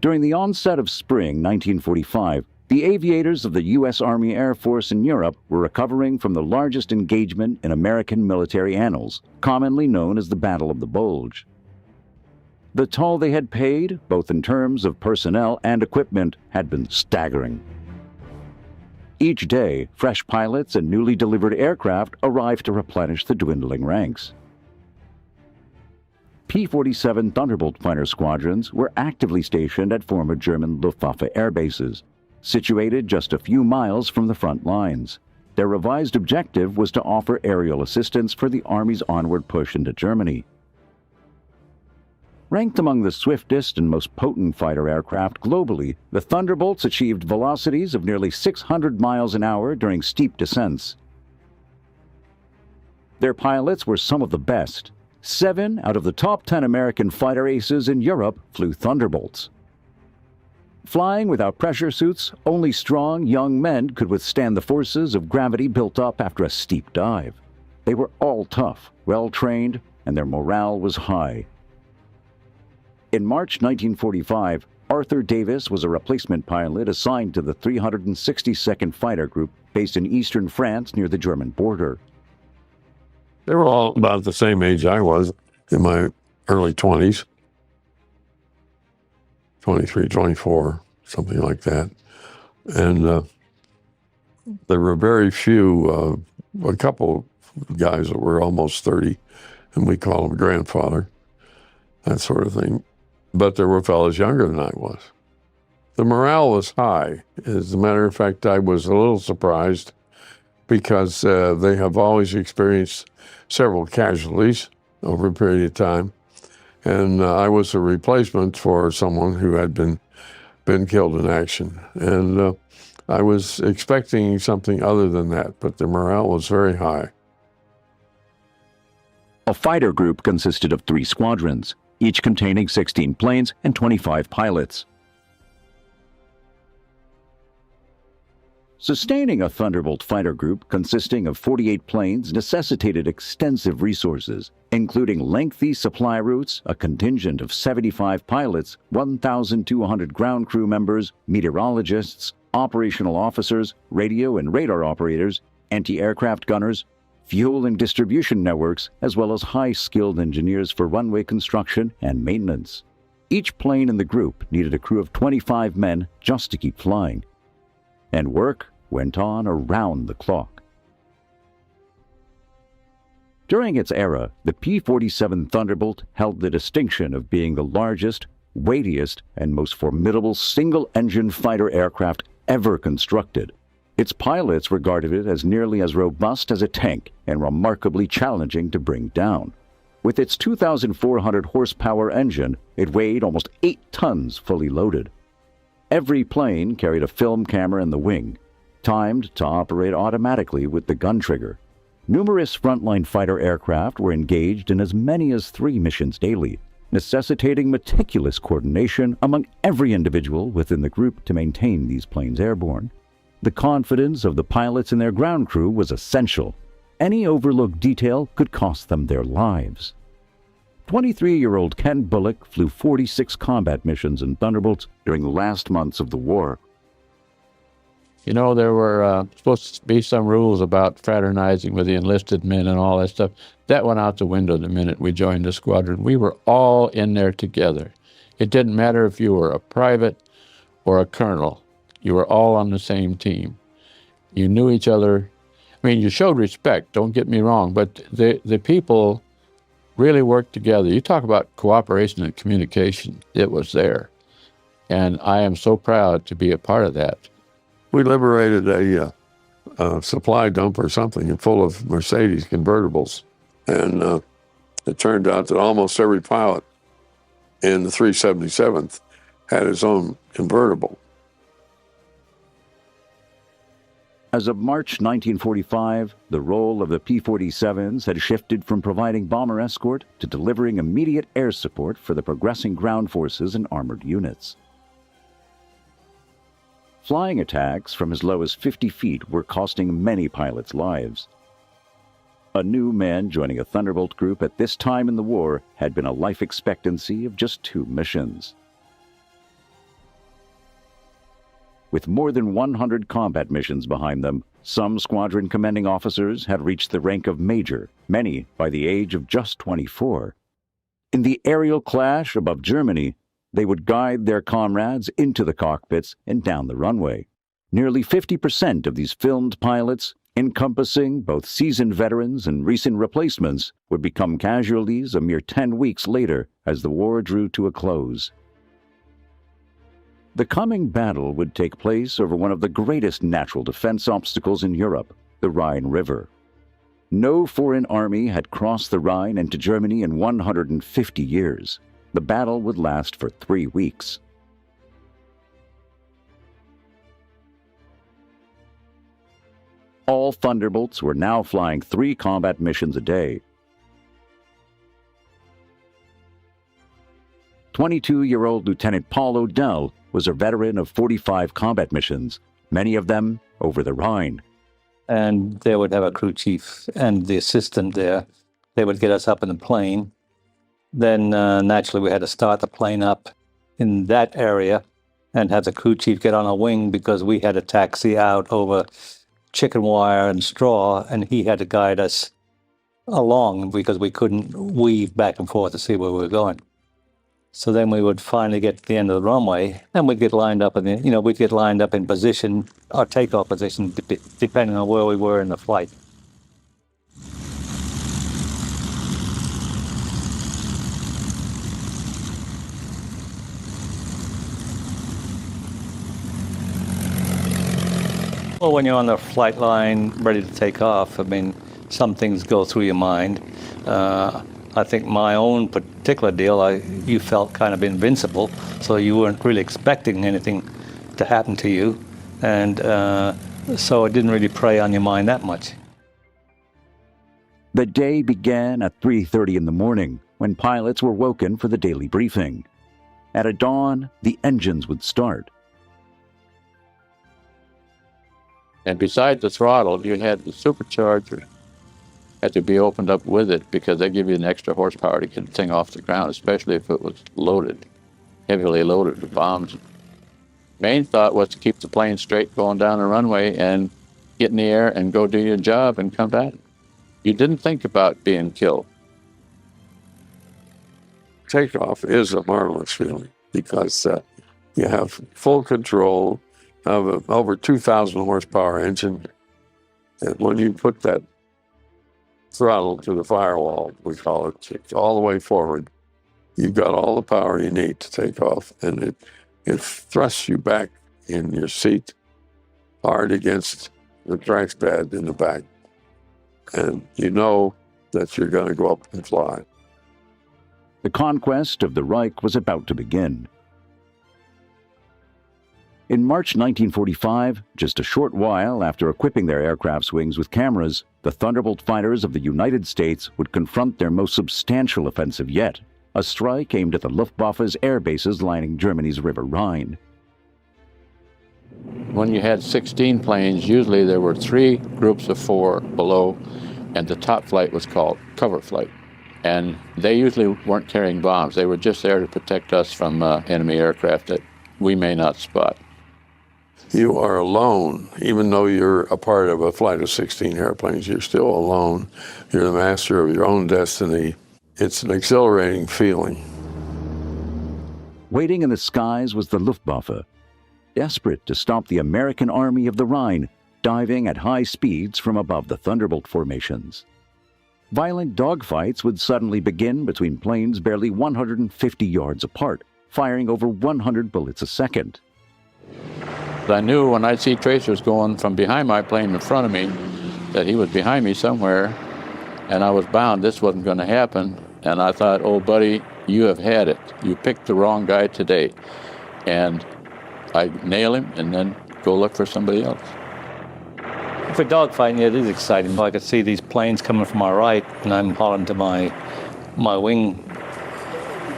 During the onset of spring 1945, the aviators of the U.S. Army Air Force in Europe were recovering from the largest engagement in American military annals, commonly known as the Battle of the Bulge. The toll they had paid, both in terms of personnel and equipment, had been staggering. Each day, fresh pilots and newly delivered aircraft arrived to replenish the dwindling ranks. P-47 Thunderbolt fighter squadrons were actively stationed at former German Luftwaffe air bases, situated just a few miles from the front lines. Their revised objective was to offer aerial assistance for the Army's onward push into Germany. Ranked among the swiftest and most potent fighter aircraft globally, the Thunderbolts achieved velocities of nearly 600 miles an hour during steep descents. Their pilots were some of the best. 7 out of the top 10 American fighter aces in Europe flew Thunderbolts. Flying without pressure suits, only strong, young men could withstand the forces of gravity built up after a steep dive. They were all tough, well-trained, and their morale was high. In March 1945, Arthur Davis was a replacement pilot assigned to the 362nd Fighter Group based in eastern France near the German border. They were all about the same age I was, in my early 20s. 23, 24, something like that. And there were very few, a couple guys that were almost 30, and we call them grandfather, that sort of thing. But there were fellows younger than I was. The morale was high. As a matter of fact, I was a little surprised because they have always experienced several casualties over a period of time. And I was a replacement for someone who had been killed in action. And I was expecting something other than that, but the morale was very high. A fighter group consisted of 3 squadrons, each containing 16 planes and 25 pilots. Sustaining a Thunderbolt fighter group consisting of 48 planes necessitated extensive resources, including lengthy supply routes, a contingent of 75 pilots, 1,200 ground crew members, meteorologists, operational officers, radio and radar operators, anti-aircraft gunners, fuel and distribution networks, as well as high-skilled engineers for runway construction and maintenance. Each plane in the group needed a crew of 25 men just to keep flying. And work went on around the clock. During its era, the P-47 Thunderbolt held the distinction of being the largest, weightiest, and most formidable single-engine fighter aircraft ever constructed. Its pilots regarded it as nearly as robust as a tank and remarkably challenging to bring down. With its 2,400 horsepower engine, it weighed almost 8 tons fully loaded. Every plane carried a film camera in the wing, timed to operate automatically with the gun trigger. Numerous frontline fighter aircraft were engaged in as many as 3 missions daily, necessitating meticulous coordination among every individual within the group to maintain these planes airborne. The confidence of the pilots and their ground crew was essential. Any overlooked detail could cost them their lives. 23-year-old Ken Bullock flew 46 combat missions in Thunderbolts during the last months of the war. You know, there were supposed to be some rules about fraternizing with the enlisted men and all that stuff. That went out the window the minute we joined the squadron. We were all in there together. It didn't matter if you were a private or a colonel. You were all on the same team. You knew each other. I mean, you showed respect, don't get me wrong, but the people really worked together. You talk about cooperation and communication. It was there. And I am so proud to be a part of that. We liberated a supply dump or something full of Mercedes convertibles. And it turned out that almost every pilot in the 377th had his own convertible. As of March 1945, the role of the P-47s had shifted from providing bomber escort to delivering immediate air support for the progressing ground forces and armored units. Flying attacks from as low as 50 feet were costing many pilots lives. A new man joining a Thunderbolt group at this time in the war had been a life expectancy of just 2 missions. With more than 100 combat missions behind them, some squadron commanding officers had reached the rank of major, many by the age of just 24. In the aerial clash above Germany, they would guide their comrades into the cockpits and down the runway. Nearly 50% of these filmed pilots, encompassing both seasoned veterans and recent replacements, would become casualties a mere 10 weeks later as the war drew to a close. The coming battle would take place over one of the greatest natural defense obstacles in Europe, the Rhine River. No foreign army had crossed the Rhine into Germany in 150 years. The battle would last for 3 weeks. All Thunderbolts were now flying 3 combat missions a day. 22-year-old Lieutenant Paul Odell was a veteran of 45 combat missions, many of them over the Rhine. And they would have a crew chief and the assistant there. They would get us up in the plane. Then naturally we had to start the plane up in that area and have the crew chief get on a wing because we had to taxi out over chicken wire and straw, and he had to guide us along because we couldn't weave back and forth to see where we were going. So then we would finally get to the end of the runway, and we'd get lined up in we'd get lined up in position, our takeoff position, depending on where we were in the flight. Well, when you're on the flight line, ready to take off, I mean, some things go through your mind. I think my own particular deal, you felt kind of invincible, so you weren't really expecting anything to happen to you, and so it didn't really prey on your mind that much. The day began at 3:30 in the morning, when pilots were woken for the daily briefing. At a dawn, the engines would start. And beside the throttle, you had the supercharger had to be opened up with it because they give you an extra horsepower to get the thing off the ground, especially if it was loaded, heavily loaded with bombs. Main thought was to keep the plane straight going down the runway and get in the air and go do your job and come back. You didn't think about being killed. Takeoff is a marvelous feeling because you have full control of an over 2,000 horsepower engine. And when you put that throttle to the firewall, we call it, all the way forward, you've got all the power you need to take off. And it thrusts you back in your seat hard against the track pad in the back. And you know that you're going to go up and fly. The conquest of the Reich was about to begin. In March 1945, just a short while after equipping their aircraft's wings with cameras, the Thunderbolt fighters of the United States would confront their most substantial offensive yet, a strike aimed at the Luftwaffe's air bases lining Germany's River Rhine. When you had 16 planes, usually there were 3 groups of 4 below, and the top flight was called cover flight. And they usually weren't carrying bombs. They were just there to protect us from enemy aircraft that we may not spot. You are alone. Even though you're a part of a flight of 16 airplanes, you're still alone. You're the master of your own destiny. It's an exhilarating feeling. Waiting in the skies was the Luftwaffe, desperate to stop the American Army of the Rhine, diving at high speeds from above the Thunderbolt formations. Violent dogfights would suddenly begin between planes barely 150 yards apart, firing over 100 bullets a second. I knew when I'd see tracers going from behind my plane in front of me that he was behind me somewhere, and I was bound this wasn't going to happen. And I thought, oh, buddy, you have had it. You picked the wrong guy today. And I nail him and then go look for somebody else. For dogfighting, it is exciting. I could see these planes coming from our right, and I'm hollering to my wing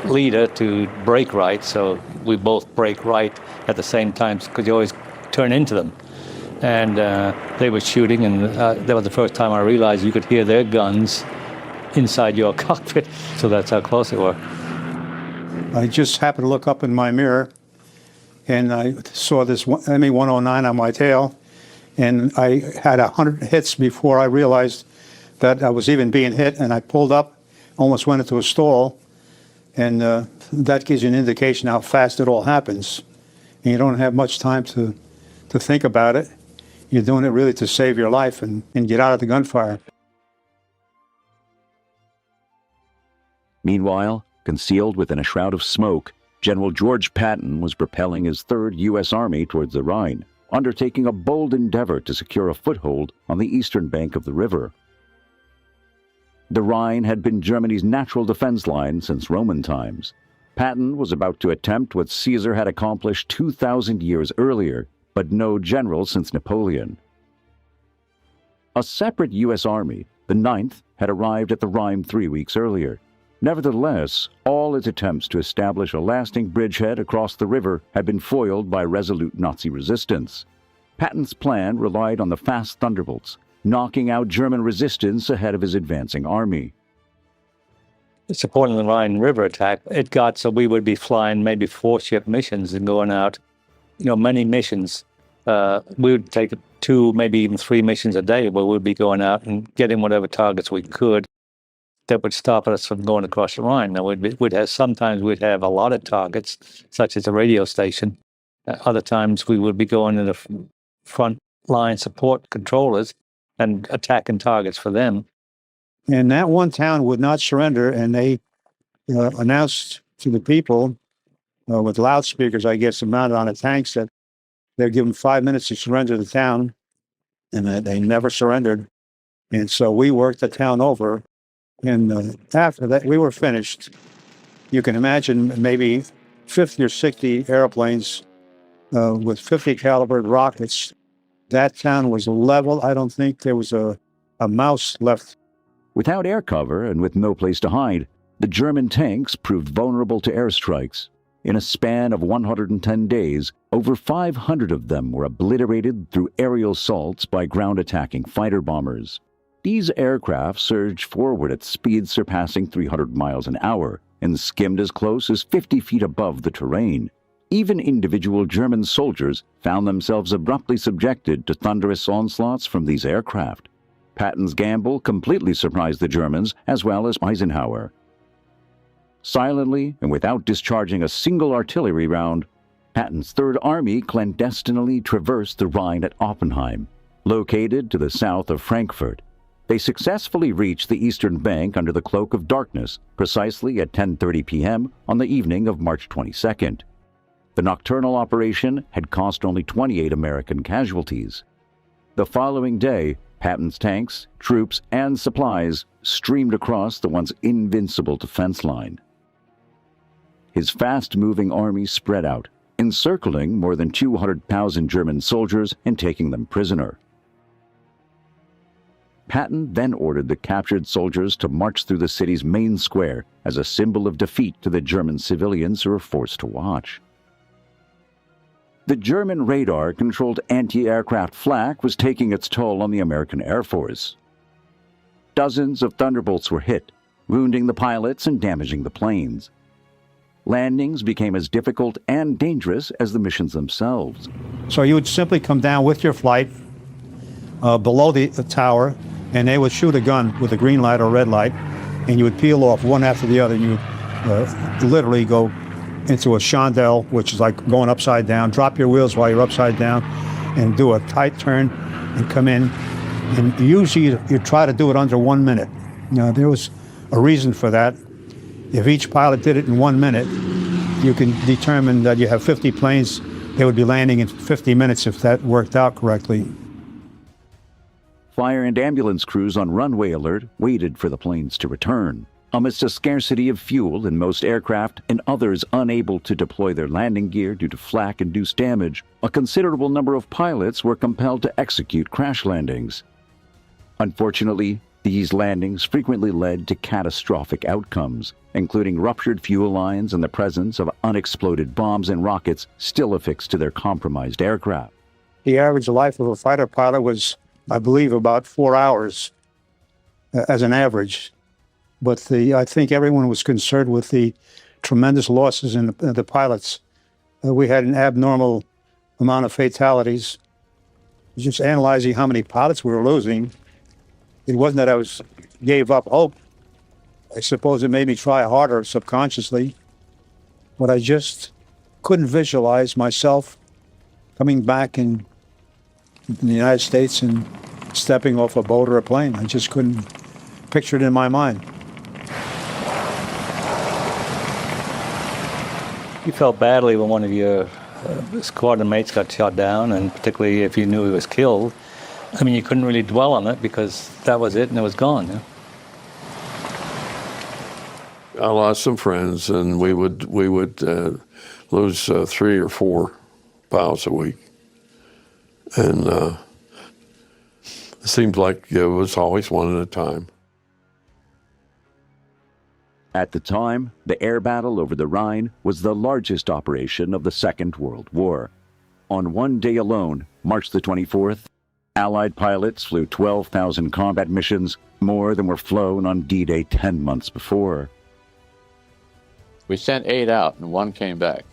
leader to brake right, so we both brake right at the same time because you always turn into them. And they were shooting, and that was the first time I realized you could hear their guns inside your cockpit, so that's how close they were. I just happened to look up in my mirror, and I saw this ME-109 on my tail, and I had 100 hits before I realized that I was even being hit, and I pulled up, almost went into a stall, and that gives you an indication how fast it all happens. And you don't have much time to think about it. You're doing it really to save your life and get out of the gunfire. Meanwhile, concealed within a shroud of smoke, General George Patton was propelling his 3rd U.S. Army towards the Rhine, undertaking a bold endeavor to secure a foothold on the eastern bank of the river. The Rhine had been Germany's natural defense line since Roman times. Patton was about to attempt what Caesar had accomplished 2,000 years earlier, but no general since Napoleon. A separate U.S. Army, the 9th, had arrived at the Rhine 3 weeks earlier. Nevertheless, all its attempts to establish a lasting bridgehead across the river had been foiled by resolute Nazi resistance. Patton's plan relied on the fast Thunderbolts, knocking out German resistance ahead of his advancing army. Supporting the Rhine River attack, it got so we would be flying maybe 4-ship missions and going out, many missions. We would take 2, maybe even 3 missions a day where we'd be going out and getting whatever targets we could that would stop us from going across the Rhine. Now, sometimes we'd have a lot of targets, such as a radio station. Other times we would be going to the front line support controllers and attacking targets for them. And that one town would not surrender, and they announced to the people with loudspeakers, I guess, mounted on the tanks, that they'd give them 5 minutes to surrender the town, and they never surrendered. And so we worked the town over, and after that, we were finished. You can imagine maybe 50 or 60 airplanes with 50 caliber rockets. That town was level. I don't think there was a mouse left. Without air cover and with no place to hide, the German tanks proved vulnerable to airstrikes. In a span of 110 days, over 500 of them were obliterated through aerial assaults by ground-attacking fighter bombers. These aircraft surged forward at speeds surpassing 300 miles an hour and skimmed as close as 50 feet above the terrain. Even individual German soldiers found themselves abruptly subjected to thunderous onslaughts from these aircraft. Patton's gamble completely surprised the Germans as well as Eisenhower. Silently and without discharging a single artillery round, Patton's Third Army clandestinely traversed the Rhine at Oppenheim, located to the south of Frankfurt. They successfully reached the eastern bank under the cloak of darkness, precisely at 10:30 p.m. on the evening of March 22nd. The nocturnal operation had cost only 28 American casualties. The following day, Patton's tanks, troops, and supplies streamed across the once invincible defense line. His fast-moving army spread out, encircling more than 200,000 German soldiers and taking them prisoner. Patton then ordered the captured soldiers to march through the city's main square as a symbol of defeat to the German civilians who were forced to watch. The German radar-controlled anti-aircraft flak was taking its toll on the American Air Force. Dozens of Thunderbolts were hit, wounding the pilots and damaging the planes. Landings became as difficult and dangerous as the missions themselves. So you would simply come down with your flight below the tower, and they would shoot a gun with a green light or red light, and you would peel off one after the other, and you would literally go into a chandelle, which is like going upside down, drop your wheels while you're upside down, and do a tight turn and come in. And usually you try to do it under 1 minute. Now, there was a reason for that. If each pilot did it in 1 minute, you can determine that you have 50 planes. They would be landing in 50 minutes if that worked out correctly. Fire and ambulance crews on runway alert waited for the planes to return. Amidst a scarcity of fuel in most aircraft and others unable to deploy their landing gear due to flak-induced damage, a considerable number of pilots were compelled to execute crash landings. Unfortunately, these landings frequently led to catastrophic outcomes, including ruptured fuel lines and the presence of unexploded bombs and rockets still affixed to their compromised aircraft. The average life of a fighter pilot was, I believe, about 4 hours as an average. But I think everyone was concerned with the tremendous losses in the pilots. we had an abnormal amount of fatalities. Just analyzing how many pilots we were losing, it wasn't that I gave up hope. I suppose it made me try harder subconsciously, but I just couldn't visualize myself coming back in the United States and stepping off a boat or a plane. I just couldn't picture it in my mind. You felt badly when one of your squadron mates got shot down, and particularly if you knew he was killed. I mean, you couldn't really dwell on it because that was it and it was gone. Yeah? I lost some friends, and we would lose 3 or 4 pilots a week, and it seemed like it was always one at a time. At the time, the air battle over the Rhine was the largest operation of the Second World War. On one day alone, March the 24th, Allied pilots flew 12,000 combat missions, more than were flown on D-Day 10 months before. We sent 8 out, and 1 came back.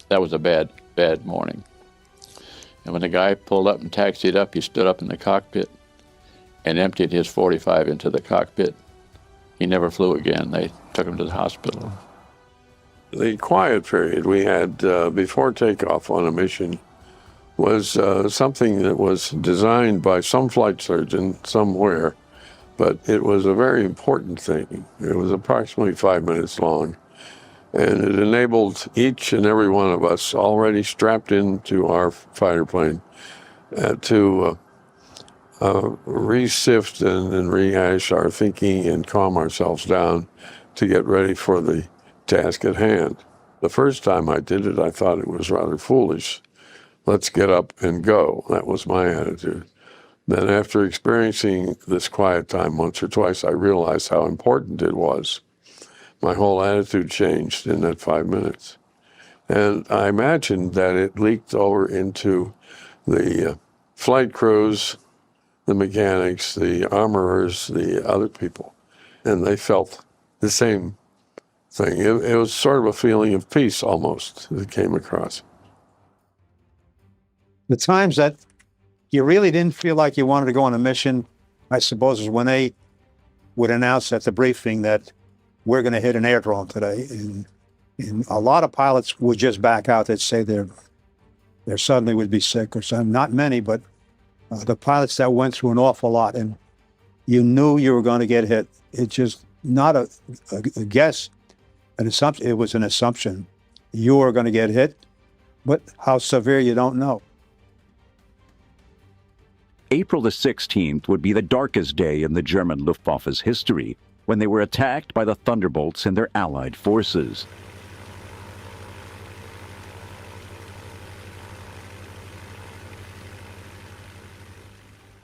That was a bad morning. And when the guy pulled up and taxied up, he stood up in the cockpit and emptied his 45 into the cockpit. He never flew again. They took him to the hospital. The quiet period we had before takeoff on a mission was something that was designed by some flight surgeon somewhere, but it was a very important thing. It was approximately 5 minutes long, and it enabled each and every one of us already strapped into our fighter plane to re-sift and rehash our thinking and calm ourselves down to get ready for the task at hand. The first time I did it, I thought it was rather foolish. Let's get up and go. That was my attitude. Then after experiencing this quiet time once or twice, I realized how important it was. My whole attitude changed in that 5 minutes. And I imagined that it leaked over into the flight crews, the mechanics, the armorers, the other people, and they felt the same thing. It was sort of a feeling of peace almost that came across. The times that you really didn't feel like you wanted to go on a mission, I suppose, is when they would announce at the briefing that we're going to hit an airdrome today. And a lot of pilots would just back out. They'd say they suddenly would be sick or something. Not many, but the pilots that went through an awful lot, and you knew you were going to get hit. It's just not a guess, an assumption. It was an assumption. You were going to get hit, but how severe, you don't know. April the 16th would be the darkest day in the German Luftwaffe's history, when they were attacked by the Thunderbolts and their Allied forces.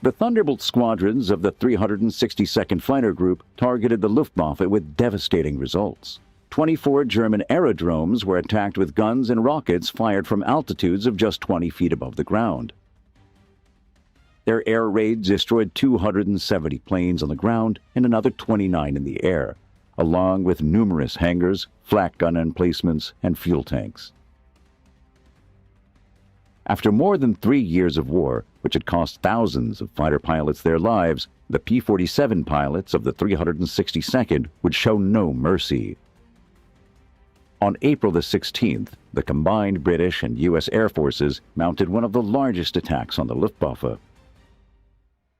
The Thunderbolt squadrons of the 362nd Fighter Group targeted the Luftwaffe with devastating results. 24 German aerodromes were attacked with guns and rockets fired from altitudes of just 20 feet above the ground. Their air raids destroyed 270 planes on the ground and another 29 in the air, along with numerous hangars, flak gun emplacements, and fuel tanks. After more than 3 years of war, which had cost thousands of fighter pilots their lives, the P-47 pilots of the 362nd would show no mercy. On April the 16th, the combined British and U.S. Air Forces mounted one of the largest attacks on the Luftwaffe.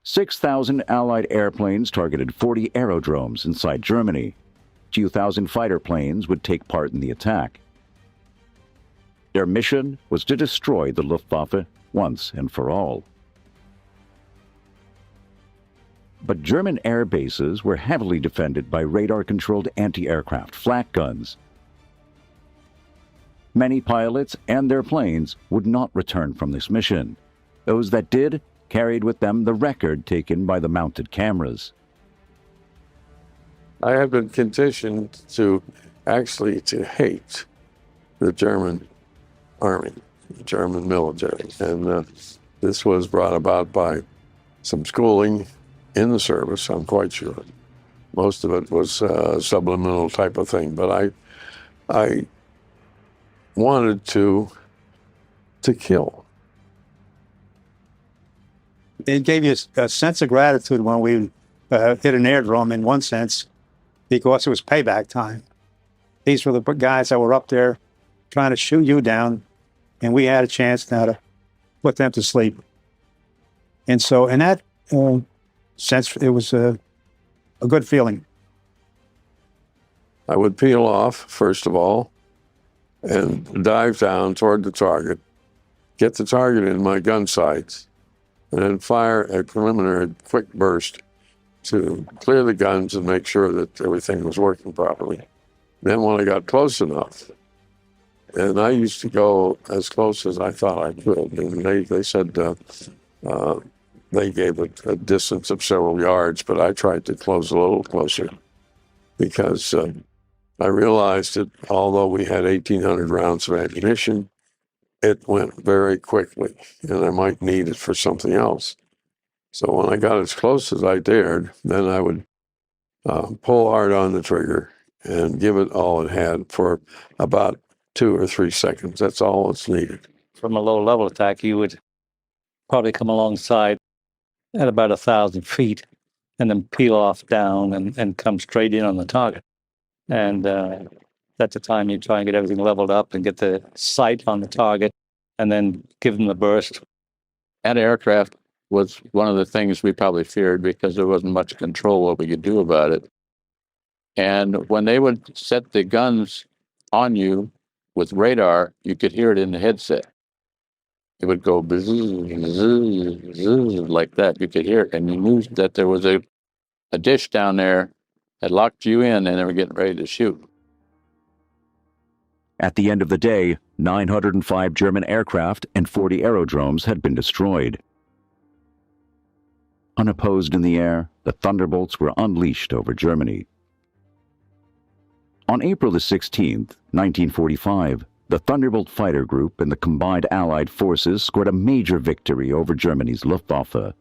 6,000 Allied airplanes targeted 40 aerodromes inside Germany. 2,000 fighter planes would take part in the attack. Their mission was to destroy the Luftwaffe once and for all. But German air bases were heavily defended by radar-controlled anti-aircraft flak guns. Many pilots and their planes would not return from this mission. Those that did carried with them the record taken by the mounted cameras. I have been conditioned to hate the German army, the German military, and this was brought about by some schooling in the service, I'm quite sure. Most of it was a subliminal type of thing, but I wanted to kill. It gave you a sense of gratitude when we hit an airdrome, in one sense, because it was payback time. These were the guys that were up there trying to shoot you down, and we had a chance now to put them to sleep. And so in that sense, it was a good feeling. I would peel off, first of all, and dive down toward the target, get the target in my gun sights, and then fire a preliminary quick burst to clear the guns and make sure that everything was working properly. Then when I got close enough, and I used to go as close as I thought I could, and they said they gave a distance of several yards, but I tried to close a little closer because I realized that although we had 1,800 rounds of ammunition, it went very quickly, and I might need it for something else. So when I got as close as I dared, then I would pull hard on the trigger and give it all it had for about 2 or 3 seconds. That's all it's needed. From a low-level attack, you would probably come alongside at about 1,000 feet and then peel off down and come straight in on the target. And that's the time you try and get everything leveled up and get the sight on the target and then give them the burst. Anti-aircraft was one of the things we probably feared because there wasn't much control what we could do about it. And when they would set the guns on you with radar, you could hear it in the headset. It would go bzz, bzz, bzz, like that. You could hear it, and you knew that there was a dish down there that locked you in and they were getting ready to shoot. At the end of the day, 905 German aircraft and 40 aerodromes had been destroyed. Unopposed in the air, the Thunderbolts were unleashed over Germany. On April the 16th, 1945, the Thunderbolt fighter group and the combined Allied forces scored a major victory over Germany's Luftwaffe.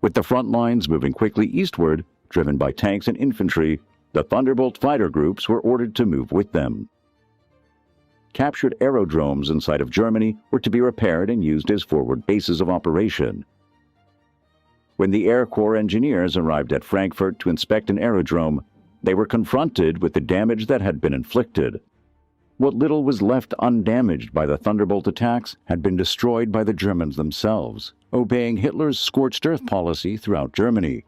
With the front lines moving quickly eastward, driven by tanks and infantry, the Thunderbolt fighter groups were ordered to move with them. Captured aerodromes in sight of Germany were to be repaired and used as forward bases of operation. When the Air Corps engineers arrived at Frankfurt to inspect an aerodrome, they were confronted with the damage that had been inflicted. What little was left undamaged by the Thunderbolt attacks had been destroyed by the Germans themselves, obeying Hitler's scorched earth policy throughout Germany.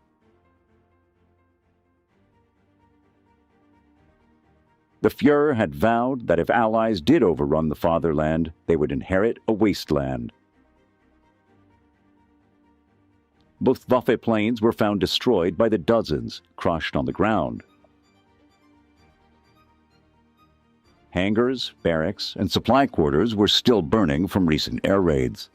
The Fuhrer had vowed that if Allies did overrun the fatherland, they would inherit a wasteland. Luftwaffe planes were found destroyed by the dozens, crushed on the ground. Hangars, barracks, and supply quarters were still burning from recent air raids.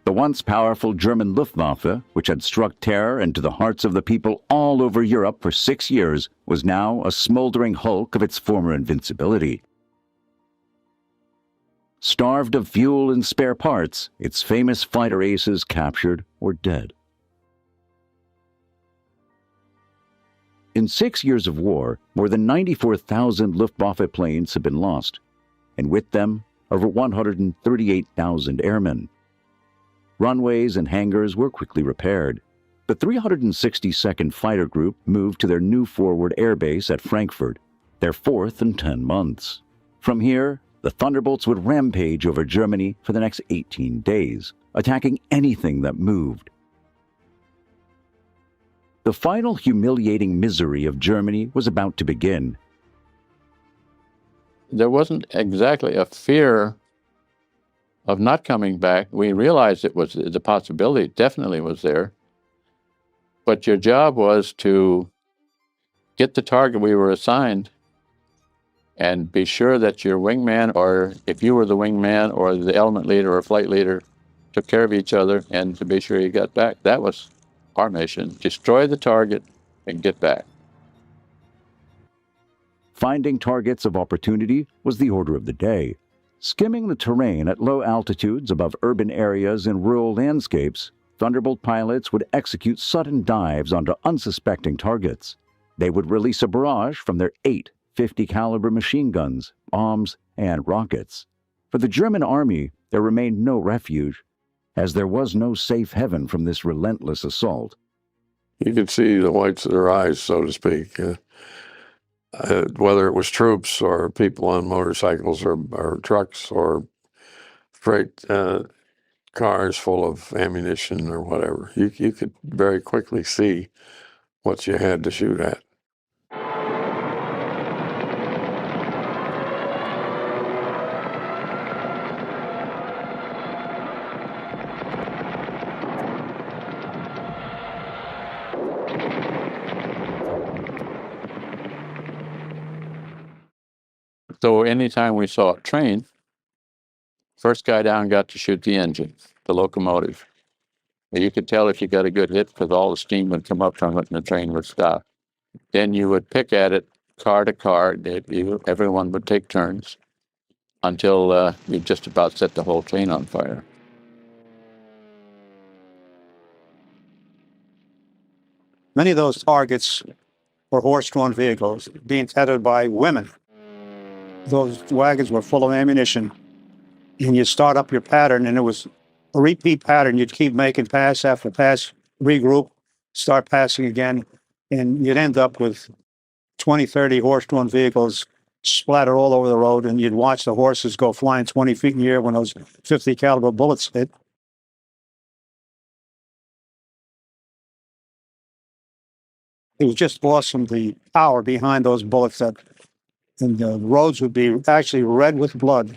The once powerful German Luftwaffe, which had struck terror into the hearts of the people all over Europe for 6 years, was now a smoldering hulk of its former invincibility. Starved of fuel and spare parts, its famous fighter aces captured or dead. In 6 years of war, more than 94,000 Luftwaffe planes had been lost, and with them, over 138,000 airmen. Runways and hangars were quickly repaired. The 362nd Fighter Group moved to their new forward airbase at Frankfurt, their fourth in 10 months. From here, the Thunderbolts would rampage over Germany for the next 18 days, attacking anything that moved. The final humiliating misery of Germany was about to begin. There wasn't exactly a fear of not coming back. We realized it was the possibility, definitely was there. But your job was to get the target we were assigned and be sure that your wingman, or if you were the wingman or the element leader or flight leader, took care of each other and to be sure you got back. That was our mission. Destroy the target and get back. Finding targets of opportunity was the order of the day. Skimming the terrain at low altitudes above urban areas and rural landscapes, Thunderbolt pilots would execute sudden dives onto unsuspecting targets. They would release a barrage from their 8 50-caliber machine guns, bombs, and rockets. For the German army, there remained no refuge, as there was no safe haven from this relentless assault. You could see the whites of their eyes, so to speak, whether it was troops or people on motorcycles or trucks or freight cars full of ammunition or whatever. You could very quickly see what you had to shoot at. So anytime we saw a train, first guy down got to shoot the engine, the locomotive. You could tell if you got a good hit because all the steam would come up from it and the train would stop. Then you would pick at it car to car. Everyone would take turns until you just about set the whole train on fire. Many of those targets were horse-drawn vehicles being tethered by women. Those wagons were full of ammunition, and you start up your pattern, and it was a repeat pattern. You'd keep making pass after pass, regroup, start passing again, and you'd end up with 20, 30 horse-drawn vehicles splattered all over the road, and you'd watch the horses go flying 20 feet in the air when those 50 caliber bullets hit. It was just awesome, the power behind those bullets, and the roads would be actually red with blood.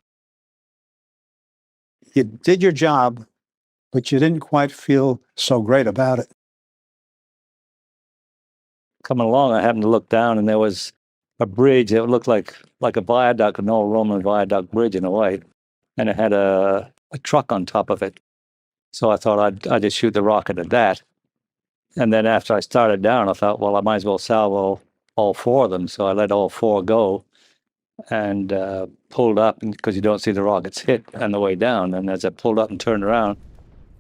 You did your job, but you didn't quite feel so great about it. Coming along, I happened to look down, and there was a bridge that looked like a viaduct, an old Roman viaduct bridge in a way, and it had a truck on top of it. So I thought I'd just shoot the rocket at that. And then after I started down, I thought, well, I might as well salvo all 4 of them. So I let all 4 go and pulled up because you don't see the rockets hit on the way down. And as I pulled up and turned around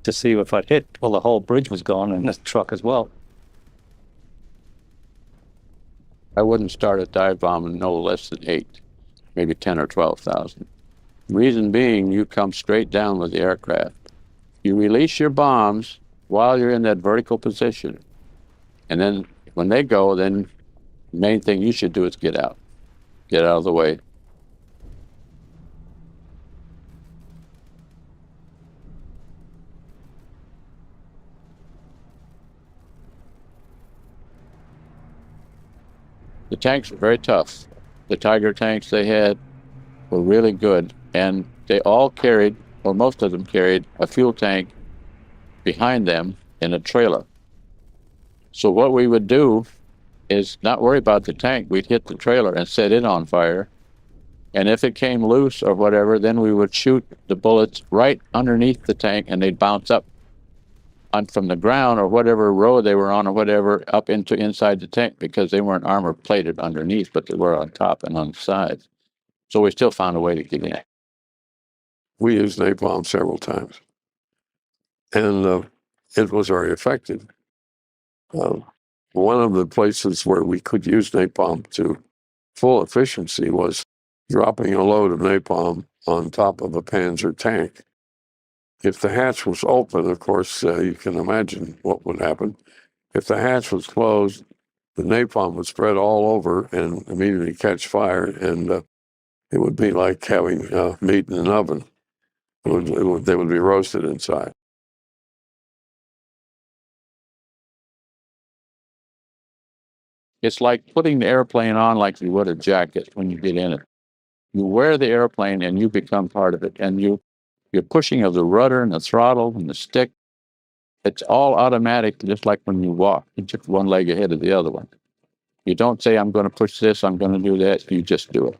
to see if I'd hit, well, the whole bridge was gone and the truck as well. I wouldn't start a dive bomb no less than 8, maybe 10 or 12,000. Reason being, you come straight down with the aircraft. You release your bombs while you're in that vertical position. And then when they go, then the main thing you should do is get out. Get out of the way. The tanks were very tough. The Tiger tanks they had were really good, and they all carried, or most of them carried, a fuel tank behind them in a trailer. So what we would do is not worry about the tank. We'd hit the trailer and set it on fire. And if it came loose or whatever, then we would shoot the bullets right underneath the tank, and they'd bounce up from the ground or whatever row they were on or whatever up into inside the tank, because they weren't armor plated underneath, but they were on top and on the sides. So we still found a way to get in. We used napalm several times, and it was very effective. One of the places where we could use napalm to full efficiency was dropping a load of napalm on top of a Panzer tank. If the hatch was open, of course, you can imagine what would happen. If the hatch was closed, the napalm would spread all over and immediately catch fire, and it would be like having meat in an oven. They would be roasted inside. It's like putting the airplane on like you would a jacket when you get in it. You wear the airplane and you become part of it, and you're pushing of the rudder and the throttle and the stick. It's all automatic, just like when you walk. You just one leg ahead of the other one. You don't say, I'm going to push this, I'm going to do that. You just do it.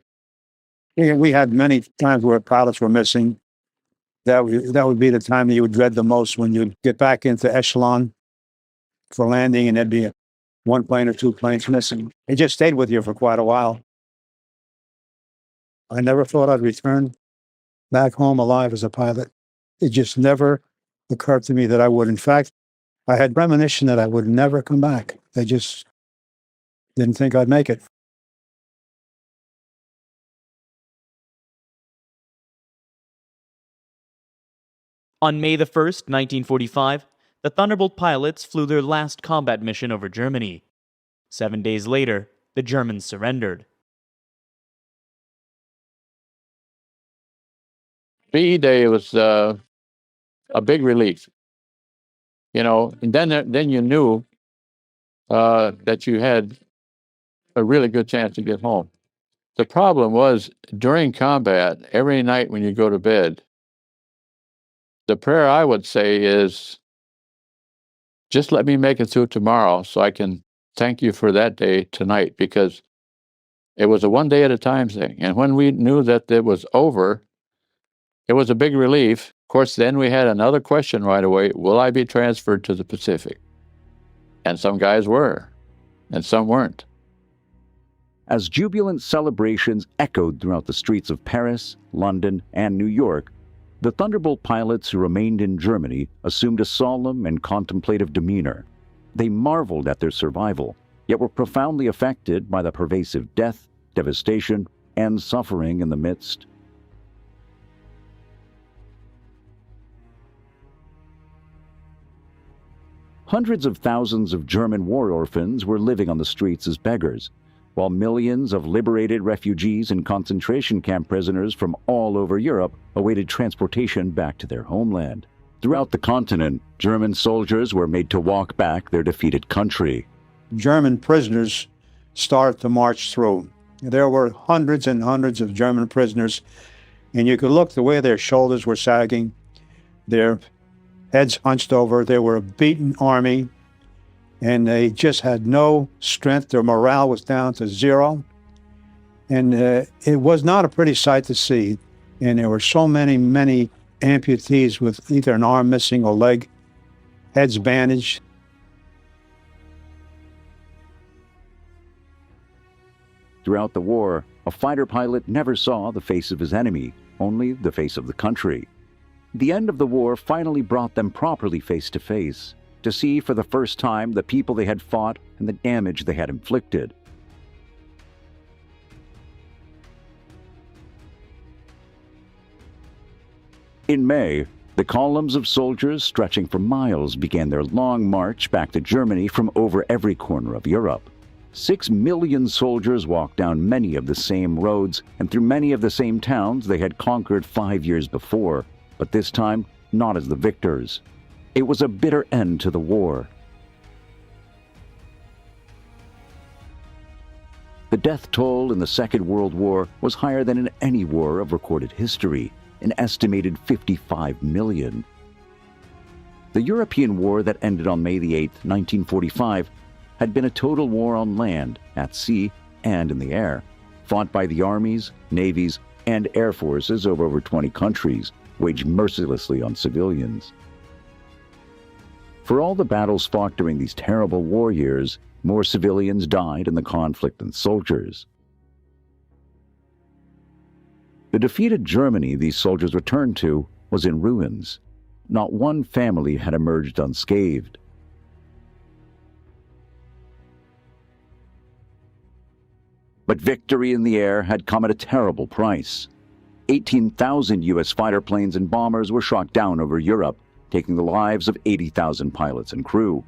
Yeah, we had many times where pilots were missing. That would be the time that you would dread the most, when you'd get back into echelon for landing and there'd be 1 plane or 2 planes missing. It just stayed with you for quite a while. I never thought I'd return back home alive as a pilot. It just never occurred to me that I would. In fact, I had premonition that I would never come back. Didn't think I'd make it. On May the 1st, 1945, the Thunderbolt pilots flew their last combat mission over Germany. 7 days later, the Germans surrendered. VE Day was a big relief, you know. And then you knew that you had a really good chance to get home. The problem was during combat, every night when you go to bed, the prayer I would say is, just let me make it through tomorrow so I can thank you for that day tonight, because it was a one day at a time thing. And when we knew that it was over, it was a big relief. Of course, then we had another question right away: will I be transferred to the Pacific? And some guys were, and some weren't. As jubilant celebrations echoed throughout the streets of Paris, London, and New York, the Thunderbolt pilots who remained in Germany assumed a solemn and contemplative demeanor. They marveled at their survival, yet were profoundly affected by the pervasive death, devastation, and suffering in the midst. Hundreds of thousands of German war orphans were living on the streets as beggars, while millions of liberated refugees and concentration camp prisoners from all over Europe awaited transportation back to their homeland. Throughout the continent, German soldiers were made to walk back their defeated country. German prisoners started to march through. There were hundreds and hundreds of German prisoners, and you could look the way their shoulders were sagging, their heads hunched over. They were a beaten army, and they just had no strength. Their morale was down to zero. And it was not a pretty sight to see. And there were so many amputees with either an arm missing or leg, heads bandaged. Throughout the war, a fighter pilot never saw the face of his enemy, only the face of the country. The end of the war finally brought them properly face to face, to see for the first time the people they had fought and the damage they had inflicted. In May, the columns of soldiers stretching for miles began their long march back to Germany from over every corner of Europe. 6 million soldiers walked down many of the same roads and through many of the same towns they had conquered 5 years before, but this time not as the victors. It was a bitter end to the war. The death toll in the Second World War was higher than in any war of recorded history, an estimated 55 million. The European war that ended on May the 8th, 1945, had been a total war on land, at sea, and in the air, fought by the armies, navies, and air forces of over 20 countries, waged mercilessly on civilians. For all the battles fought during these terrible war years, more civilians died in the conflict than soldiers. The defeated Germany these soldiers returned to was in ruins. Not one family had emerged unscathed. But victory in the air had come at a terrible price. 18,000 U.S. fighter planes and bombers were shot down over Europe, taking the lives of 80,000 pilots and crew.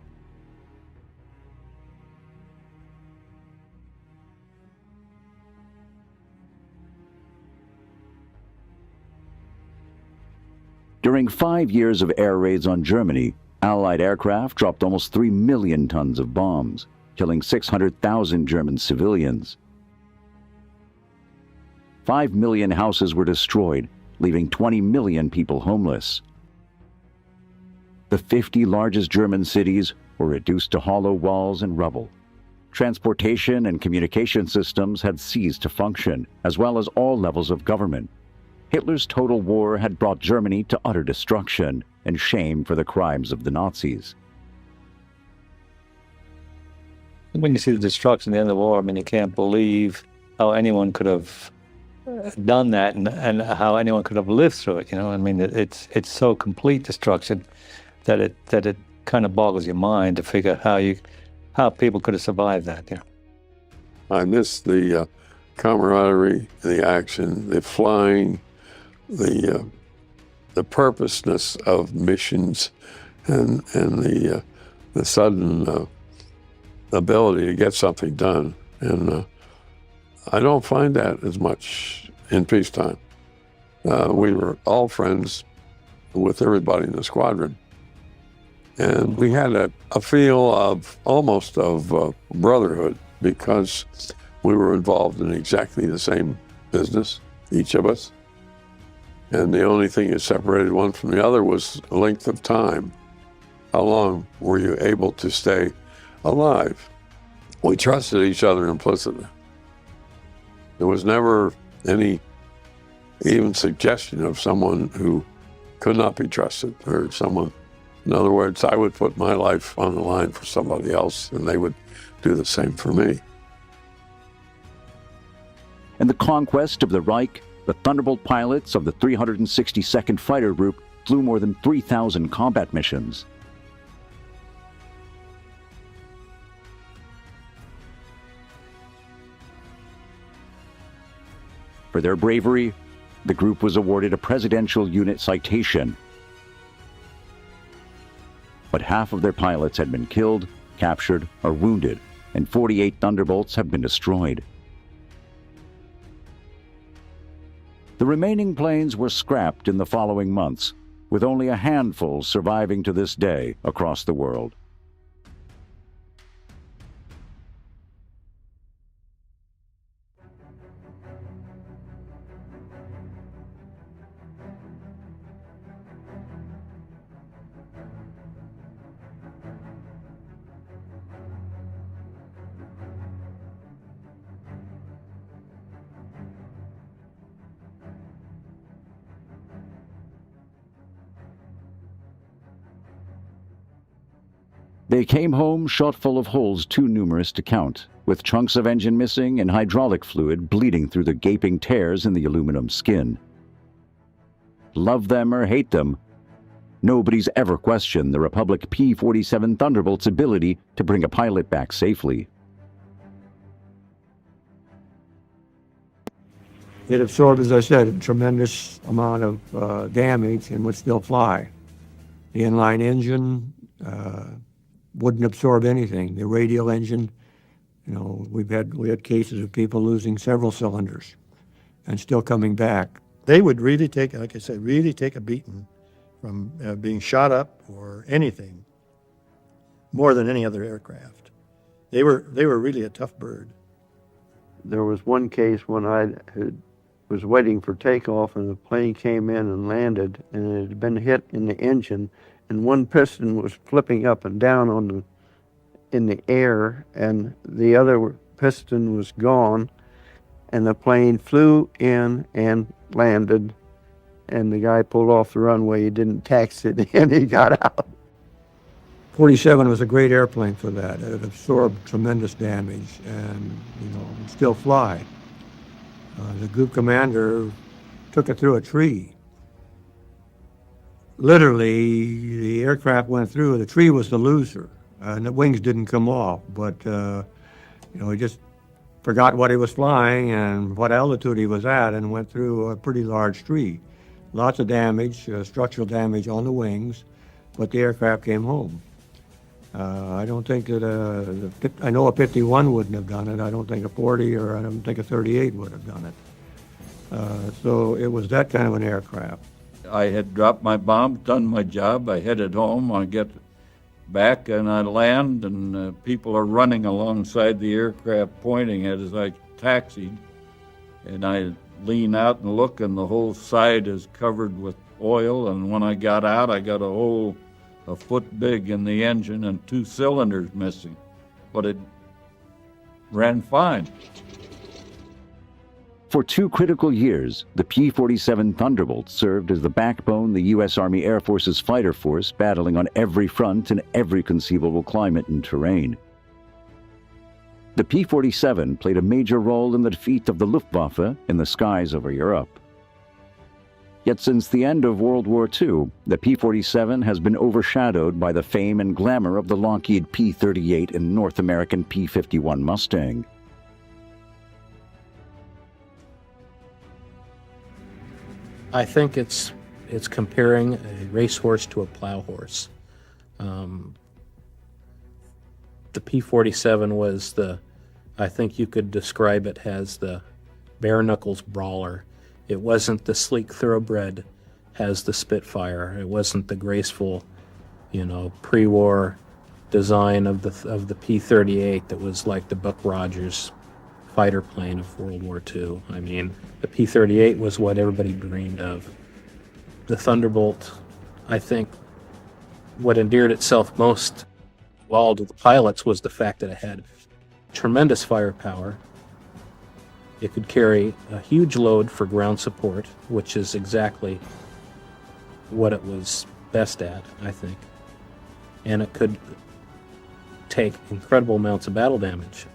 During 5 years of air raids on Germany, Allied aircraft dropped almost 3 million tons of bombs, killing 600,000 German civilians. 5 million houses were destroyed, leaving 20 million people homeless. The 50 largest German cities were reduced to hollow walls and rubble. Transportation and communication systems had ceased to function, as well as all levels of government. Hitler's total war had brought Germany to utter destruction and shame for the crimes of the Nazis. When you see the destruction at the end of the war, I mean, you can't believe how anyone could have done that and how anyone could have lived through it. You know, I mean, it's so complete destruction that it kind of boggles your mind to figure how people could have survived that. You know. I miss the camaraderie, the action, the flying, the purposeness of missions, and the sudden ability to get something done. And I don't find that as much in peacetime. We were all friends with everybody in the squadron. And we had a feel of almost of brotherhood, because we were involved in exactly the same business, each of us. And the only thing that separated one from the other was length of time. How long were you able to stay alive? We trusted each other implicitly. There was never any even suggestion of someone who could not be trusted, or someone, in other words, I would put my life on the line for somebody else, and they would do the same for me. In the conquest of the Reich, the Thunderbolt pilots of the 362nd Fighter Group flew more than 3,000 combat missions. For their bravery, the group was awarded a Presidential Unit Citation. But half of their pilots had been killed, captured, or wounded, and 48 Thunderbolts have been destroyed. The remaining planes were scrapped in the following months, with only a handful surviving to this day across the world. They came home shot full of holes too numerous to count, with chunks of engine missing and hydraulic fluid bleeding through the gaping tears in the aluminum skin. Love them or hate them, nobody's ever questioned the Republic P-47 Thunderbolt's ability to bring a pilot back safely. It absorbed, as I said, a tremendous amount of damage and would still fly. The inline engine wouldn't absorb anything. The radial engine, you know, we had cases of people losing several cylinders and still coming back. They would really take, like I said, really take a beating from being shot up or anything, more than any other aircraft. They were really a tough bird. There was one case when I was waiting for takeoff, and the plane came in and landed, and it had been hit in the engine, and one piston was flipping up and down in the air, and the other piston was gone, and the plane flew in and landed, and the guy pulled off the runway. He didn't taxi it, and he got out. 47 was a great airplane for that. It absorbed tremendous damage and, you know, would still fly. The group commander took it through a tree. Literally, the aircraft went through, the tree was the loser, and the wings didn't come off, but, you know, he just forgot what he was flying and what altitude he was at and went through a pretty large tree. Lots of damage, structural damage on the wings, but the aircraft came home. I don't think that, I know a 51 wouldn't have done it. I don't think a 40 or I don't think a 38 would have done it. So it was that kind of an aircraft. I had dropped my bomb, done my job. I headed home. I get back and I land, and people are running alongside the aircraft pointing at it as I taxied. And I lean out and look, and the whole side is covered with oil. And when I got out, I got a hole a foot big in the engine and 2 cylinders missing. But it ran fine. For 2 critical years, the P-47 Thunderbolt served as the backbone of the U.S. Army Air Force's fighter force, battling on every front in every conceivable climate and terrain. The P-47 played a major role in the defeat of the Luftwaffe in the skies over Europe. Yet since the end of World War II, the P-47 has been overshadowed by the fame and glamour of the Lockheed P-38 and North American P-51 Mustang. I think it's comparing a racehorse to a plow horse. The P-47 was I think you could describe it as the bare knuckles brawler. It wasn't the sleek thoroughbred as the Spitfire. It wasn't the graceful, pre-war design of the P-38 that was like the Buck Rogers fighter plane of World War II. I mean, the P-38 was what everybody dreamed of. The Thunderbolt, I think, what endeared itself most of all to the pilots was the fact that it had tremendous firepower. It could carry a huge load for ground support, which is exactly what it was best at, I think. And it could take incredible amounts of battle damage.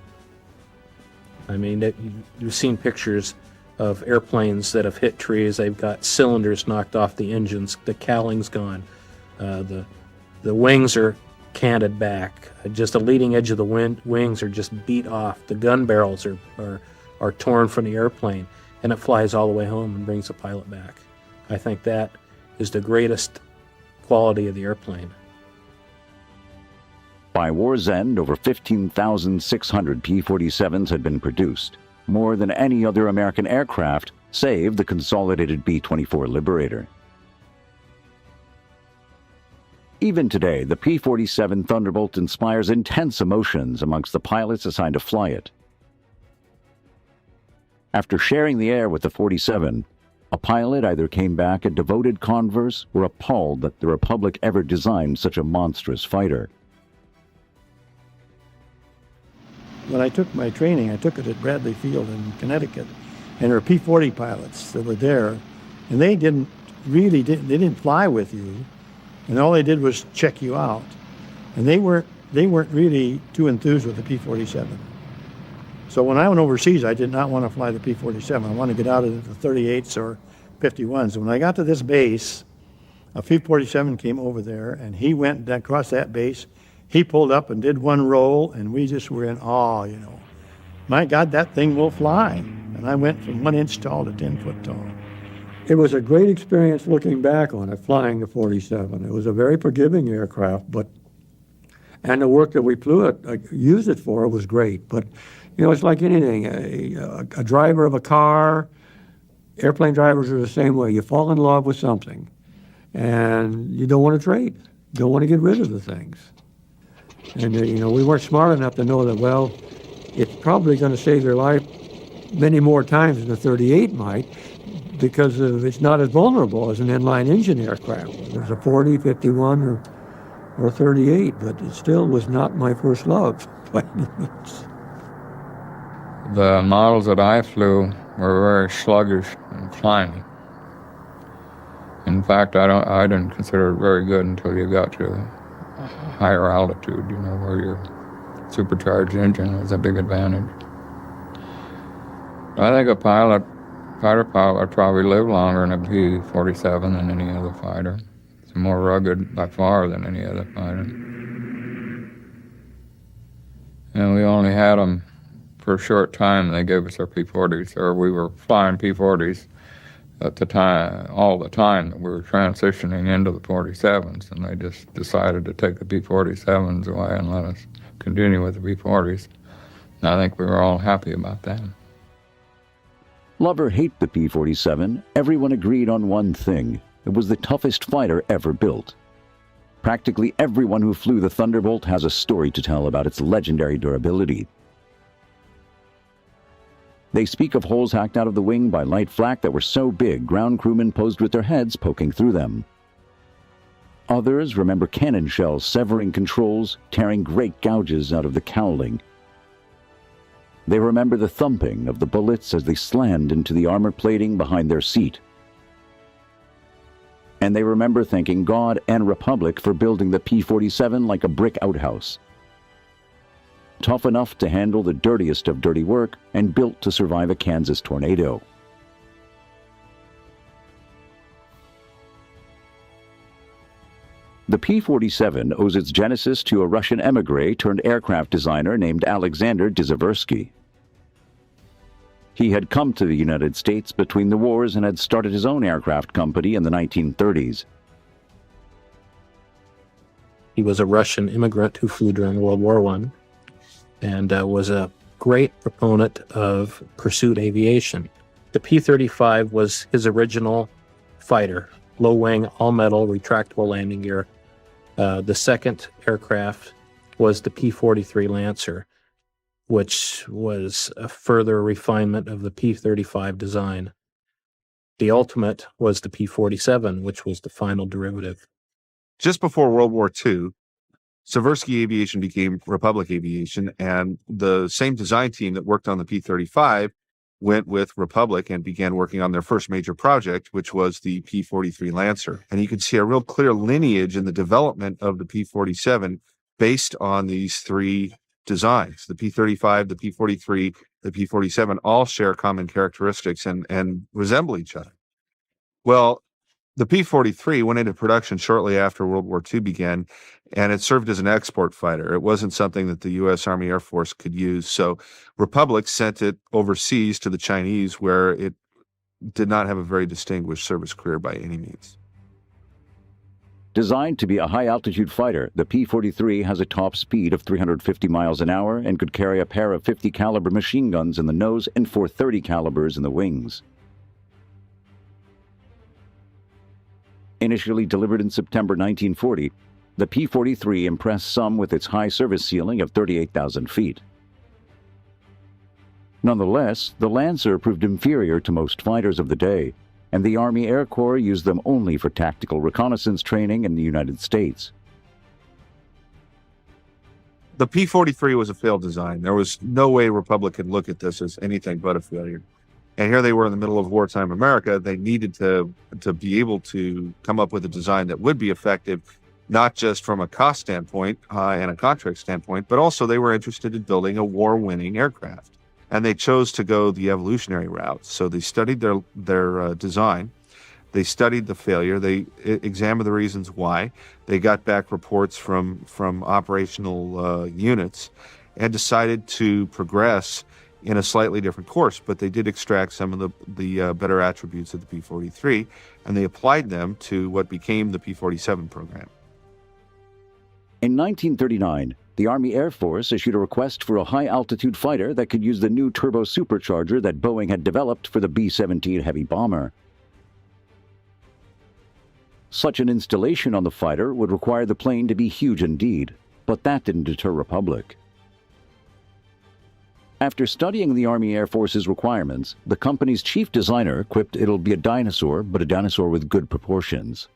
I mean, you've seen pictures of airplanes that have hit trees. They've got cylinders knocked off the engines. The cowling's gone. The wings are canted back. Just the leading edge of the wings are just beat off. The gun barrels are torn from the airplane, and it flies all the way home and brings the pilot back. I think that is the greatest quality of the airplane. By war's end, over 15,600 P-47s had been produced, more than any other American aircraft, save the consolidated B-24 Liberator. Even today, the P-47 Thunderbolt inspires intense emotions amongst the pilots assigned to fly it. After sharing the air with the 47, a pilot either came back a devoted converse or appalled that the Republic ever designed such a monstrous fighter. When I took my training, I took it at Bradley Field in Connecticut, and there were P-40 pilots that were there, and they didn't fly with you, and all they did was check you out, and they weren't really too enthused with the P-47. So when I went overseas, I did not want to fly the P-47. I wanted to get out of the 38s or 51s. And when I got to this base, a P-47 came over there, and he went across that base. He pulled up and did one roll, and we just were in awe, My God, that thing will fly. And I went from 1 inch tall to 10 foot tall. It was a great experience looking back on it, flying the 47. It was a very forgiving aircraft, and the work that we flew it, used it for, was great. But, it's like anything. A driver of a car, airplane drivers are the same way. You fall in love with something, and you don't want to trade. You don't want to get rid of the things. And, we weren't smart enough to know that, well, it's probably going to save their life many more times than the 38 might, because it's not as vulnerable as an inline engine aircraft. There's a 40, 51, or 38, but it still was not my first love by any means. The models that I flew were very sluggish and climbing. In fact, I didn't consider it very good until you got to higher altitude, where your supercharged engine was a big advantage. I think a fighter pilot would probably live longer in a P-47 than any other fighter. It's more rugged by far than any other fighter. And we only had them for a short time. They gave us our P-40s, or we were flying P-40s at the time, all the time that we were transitioning into the 47s, and they just decided to take the P-47s away and let us continue with the P-40s. And I think we were all happy about that. Love or hate the P-47, everyone agreed on one thing. It was the toughest fighter ever built. Practically everyone who flew the Thunderbolt has a story to tell about its legendary durability. They speak of holes hacked out of the wing by light flak that were so big ground crewmen posed with their heads poking through them. Others remember cannon shells severing controls, tearing great gouges out of the cowling. They remember the thumping of the bullets as they slammed into the armor plating behind their seat. And they remember thanking God and Republic for building the P-47 like a brick outhouse. Tough enough to handle the dirtiest of dirty work and built to survive a Kansas tornado. The P-47 owes its genesis to a Russian emigre turned aircraft designer named Alexander Dzhaversky. He had come to the United States between the wars and had started his own aircraft company in the 1930s. He was a Russian immigrant who flew during World War I and was a great proponent of pursuit aviation. The P-35 was his original fighter, low-wing, all-metal, retractable landing gear. The second aircraft was the P-43 Lancer, which was a further refinement of the P-35 design. The ultimate was the P-47, which was the final derivative. Just before World War II, Seversky Aviation became Republic Aviation, and the same design team that worked on the P-35 went with Republic and began working on their first major project, which was the P-43 Lancer. And you can see a real clear lineage in the development of the P-47 based on these three designs. The P-35, the P-43, the P-47 all share common characteristics and resemble each other. Well, the P-43 went into production shortly after World War II began, and it served as an export fighter. It wasn't something that the U.S. Army Air Force could use. So Republic sent it overseas to the Chinese, where it did not have a very distinguished service career by any means. Designed to be a high-altitude fighter, the P-43 has a top speed of 350 miles an hour and could carry a pair of 50 caliber machine guns in the nose and 430 calibers in the wings. Initially delivered in September 1940, the P-43 impressed some with its high service ceiling of 38,000 feet. Nonetheless, the Lancer proved inferior to most fighters of the day, and the Army Air Corps used them only for tactical reconnaissance training in the United States. The P-43 was a failed design. There was no way Republic could look at this as anything but a failure. And here they were in the middle of wartime America. They needed to be able to come up with a design that would be effective, not just from a cost standpoint and a contract standpoint, but also they were interested in building a war-winning aircraft. And they chose to go the evolutionary route. So they studied their design. They studied the failure. They examined the reasons why. They got back reports from operational units and decided to progress in a slightly different course, but they did extract some of the better attributes of the P-43, and they applied them to what became the P-47 program. In 1939, the Army Air Force issued a request for a high-altitude fighter that could use the new turbo-supercharger that Boeing had developed for the B-17 heavy bomber. Such an installation on the fighter would require the plane to be huge indeed, but that didn't deter Republic. After studying the Army Air Force's requirements, the company's chief designer quipped it'll be a dinosaur, but a dinosaur with good proportions.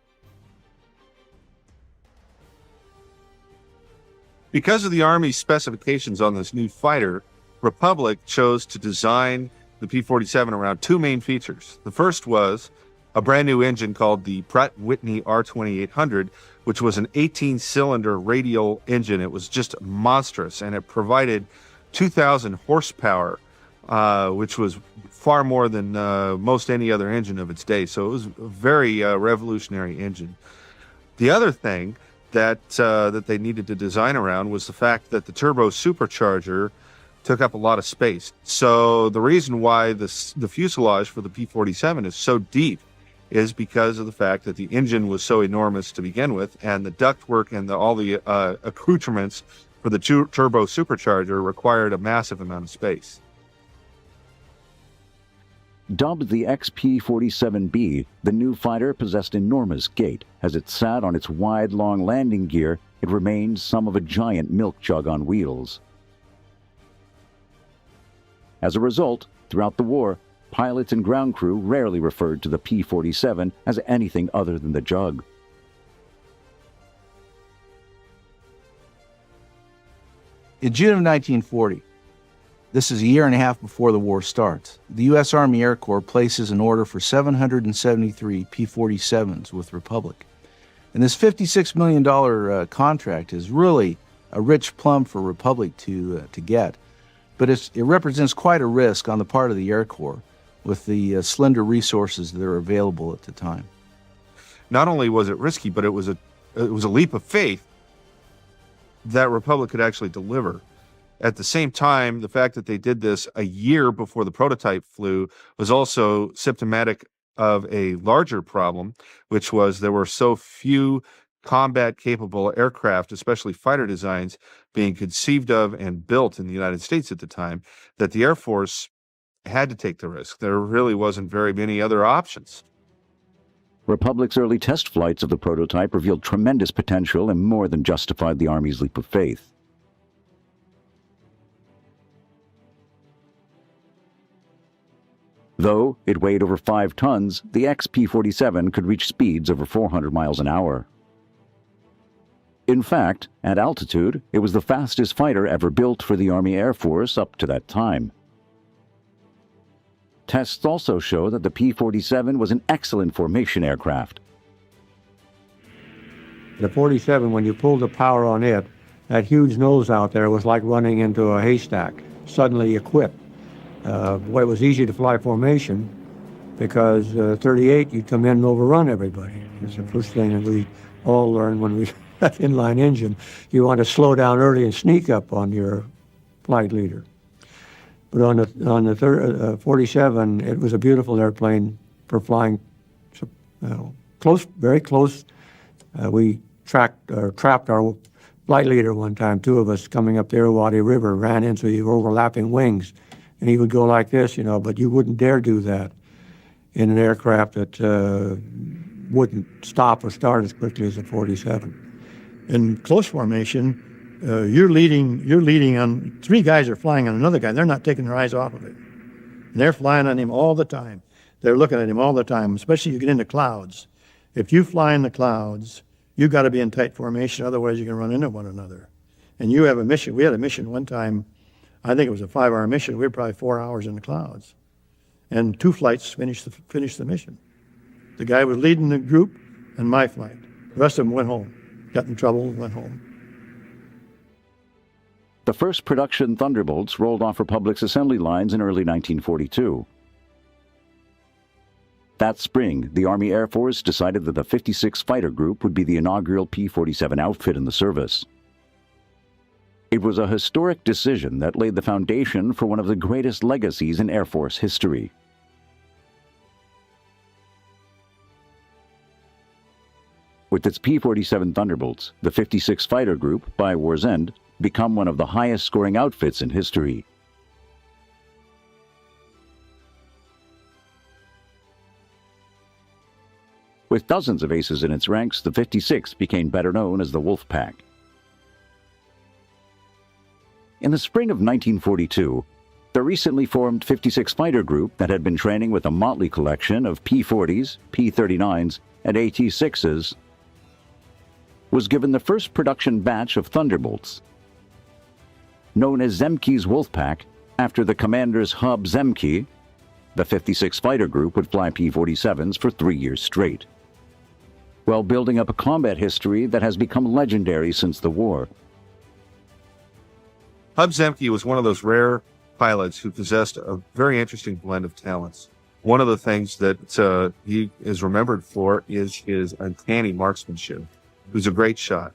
Because of the Army's specifications on this new fighter, Republic chose to design the P-47 around two main features. The first was a brand new engine called the Pratt Whitney R2800, which was an 18-cylinder radial engine. It was just monstrous, and it provided 2,000 horsepower, which was far more than most any other engine of its day. So it was a very revolutionary engine. The other thing that they needed to design around was the fact that the turbo-supercharger took up a lot of space. So the reason why the fuselage for the P-47 is so deep is because of the fact that the engine was so enormous to begin with, and the ductwork and all the accoutrements for the turbo-supercharger required a massive amount of space. Dubbed the XP-47B, the new fighter possessed enormous gait. As it sat on its wide, long landing gear, it remained some of a giant milk jug on wheels. As a result, throughout the war, pilots and ground crew rarely referred to the P-47 as anything other than the jug. In June of 1940, this is a year and a half before the war starts, the U.S. Army Air Corps places an order for 773 P-47s with Republic. And this $56 million contract is really a rich plum for Republic to get. But it represents quite a risk on the part of the Air Corps with the slender resources that are available at the time. Not only was it risky, but it was a leap of faith that Republic could actually deliver. At the same time, the fact that they did this a year before the prototype flew was also symptomatic of a larger problem, which was there were so few combat-capable aircraft, especially fighter designs, being conceived of and built in the United States at the time, that the Air Force had to take the risk. There really wasn't very many other options. Republic's early test flights of the prototype revealed tremendous potential and more than justified the Army's leap of faith. Though it weighed over 5 tons, the P-47 could reach speeds over 400 miles an hour. In fact, at altitude, it was the fastest fighter ever built for the Army Air Force up to that time. Tests also show that the P-47 was an excellent formation aircraft. The 47, when you pulled the power on it, that huge nose out there was like running into a haystack. Suddenly you quit. It was easy to fly formation because 38, you'd come in and overrun everybody. It's the first thing that we all learned when we had inline engine. You want to slow down early and sneak up on your flight leader. But on the 47, it was a beautiful airplane for flying close, very close. We trapped our flight leader one time. 2 of us coming up the Irrawaddy River ran into the overlapping wings, and he would go like this, but you wouldn't dare do that in an aircraft that wouldn't stop or start as quickly as a 47. In close formation, you're leading on, 3 guys are flying on another guy. They're not taking their eyes off of it. And they're flying on him all the time. They're looking at him all the time, especially you get into clouds. If you fly in the clouds, you got to be in tight formation, otherwise you can run into one another. And you have a mission. We had a mission one time, I think it was a 5-hour mission. We were probably 4 hours in the clouds. And 2 flights finished the mission. The guy was leading the group and my flight. The rest of them went home, got in trouble and went home. The first production Thunderbolts rolled off Republic's assembly lines in early 1942. That spring, the Army Air Force decided that the 56 Fighter Group would be the inaugural P-47 outfit in the service. It was a historic decision that laid the foundation for one of the greatest legacies in Air Force history. With its P-47 Thunderbolts, the 56 Fighter Group, by war's end, become one of the highest-scoring outfits in history. With dozens of aces in its ranks, the 56 became better known as the Wolfpack. In the spring of 1942, the recently formed 56 Fighter Group that had been training with a motley collection of P-40s, P-39s, and AT-6s was given the first production batch of Thunderbolts. Known as Zemke's Wolfpack, after the commander's hub Zemke, the 56 Fighter Group would fly P-47s for 3 years straight, while building up a combat history that has become legendary since the war. Hub Zemke was one of those rare pilots who possessed a very interesting blend of talents. One of the things that he is remembered for is his uncanny marksmanship. He was a great shot.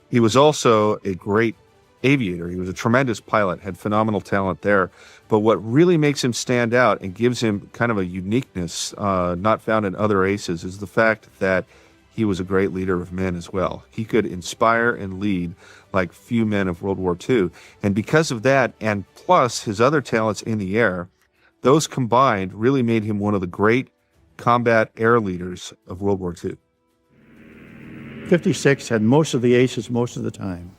He was also a great aviator. He was a tremendous pilot, had phenomenal talent there. But what really makes him stand out and gives him kind of a uniqueness not found in other aces is the fact that he was a great leader of men as well. He could inspire and lead like few men of World War II. And because of that, and plus his other talents in the air, those combined really made him one of the great combat air leaders of World War II. 56 had most of the aces most of the time.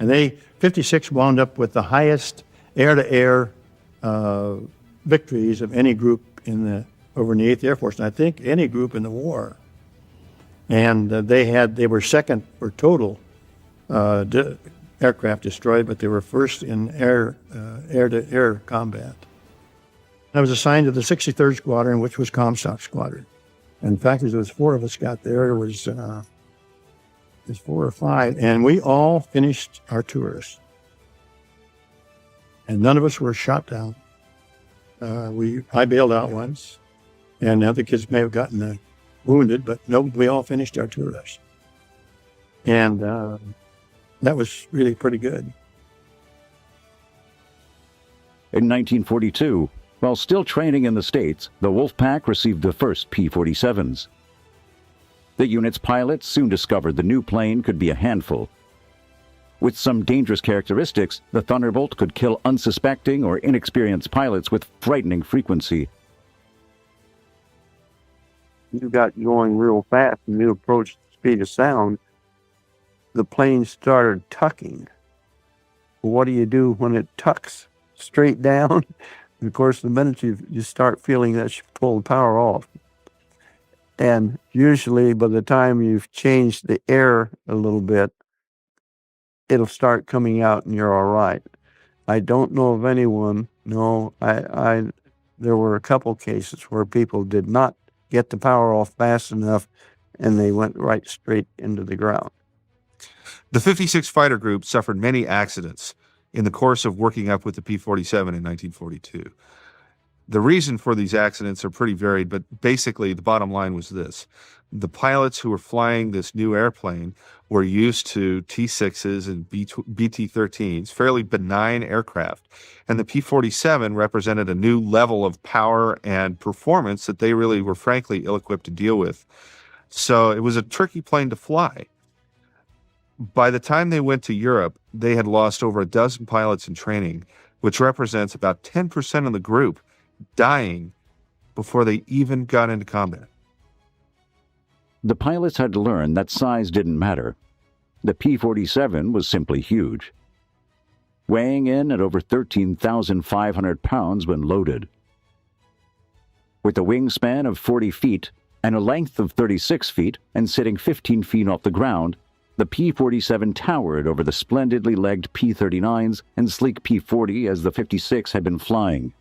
And 56 wound up with the highest air-to-air victories of any group over in the 8th Air Force, and I think any group in the war. And they were second for total aircraft destroyed, but they were first in air-to-air combat. I was assigned to the 63rd Squadron, which was Comstock Squadron. In fact, there was 4 of us got there. There's 4 or 5, and we all finished our tours. And none of us were shot down. I bailed out once, and the other kids may have gotten wounded, but no, we all finished our tours. And that was really pretty good. In 1942, while still training in the States, the Wolfpack received the first P-47s. The unit's pilots soon discovered the new plane could be a handful. With some dangerous characteristics, the Thunderbolt could kill unsuspecting or inexperienced pilots with frightening frequency. You got going real fast and you approached the speed of sound, the plane started tucking. What do you do when it tucks straight down? And of course, the minute you start feeling that you pull the power off. And usually by the time you've changed the air a little bit, it'll start coming out and you're all right. I don't know of anyone, there were a couple cases where people did not get the power off fast enough and they went right straight into the ground. The 56 Fighter Group suffered many accidents in the course of working up with the P-47 in 1942. The reason for these accidents are pretty varied, but basically the bottom line was this. The pilots who were flying this new airplane were used to T-6s and BT-13s, fairly benign aircraft, and the P-47 represented a new level of power and performance that they really were frankly ill-equipped to deal with. So it was a tricky plane to fly. By the time they went to Europe, they had lost over a dozen pilots in training, which represents about 10% of the group dying before they even got into combat. The pilots had learned that size didn't matter. The P-47 was simply huge, weighing in at over 13,500 pounds when loaded. With a wingspan of 40 feet and a length of 36 feet and sitting 15 feet off the ground, the P-47 towered over the splendidly legged P-39s and sleek P-40 as the 56 had been flying.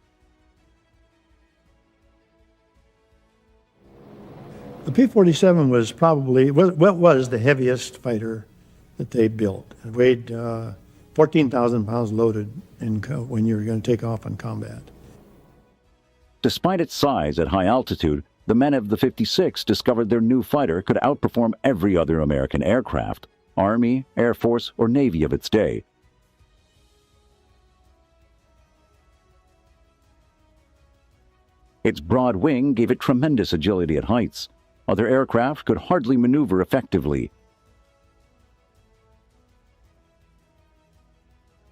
The P-47 was probably what was the heaviest fighter that they built. It weighed 14,000 pounds loaded when you were going to take off in combat. Despite its size at high altitude, the men of the 56 discovered their new fighter could outperform every other American aircraft, Army, Air Force, or Navy of its day. Its broad wing gave it tremendous agility at heights. Other aircraft could hardly maneuver effectively.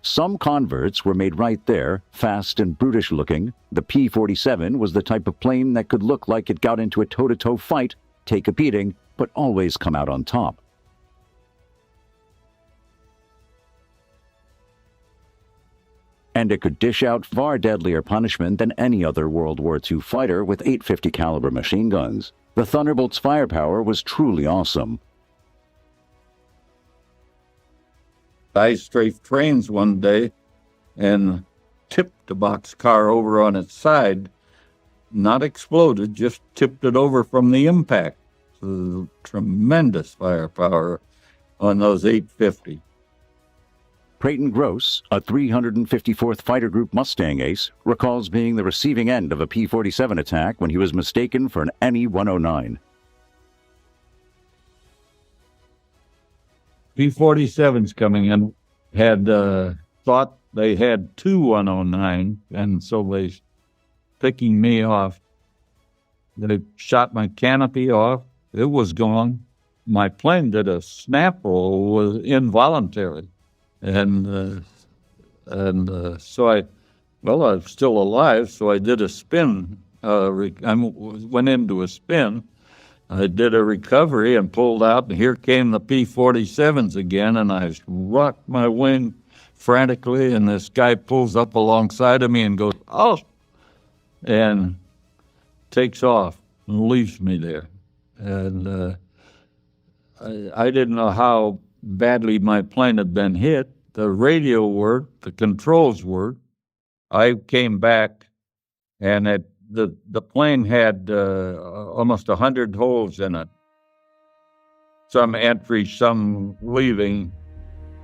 Some converts were made right there, fast and brutish looking. The P-47 was the type of plane that could look like it got into a toe-to-toe fight, take a beating, but always come out on top. And it could dish out far deadlier punishment than any other World War II fighter with 850 caliber machine guns. The Thunderbolt's firepower was truly awesome. I strafed trains one day and tipped a boxcar over on its side. Not exploded, just tipped it over from the impact. So tremendous firepower on those 850. Pratt Gross, a 354th Fighter Group Mustang ace, recalls being the receiving end of a P-47 attack when he was mistaken for an ME-109. P-47s coming in had thought they had two 109, and so they picking me off. They shot my canopy off. It was gone. My plane did a snap roll, was involuntary. And so I was still alive, so I did a spin. I went into a spin. I did a recovery and pulled out, and here came the P-47s again, and I rocked my wing frantically, and this guy pulls up alongside of me and goes, "Oh!" and takes off and leaves me there. And I didn't know how badly my plane had been hit. The radio worked, the controls worked. I came back, and the plane had almost 100 holes in it. Some entry, some leaving,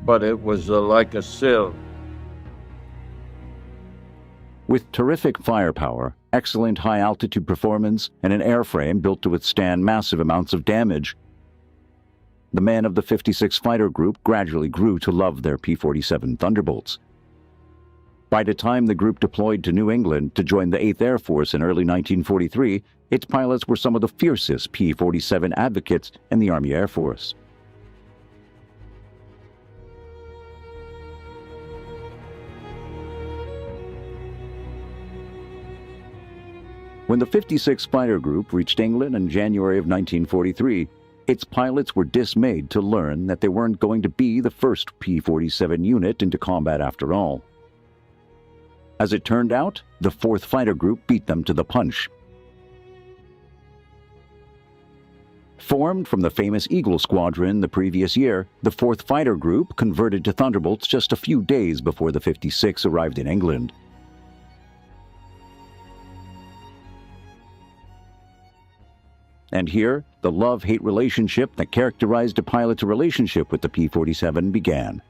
but it was like a sieve. With terrific firepower, excellent high-altitude performance, and an airframe built to withstand massive amounts of damage, the men of the 56 Fighter Group gradually grew to love their P-47 Thunderbolts. By the time the group deployed to New England to join the 8th Air Force in early 1943, its pilots were some of the fiercest P-47 advocates in the Army Air Force. When the 56th Fighter Group reached England in January of 1943, its pilots were dismayed to learn that they weren't going to be the first P-47 unit into combat after all. As it turned out, the 4th Fighter Group beat them to the punch. Formed from the famous Eagle Squadron the previous year, the 4th Fighter Group converted to Thunderbolts just a few days before the 56 arrived in England. And here, the love-hate relationship that characterized a pilot's relationship with the P-47 began.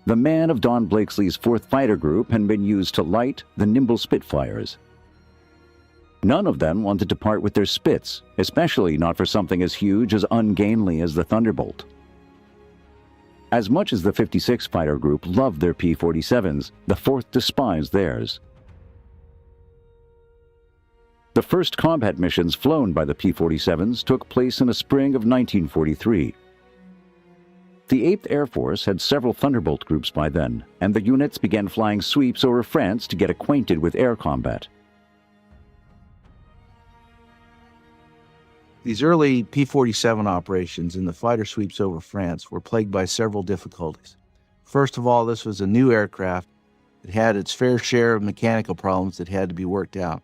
The man of Don Blakesley's 4th Fighter Group had been used to light the nimble Spitfires. None of them wanted to part with their Spits, especially not for something as huge as ungainly as the Thunderbolt. As much as the 56th Fighter Group loved their P-47s, the 4th despised theirs. The first combat missions flown by the P-47s took place in the spring of 1943. The 8th Air Force had several Thunderbolt groups by then, and the units began flying sweeps over France to get acquainted with air combat. These early P-47 operations in the fighter sweeps over France were plagued by several difficulties. First of all, this was a new aircraft. It had its fair share of mechanical problems that had to be worked out.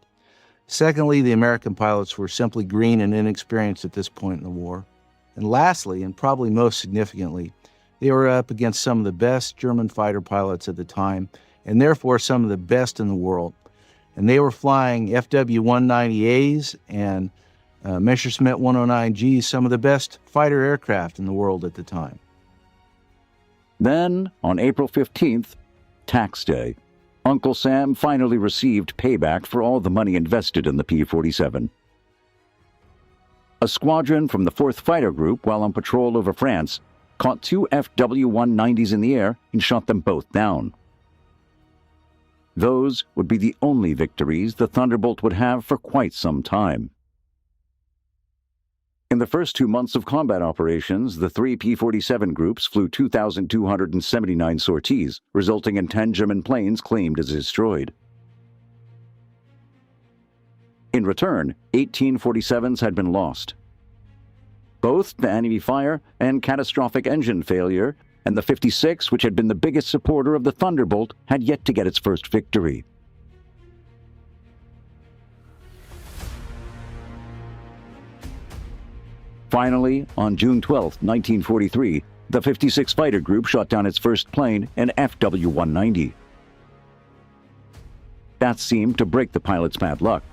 Secondly, the American pilots were simply green and inexperienced at this point in the war. And lastly, and probably most significantly, they were up against some of the best German fighter pilots at the time, and therefore some of the best in the world. And they were flying FW-190As and Messerschmitt 109Gs, some of the best fighter aircraft in the world at the time. Then, on April 15th, Tax Day, Uncle Sam finally received payback for all the money invested in the P-47. A squadron from the 4th Fighter Group, while on patrol over France, caught 2 FW-190s in the air and shot them both down. Those would be the only victories the Thunderbolt would have for quite some time. In the first 2 months of combat operations, the 3 P-47 groups flew 2,279 sorties, resulting in 10 German planes claimed as destroyed. In return, 18 47s had been lost. Both the enemy fire and catastrophic engine failure, and the 56, which had been the biggest supporter of the Thunderbolt, had yet to get its first victory. Finally, on June 12, 1943, the 56 Fighter Group shot down its first plane, an FW-190. That seemed to break the pilot's bad luck.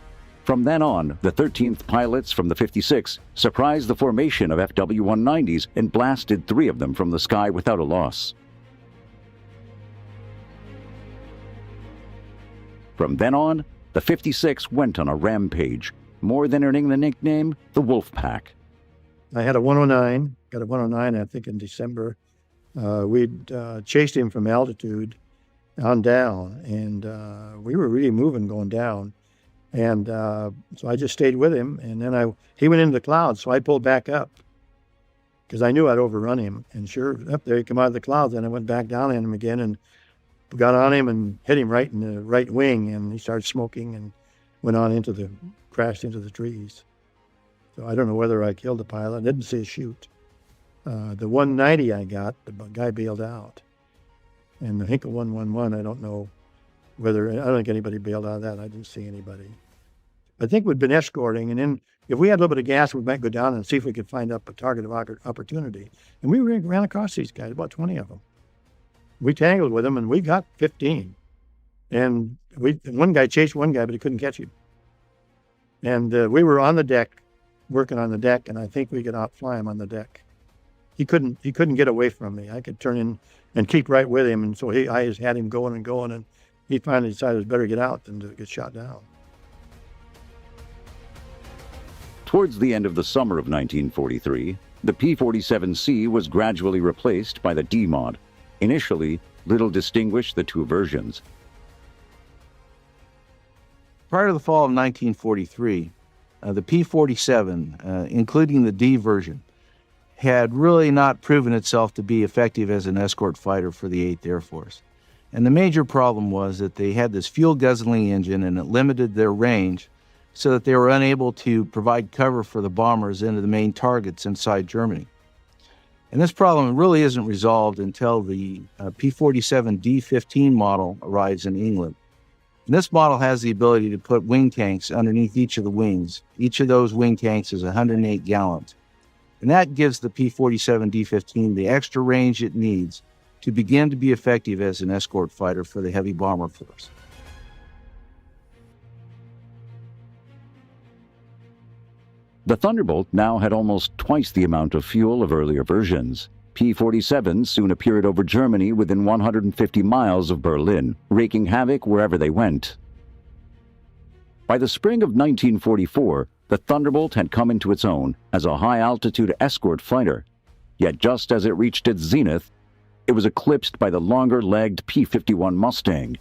From then on, the 13th pilots from the 56 surprised the formation of FW-190s and blasted 3 of them from the sky without a loss. From then on, the 56 went on a rampage, more than earning the nickname the Wolfpack. I had a 109, got a 109, I think, in December. We'd chased him from altitude on down, and we were really moving going down. And so I just stayed with him, and then he went into the clouds, so I pulled back up because I knew I'd overrun him. And sure, up there he came out of the clouds, and I went back down on him again and got on him and hit him right in the right wing, and he started smoking and went on crashed into the trees. So I don't know whether I killed the pilot. I didn't see a shoot. The 190 I got, the guy bailed out. And the Hinkle 111, I don't know whether, I don't think anybody bailed out of that. I didn't see anybody. I think we'd been escorting, and then if we had a little bit of gas, we might go down and see if we could find up a target of opportunity. And we ran across these guys, about 20 of them. We tangled with them, and we got 15. And one guy chased one guy, but he couldn't catch him. And we were on the deck, working on the deck, and I think we could outfly him on the deck. He couldn't get away from me. I could turn in and keep right with him, and so I just had him going and going, and he finally decided it was better get out than to get shot down. Towards the end of the summer of 1943, the P-47C was gradually replaced by the D-Mod. Initially, little distinguished the two versions. Prior to the fall of 1943, the P-47, including the D version, had really not proven itself to be effective as an escort fighter for the 8th Air Force. And the major problem was that they had this fuel-guzzling engine, and it limited their range so that they were unable to provide cover for the bombers into the main targets inside Germany. And this problem really isn't resolved until the P-47 D-15 model arrives in England. And this model has the ability to put wing tanks underneath each of the wings. Each of those wing tanks is 108 gallons. And that gives the P-47 D-15 the extra range it needs to begin to be effective as an escort fighter for the heavy bomber force. The Thunderbolt now had almost twice the amount of fuel of earlier versions. P-47s soon appeared over Germany within 150 miles of Berlin, wreaking havoc wherever they went. By the spring of 1944, the Thunderbolt had come into its own as a high-altitude escort fighter. Yet just as it reached its zenith, it was eclipsed by the longer-legged P-51 Mustang.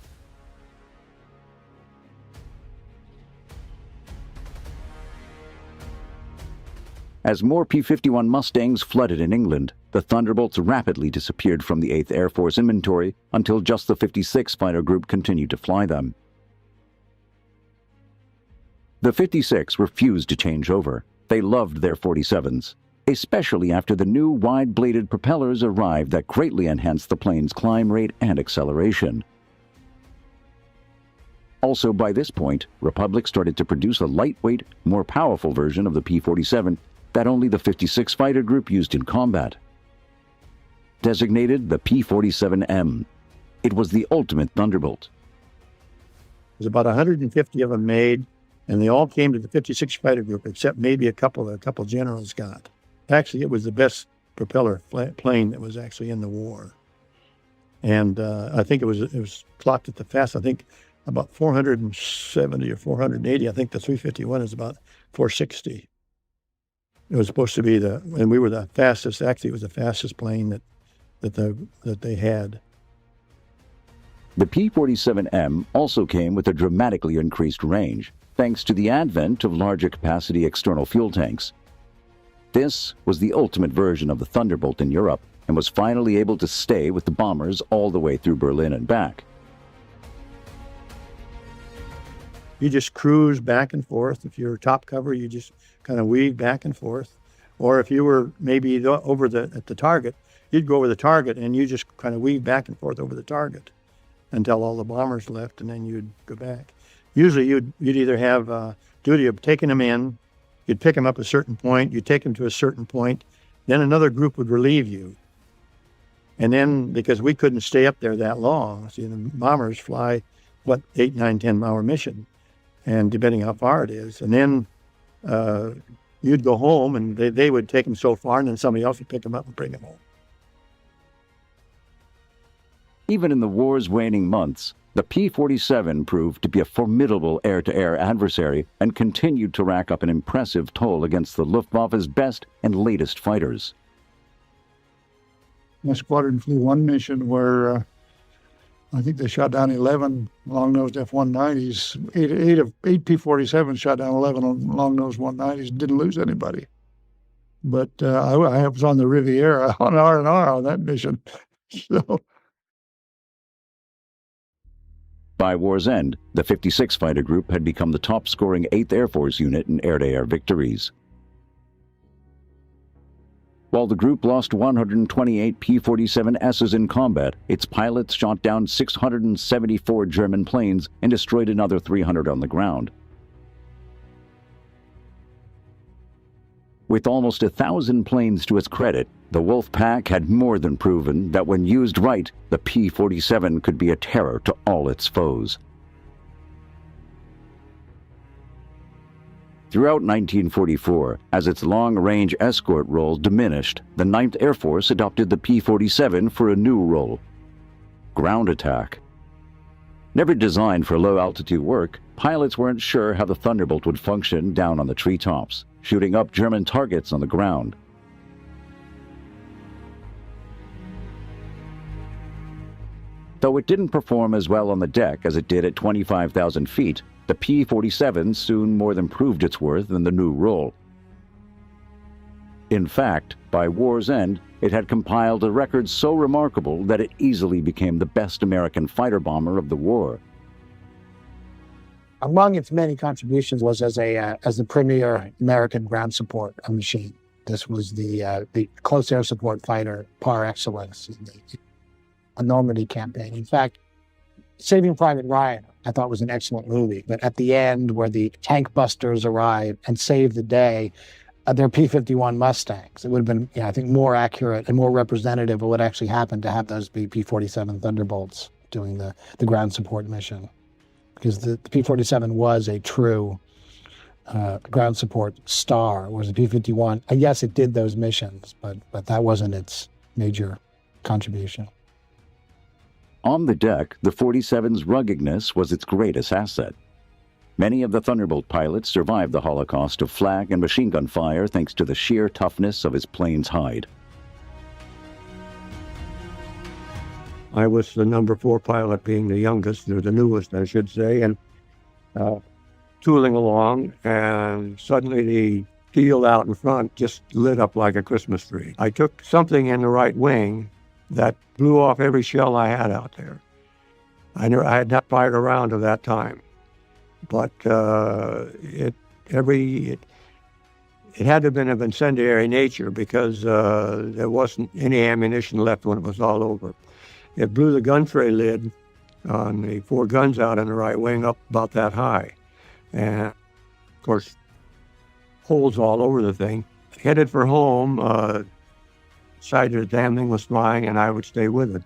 As more P-51 Mustangs flooded in England, the Thunderbolts rapidly disappeared from the 8th Air Force inventory until just the 56 Fighter Group continued to fly them. The 56 refused to change over. They loved their 47s, especially after the new wide-bladed propellers arrived that greatly enhanced the plane's climb rate and acceleration. Also, by this point, Republic started to produce a lightweight, more powerful version of the P-47 that only the 56 Fighter Group used in combat. Designated the P-47M, it was the ultimate Thunderbolt. There's about 150 of them made, and they all came to the 56 Fighter Group, except maybe a couple generals got. Actually, it was the best propeller plane that was actually in the war. And I think it was clocked at the fast, I think about 470 or 480. I think the 351 is about 460. It was supposed to be and we were the fastest, actually it was the fastest plane that they had. The P-47M also came with a dramatically increased range, thanks to the advent of larger capacity external fuel tanks. This was the ultimate version of the Thunderbolt in Europe, and was finally able to stay with the bombers all the way through Berlin and back. You just cruise back and forth. If you're top cover, you just kind of weave back and forth. Or if you were maybe at the target, you'd go over the target and you just kind of weave back and forth over the target until all the bombers left, and then you'd go back. Usually you'd either have duty of taking them in, you'd pick them up at a certain point, you'd take them to a certain point, then another group would relieve you. And then, because we couldn't stay up there that long, see, the bombers fly, 8, 9, 10-hour mission, and depending how far it is. And then you'd go home, and they would take them so far, and then somebody else would pick them up and bring them home. Even in the war's waning months, the P-47 proved to be a formidable air-to-air adversary and continued to rack up an impressive toll against the Luftwaffe's best and latest fighters. My squadron flew one mission where I think they shot down 11 long-nosed F-190s. Eight P-47s shot down 11 long-nosed 190s, didn't lose anybody. But I was on the Riviera on R&R on that mission. So. By war's end, the 56 Fighter Group had become the top-scoring 8th Air Force unit in air-to-air victories. While the group lost 128 P-47Ss in combat, its pilots shot down 674 German planes and destroyed another 300 on the ground. With almost 1,000 planes to its credit, the Wolfpack had more than proven that when used right, the P-47 could be a terror to all its foes. Throughout 1944, as its long-range escort role diminished, the 9th Air Force adopted the P-47 for a new role: ground attack. Never designed for low-altitude work, pilots weren't sure how the Thunderbolt would function down on the treetops, shooting up German targets on the ground. Though it didn't perform as well on the deck as it did at 25,000 feet, the P-47 soon more than proved its worth in the new role. In fact, by war's end, it had compiled a record so remarkable that it easily became the best American fighter bomber of the war. Among its many contributions was as the premier American ground support machine. This was the close air support fighter par excellence in the Normandy campaign. In fact, Saving Private Ryan, I thought was an excellent movie, but at the end where the tank busters arrived and saved the day, they're P-51 Mustangs. It would have been, I think, more accurate and more representative of what actually happened to have those be P-47 Thunderbolts doing the ground support mission. Because the P-47 was a true ground support star, whereas the P-51, yes, it did those missions, but that wasn't its major contribution. On the deck, the 47's ruggedness was its greatest asset. Many of the Thunderbolt pilots survived the holocaust of flak and machine gun fire thanks to the sheer toughness of its plane's hide. I was the number 4 pilot, being the youngest, or the newest, I should say, and tooling along, and suddenly the field out in front just lit up like a Christmas tree. I took something in the right wing that blew off every shell I had out there. I had not fired a round at that time, but it had to have been of incendiary nature because there wasn't any ammunition left when it was all over. It blew the gun tray lid on the 4 guns out in the right wing up about that high. And, of course, holes all over the thing. Headed for home, decided the damn thing was flying and I would stay with it.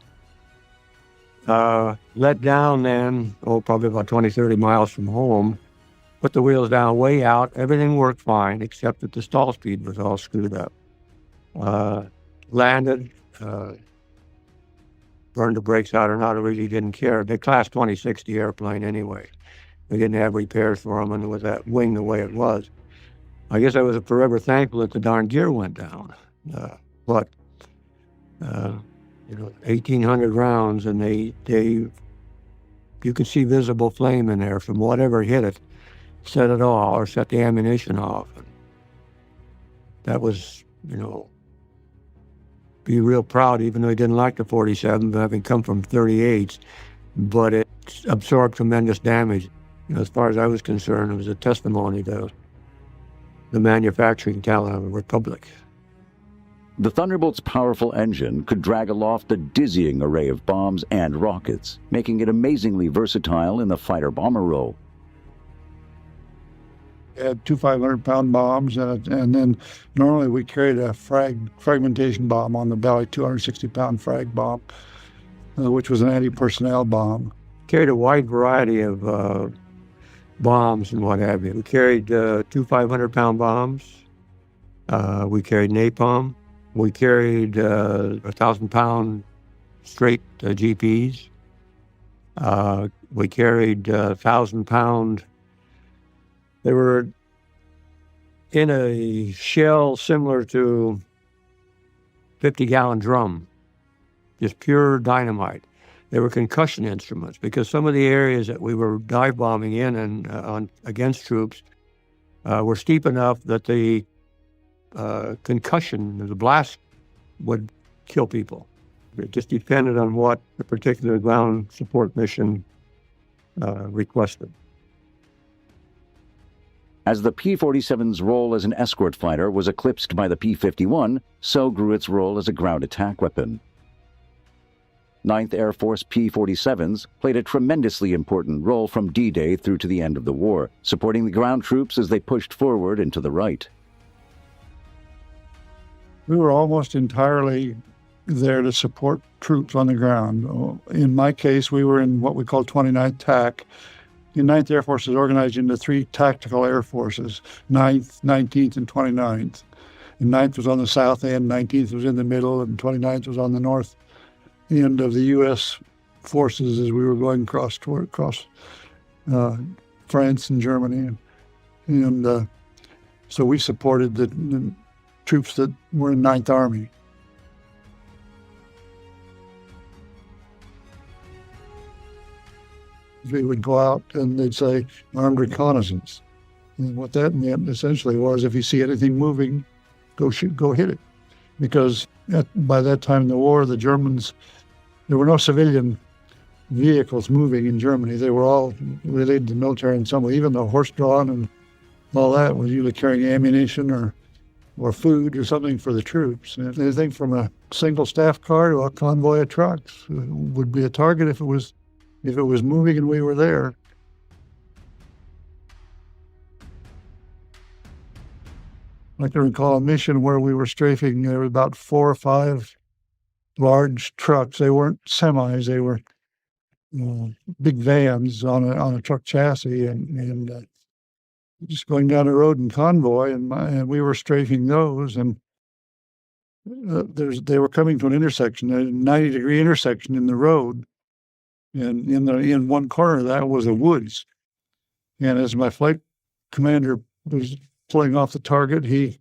Let down then, probably about 20, 30 miles from home, put the wheels down way out. Everything worked fine, except that the stall speed was all screwed up. Landed, burned the brakes out or not, I really didn't care. They class 2060 airplane anyway. They didn't have repairs for them, and with that wing the way it was. I guess I was forever thankful that the darn gear went down. But 1,800 rounds, and you could see visible flame in there from whatever hit it, set it off or set the ammunition off. And that was, be real proud, even though he didn't like the 47, having come from 38s, but it absorbed tremendous damage. As far as I was concerned, it was a testimony to the manufacturing talent of the Republic. The Thunderbolt's powerful engine could drag aloft a dizzying array of bombs and rockets, making it amazingly versatile in the fighter-bomber role. We had 2 500-pound bombs, and then normally we carried a fragmentation bomb on the belly, 260-pound frag bomb, which was an anti-personnel bomb. Carried a wide variety of bombs and what have you. We carried 2 500-pound bombs. We carried napalm. We carried 1,000-pound straight GPs. We carried 1,000-pound. They were in a shell similar to 50-gallon drum, just pure dynamite. They were concussion instruments because some of the areas that we were dive bombing in and against troops were steep enough that the concussion, the blast, would kill people. It just depended on what the particular ground support mission requested. As the P-47's role as an escort fighter was eclipsed by the P-51, so grew its role as a ground attack weapon. 9th Air Force P-47s played a tremendously important role from D-Day through to the end of the war, supporting the ground troops as they pushed forward into the right. We were almost entirely there to support troops on the ground. In my case, we were in what we call 29th TAC. The 9th Air Force is organized into 3 tactical air forces, 9th, 19th, and 29th. And 9th was on the south end, 19th was in the middle, and 29th was on the north end of the U.S. forces as we were going across France and Germany. And so we supported the troops that were in 9th Army. We would go out and they'd say armed reconnaissance. And what that meant essentially was if you see anything moving, go hit it. Because by that time in the war, the Germans, there were no civilian vehicles moving in Germany. They were all related to the military in some way. Even the horse-drawn and all that was usually carrying ammunition or food or something for the troops. And anything from a single staff car to a convoy of trucks would be a target if it was moving and we were there. I can recall a mission where we were strafing. There were about 4 or 5 large trucks. They weren't semis. They were big vans on a truck chassis, and just going down the road in convoy, and we were strafing those. And they were coming to an intersection, a 90-degree intersection in the road, and in one corner of that was a woods. And as my flight commander was pulling off the target, he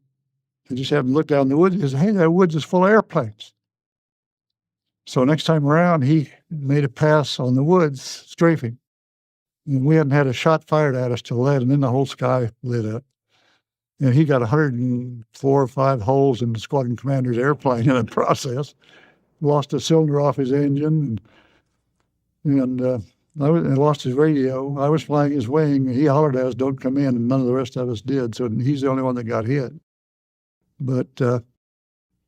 just happened to look down the woods. He said, "Hey, that woods is full of airplanes." So next time around, he made a pass on the woods, strafing. And we hadn't had a shot fired at us till then, and then the whole sky lit up. And he got 104 or 5 holes in the squadron commander's airplane in the process. Lost a cylinder off his engine, and lost his radio. I was flying his wing. He hollered at us, "Don't come in," and none of the rest of us did. So he's the only one that got hit. But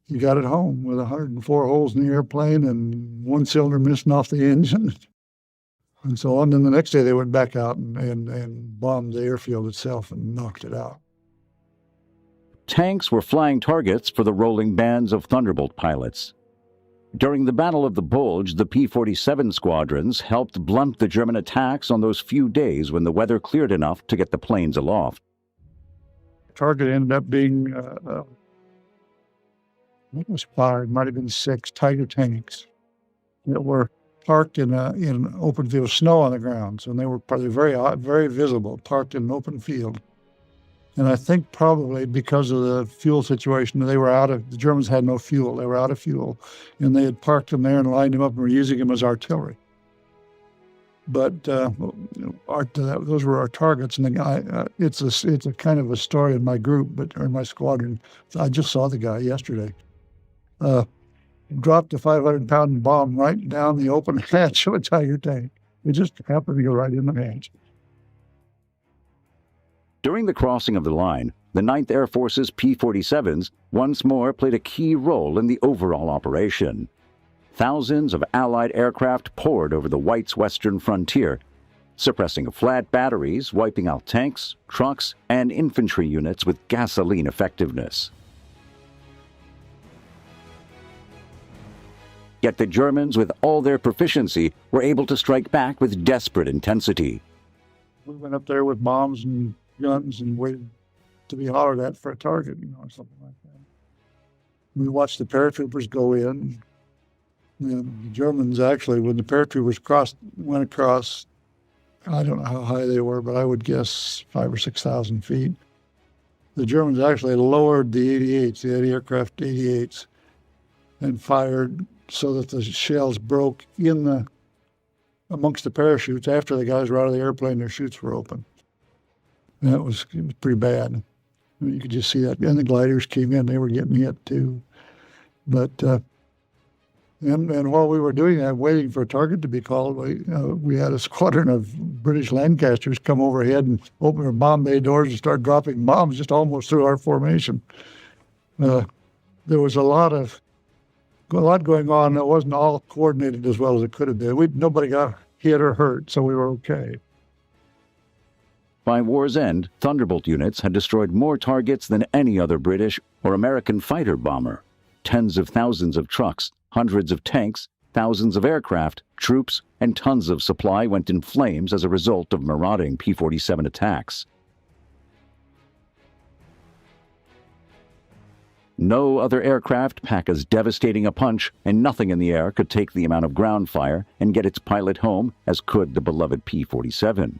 he got it home with 104 holes in the airplane and 1 cylinder missing off the engine, and so on. Then the next day they went back out and bombed the airfield itself and knocked it out. Tanks were flying targets for the rolling bands of Thunderbolt pilots. During the Battle of the Bulge, the P-47 squadrons helped blunt the German attacks on those few days when the weather cleared enough to get the planes aloft. Target ended up being, it was 5, might have been 6 Tiger tanks that were parked in an open field with snow on the ground. So they were probably very visible, parked in an open field. And I think probably because of the fuel situation, the Germans had no fuel. They were out of fuel. And they had parked them there and lined them up and were using them as artillery. But those were our targets. And the guy, it's a kind of a story in my group, or in my squadron. I just saw the guy yesterday. Dropped a 500-pound bomb right down the open hatch of a Tiger tank. It just happened to go right in the hatch. During the crossing of the line, the 9th Air Force's P-47s once more played a key role in the overall operation. Thousands of Allied aircraft poured over the White's western frontier, suppressing flat batteries, wiping out tanks, trucks, and infantry units with gasoline effectiveness. Yet the Germans, with all their proficiency, were able to strike back with desperate intensity. We went up there with bombs and guns and waited to be hollered at for a target, or something like that. We watched the paratroopers go in. The Germans actually, when the paratroopers went across, I don't know how high they were, but I would guess 5,000 or 6,000 feet. The Germans actually lowered the 88s, the anti-aircraft 88s, and fired so that the shells broke amongst the parachutes. After the guys were out of the airplane, their chutes were open. And it was pretty bad. You could just see that. And the gliders came in, they were getting hit too. But, and while we were doing that, waiting for a target to be called, we had a squadron of British Lancasters come overhead and open their bomb bay doors and start dropping bombs just almost through our formation. There was a lot going on that wasn't all coordinated as well as it could have been. Nobody got hit or hurt, so we were okay. By war's end, Thunderbolt units had destroyed more targets than any other British or American fighter bomber. Tens of thousands of trucks, hundreds of tanks, thousands of aircraft, troops, and tons of supply went in flames as a result of marauding P-47 attacks. No other aircraft pack as devastating a punch, and nothing in the air could take the amount of ground fire and get its pilot home as could the beloved P-47.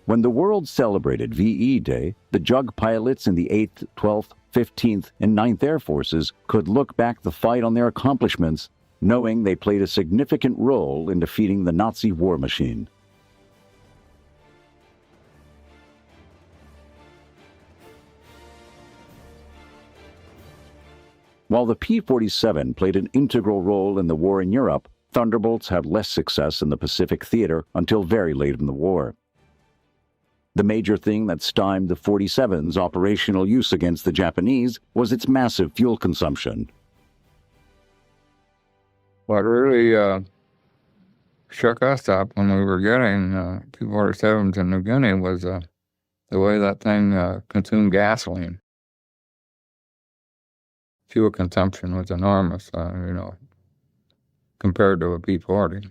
When the world celebrated VE Day, the JUG pilots in the 8th, 12th, 15th, and 9th Air Forces could look back the fight on their accomplishments, knowing they played a significant role in defeating the Nazi war machine. While the P-47 played an integral role in the war in Europe, Thunderbolts had less success in the Pacific theater until very late in the war. The major thing that stymied the 47's operational use against the Japanese was its massive fuel consumption. What really shook us up when we were getting P-47 to New Guinea was the way that thing consumed gasoline. Fuel consumption was enormous, compared to a P-40.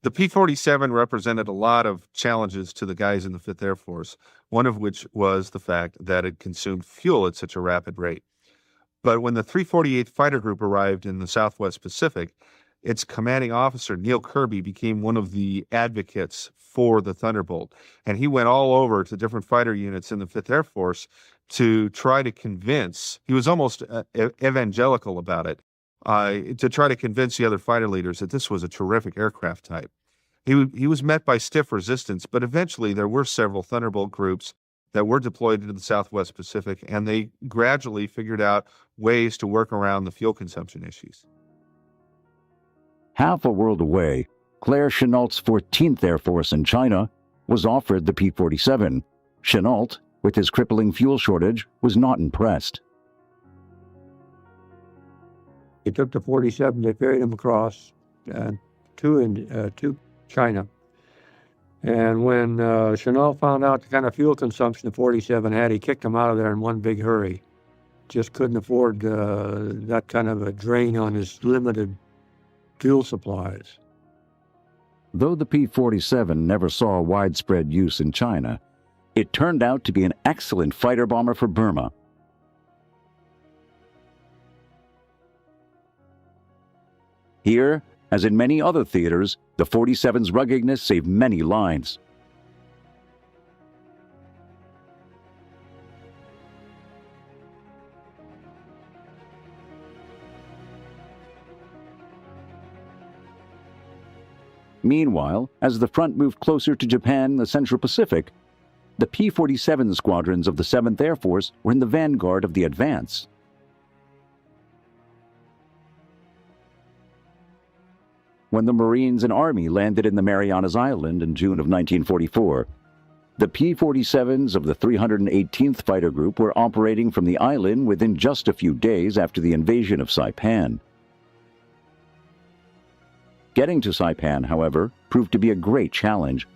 The P-47 represented a lot of challenges to the guys in the 5th Air Force, one of which was the fact that it consumed fuel at such a rapid rate. But when the 348th Fighter Group arrived in the Southwest Pacific, its commanding officer, Neil Kirby, became one of the advocates for the Thunderbolt. And he went all over to different fighter units in the 5th Air Force to try to convince, he was almost evangelical about it, to try to convince the other fighter leaders that this was a terrific aircraft type. He was met by stiff resistance, but eventually there were several Thunderbolt groups that were deployed into the Southwest Pacific, and they gradually figured out ways to work around the fuel consumption issues. Half a world away, Claire Chennault's 14th Air Force in China was offered the P-47. Chennault, with his crippling fuel shortage, was not impressed. He took the 47, they ferried him across to China. And when Chennault found out the kind of fuel consumption the 47 had, he kicked him out of there in one big hurry. Just couldn't afford that kind of a drain on his limited fuel supplies. Though the P-47 never saw widespread use in China, it turned out to be an excellent fighter bomber for Burma. Here, as in many other theaters, the 47's ruggedness saved many lives. Meanwhile, as the front moved closer to Japan and the Central Pacific, the P-47 squadrons of the 7th Air Force were in the vanguard of the advance. When the Marines and Army landed in the Marianas Island in June of 1944, the P-47s of the 318th Fighter Group were operating from the island within just a few days after the invasion of Saipan. Getting to Saipan, however, proved to be a great challenge,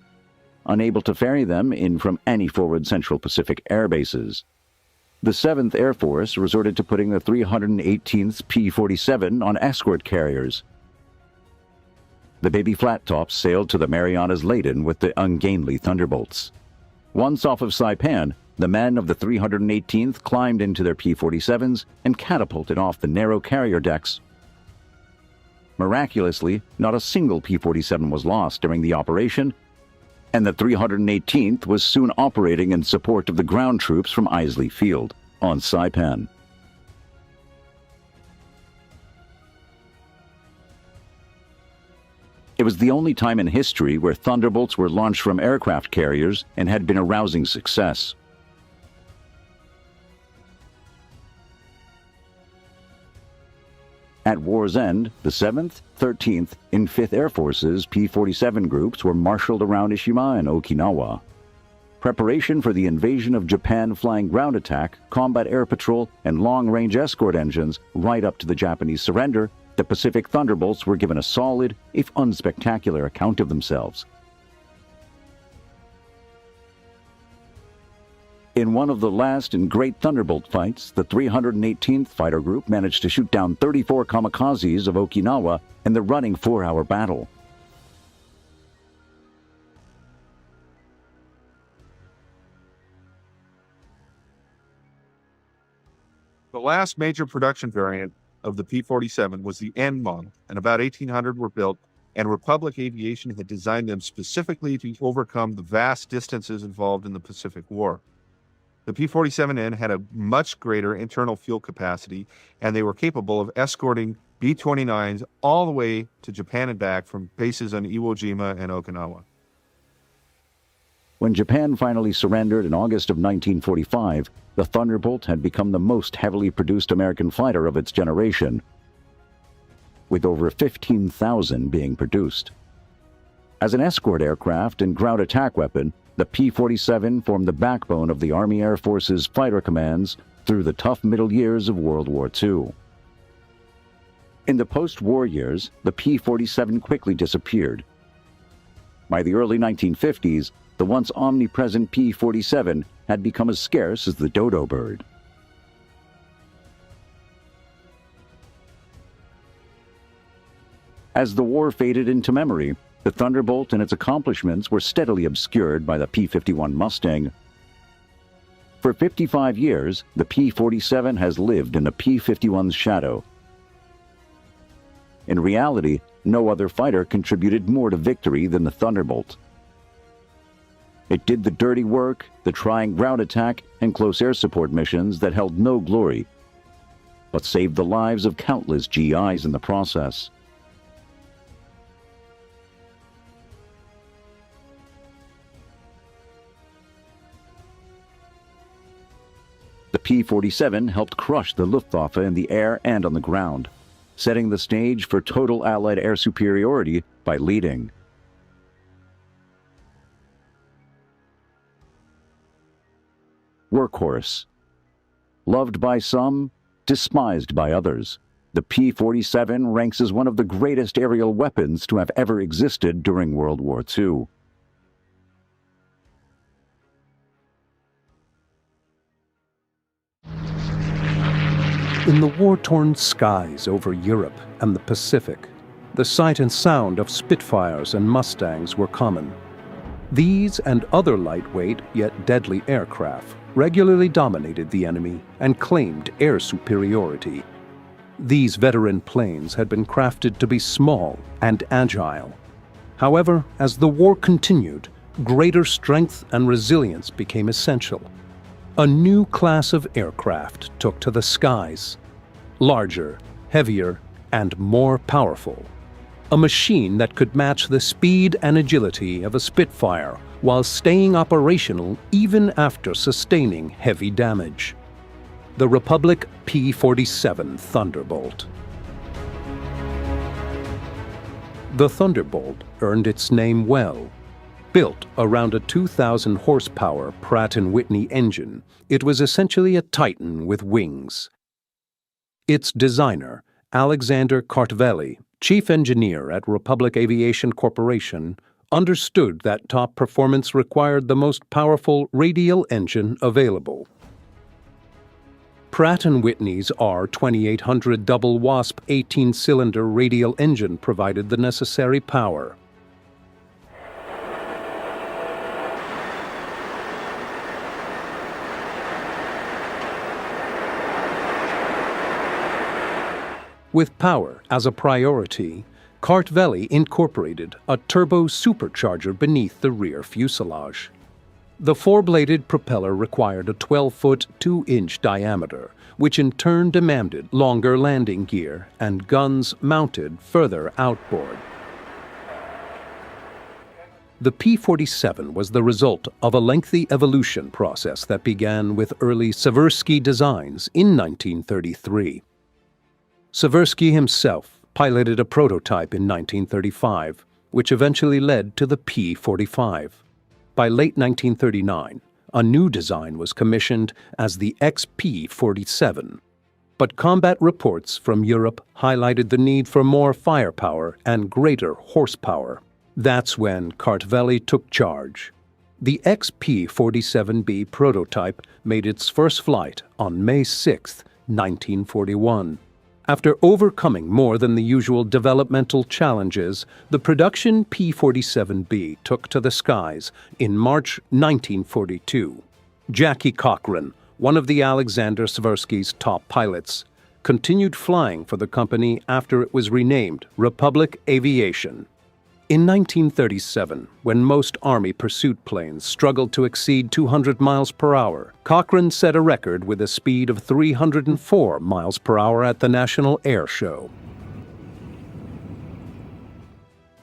unable to ferry them in from any forward Central Pacific air bases. The 7th Air Force resorted to putting the 318th P-47 on escort carriers. The baby flat tops sailed to the Marianas laden with the ungainly Thunderbolts. Once off of Saipan, the men of the 318th climbed into their P-47s and catapulted off the narrow carrier decks. Miraculously, not a single P-47 was lost during the operation, and the 318th was soon operating in support of the ground troops from Isley Field on Saipan. It was the only time in history where Thunderbolts were launched from aircraft carriers and had been a rousing success. At war's end, the 7th, 13th, and 5th Air Force's P-47 groups were marshaled around Ishima and Okinawa. Preparation for the invasion of Japan flying ground attack, combat air patrol, and long-range escort engines right up to the Japanese surrender, the Pacific Thunderbolts were given a solid, if unspectacular, account of themselves. In one of the last and great Thunderbolt fights, the 318th Fighter Group managed to shoot down 34 kamikazes of Okinawa in the running 4-hour battle. The last major production variant of the P-47 was the N model, and about 1,800 were built, and Republic Aviation had designed them specifically to overcome the vast distances involved in the Pacific War. The P-47N had a much greater internal fuel capacity, and they were capable of escorting B-29s all the way to Japan and back from bases on Iwo Jima and Okinawa. When Japan finally surrendered in August of 1945, the Thunderbolt had become the most heavily produced American fighter of its generation, with over 15,000 being produced. As an escort aircraft and ground attack weapon, the P-47 formed the backbone of the Army Air Force's fighter commands through the tough middle years of World War II. In the post-war years, the P-47 quickly disappeared. By the early 1950s, the once omnipresent P-47 had become as scarce as the dodo bird. As the war faded into memory, the Thunderbolt and its accomplishments were steadily obscured by the P-51 Mustang. For 55 years, the P-47 has lived in the P-51's shadow. In reality, no other fighter contributed more to victory than the Thunderbolt. It did the dirty work, the trying ground attack and close air support missions that held no glory, but saved the lives of countless GIs in the process. The P-47 helped crush the Luftwaffe in the air and on the ground, setting the stage for total Allied air superiority by leading. Workhorse. Loved by some, despised by others, the P-47 ranks as one of the greatest aerial weapons to have ever existed during World War II. In the war-torn skies over Europe and the Pacific, the sight and sound of Spitfires and Mustangs were common. These and other lightweight yet deadly aircraft regularly dominated the enemy and claimed air superiority. These veteran planes had been crafted to be small and agile. However, as the war continued, greater strength and resilience became essential. A new class of aircraft took to the skies. Larger, heavier, and more powerful. A machine that could match the speed and agility of a Spitfire while staying operational even after sustaining heavy damage. The Republic P-47 Thunderbolt. The Thunderbolt earned its name well. Built around a 2,000 horsepower Pratt & Whitney engine, it was essentially a Titan with wings. Its designer, Alexander Kartveli, chief engineer at Republic Aviation Corporation, understood that top performance required the most powerful radial engine available. Pratt & Whitney's R2800 double Wasp 18-cylinder radial engine provided the necessary power. With power as a priority, Kartveli incorporated a turbo-supercharger beneath the rear fuselage. The four-bladed propeller required a 12-foot, 2-inch diameter, which in turn demanded longer landing gear and guns mounted further outboard. The P-47 was the result of a lengthy evolution process that began with early Seversky designs in 1933. Seversky himself piloted a prototype in 1935, which eventually led to the P-45. By late 1939, a new design was commissioned as the XP-47. But combat reports from Europe highlighted the need for more firepower and greater horsepower. That's when Kartveli took charge. The XP-47B prototype made its first flight on May 6, 1941. After overcoming more than the usual developmental challenges, the production P-47B took to the skies in March 1942. Jackie Cochran, one of the Alexander Seversky's top pilots, continued flying for the company after it was renamed Republic Aviation. In 1937, when most Army pursuit planes struggled to exceed 200 miles per hour, Cochrane set a record with a speed of 304 miles per hour at the National Air Show.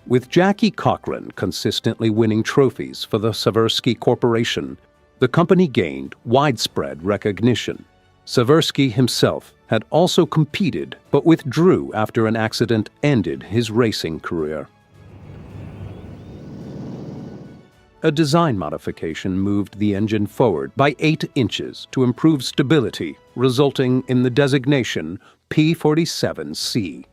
With Jackie Cochrane consistently winning trophies for the Seversky Corporation, the company gained widespread recognition. Seversky himself had also competed, but withdrew after an accident ended his racing career. A design modification moved the engine forward by 8 inches to improve stability, resulting in the designation P-47C.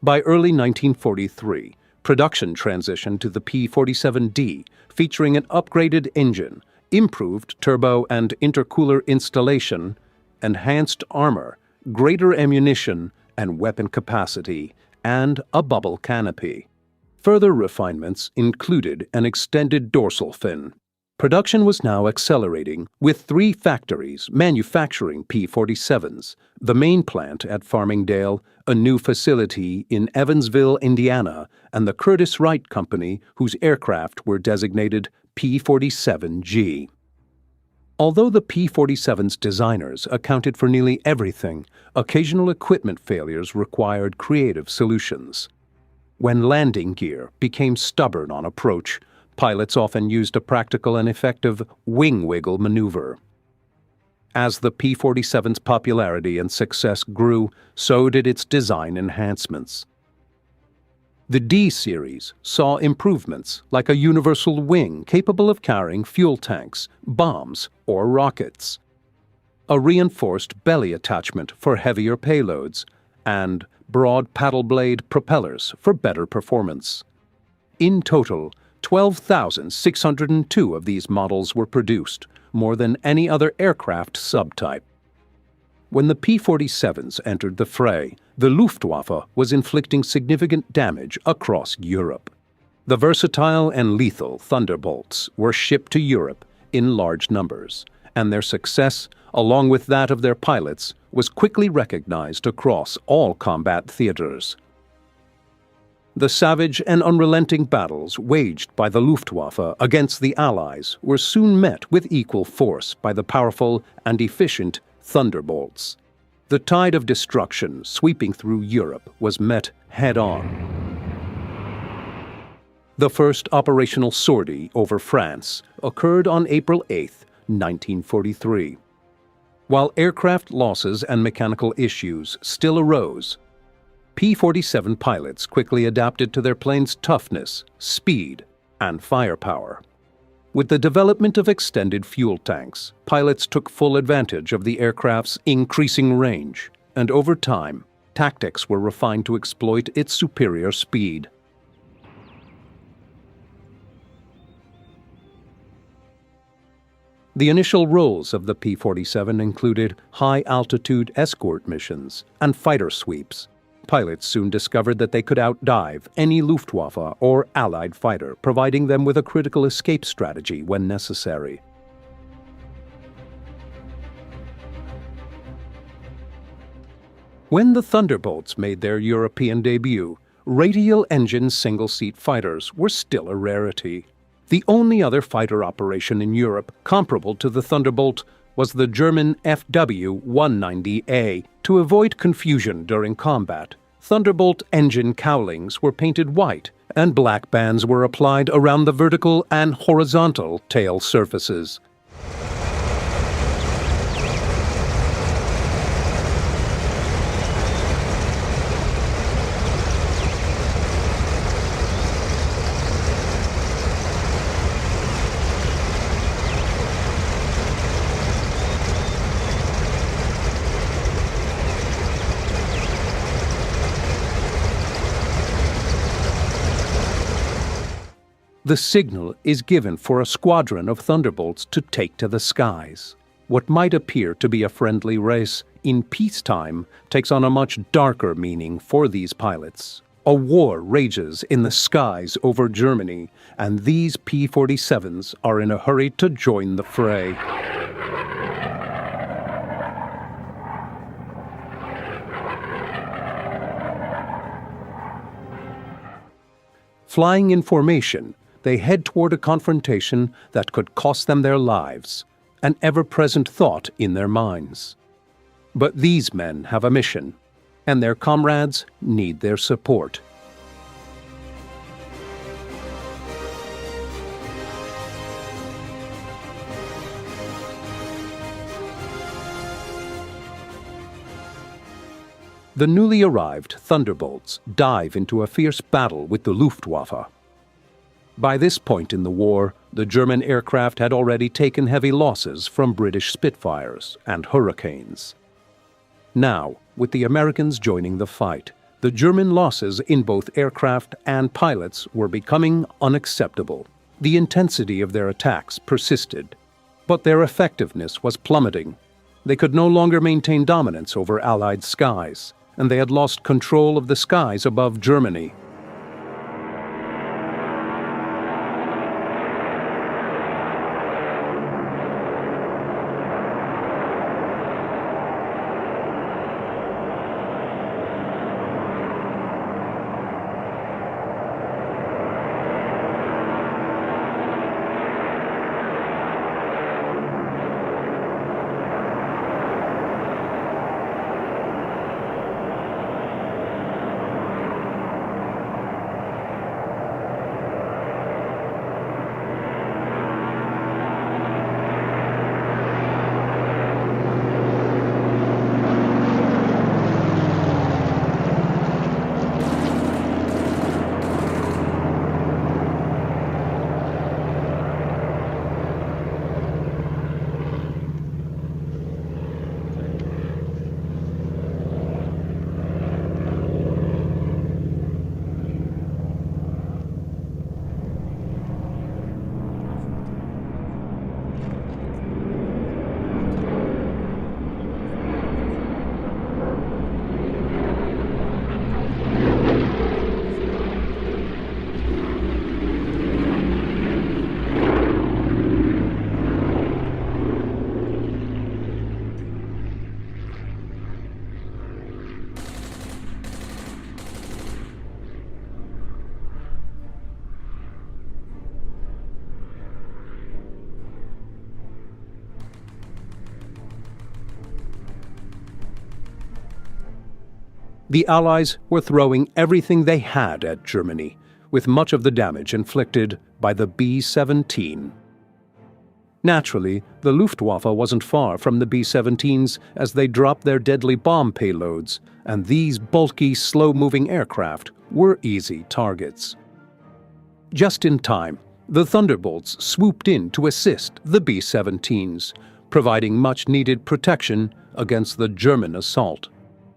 By early 1943, production transitioned to the P-47D, featuring an upgraded engine, improved turbo and intercooler installation, enhanced armor, greater ammunition and weapon capacity, and a bubble canopy. Further refinements included an extended dorsal fin. Production was now accelerating, with 3 factories manufacturing P-47s, the main plant at Farmingdale, a new facility in Evansville, Indiana, and the Curtiss-Wright Company, whose aircraft were designated P-47G. Although the P-47's designers accounted for nearly everything, occasional equipment failures required creative solutions. When landing gear became stubborn on approach, pilots often used a practical and effective wing wiggle maneuver. As the P-47's popularity and success grew, so did its design enhancements. The D-series saw improvements like a universal wing capable of carrying fuel tanks, bombs, or rockets, a reinforced belly attachment for heavier payloads, and broad paddle blade propellers for better performance. In total, 12,602 of these models were produced, more than any other aircraft subtype. When the P-47s entered the fray, the Luftwaffe was inflicting significant damage across Europe. The versatile and lethal Thunderbolts were shipped to Europe in large numbers, and their success, along with that of their pilots, was quickly recognized across all combat theaters. The savage and unrelenting battles waged by the Luftwaffe against the Allies were soon met with equal force by the powerful and efficient Thunderbolts. The tide of destruction sweeping through Europe was met head-on. The first operational sortie over France occurred on April 8, 1943. While aircraft losses and mechanical issues still arose, P-47 pilots quickly adapted to their plane's toughness, speed, and firepower. With the development of extended fuel tanks, pilots took full advantage of the aircraft's increasing range, and over time, tactics were refined to exploit its superior speed. The initial roles of the P-47 included high-altitude escort missions and fighter sweeps. Pilots soon discovered that they could outdive any Luftwaffe or Allied fighter, providing them with a critical escape strategy when necessary. When the Thunderbolts made their European debut, radial engine single-seat fighters were still a rarity. The only other fighter operation in Europe comparable to the Thunderbolt was the German FW-190A. To avoid confusion during combat, Thunderbolt engine cowlings were painted white and black bands were applied around the vertical and horizontal tail surfaces. The signal is given for a squadron of Thunderbolts to take to the skies. What might appear to be a friendly race in peacetime takes on a much darker meaning for these pilots. A war rages in the skies over Germany, and these P-47s are in a hurry to join the fray. Flying in formation, they head toward a confrontation that could cost them their lives, an ever-present thought in their minds. But these men have a mission, and their comrades need their support. The newly arrived Thunderbolts dive into a fierce battle with the Luftwaffe. By this point in the war, the German aircraft had already taken heavy losses from British Spitfires and Hurricanes. Now, with the Americans joining the fight, the German losses in both aircraft and pilots were becoming unacceptable. The intensity of their attacks persisted, but their effectiveness was plummeting. They could no longer maintain dominance over Allied skies, and they had lost control of the skies above Germany. The Allies were throwing everything they had at Germany, with much of the damage inflicted by the B-17. Naturally, the Luftwaffe wasn't far from the B-17s as they dropped their deadly bomb payloads, and these bulky, slow-moving aircraft were easy targets. Just in time, the Thunderbolts swooped in to assist the B-17s, providing much-needed protection against the German assault.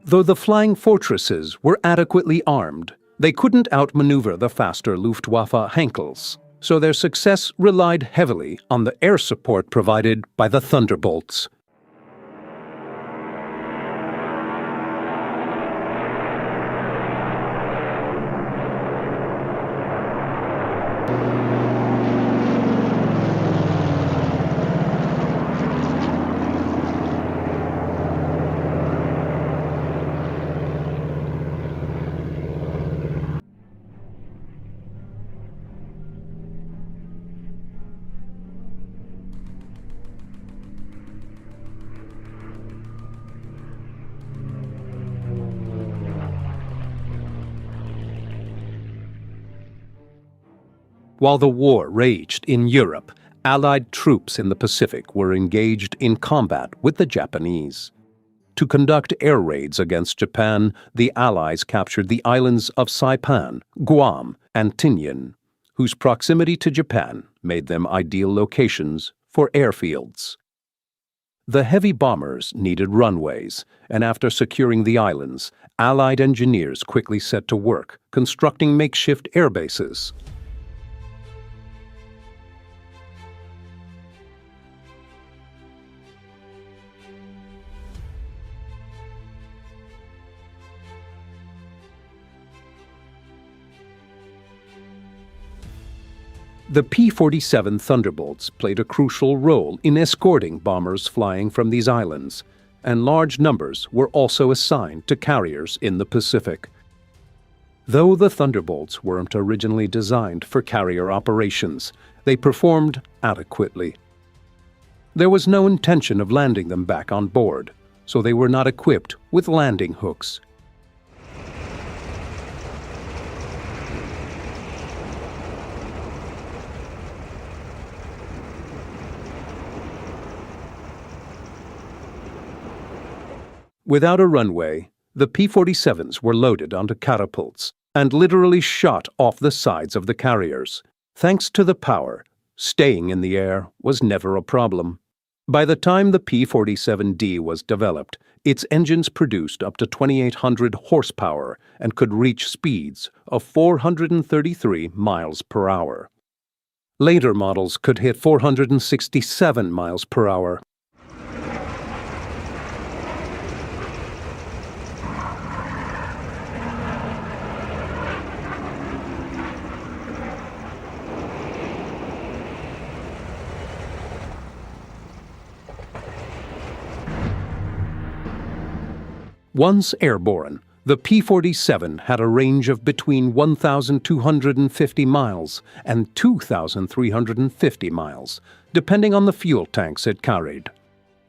Though the flying fortresses were adequately armed, they couldn't outmaneuver the faster Luftwaffe Henkels, so their success relied heavily on the air support provided by the Thunderbolts. While the war raged in Europe, Allied troops in the Pacific were engaged in combat with the Japanese. To conduct air raids against Japan, the Allies captured the islands of Saipan, Guam, and Tinian, whose proximity to Japan made them ideal locations for airfields. The heavy bombers needed runways, and after securing the islands, Allied engineers quickly set to work constructing makeshift air bases. The P-47 Thunderbolts played a crucial role in escorting bombers flying from these islands, and large numbers were also assigned to carriers in the Pacific. Though the Thunderbolts weren't originally designed for carrier operations, they performed adequately. There was no intention of landing them back on board, so they were not equipped with landing hooks. Without a runway, the P-47s were loaded onto catapults and literally shot off the sides of the carriers. Thanks to the power, staying in the air was never a problem. By the time the P-47D was developed, its engines produced up to 2,800 horsepower and could reach speeds of 433 miles per hour. Later models could hit 467 miles per hour. Once airborne, the P-47 had a range of between 1,250 miles and 2,350 miles, depending on the fuel tanks it carried.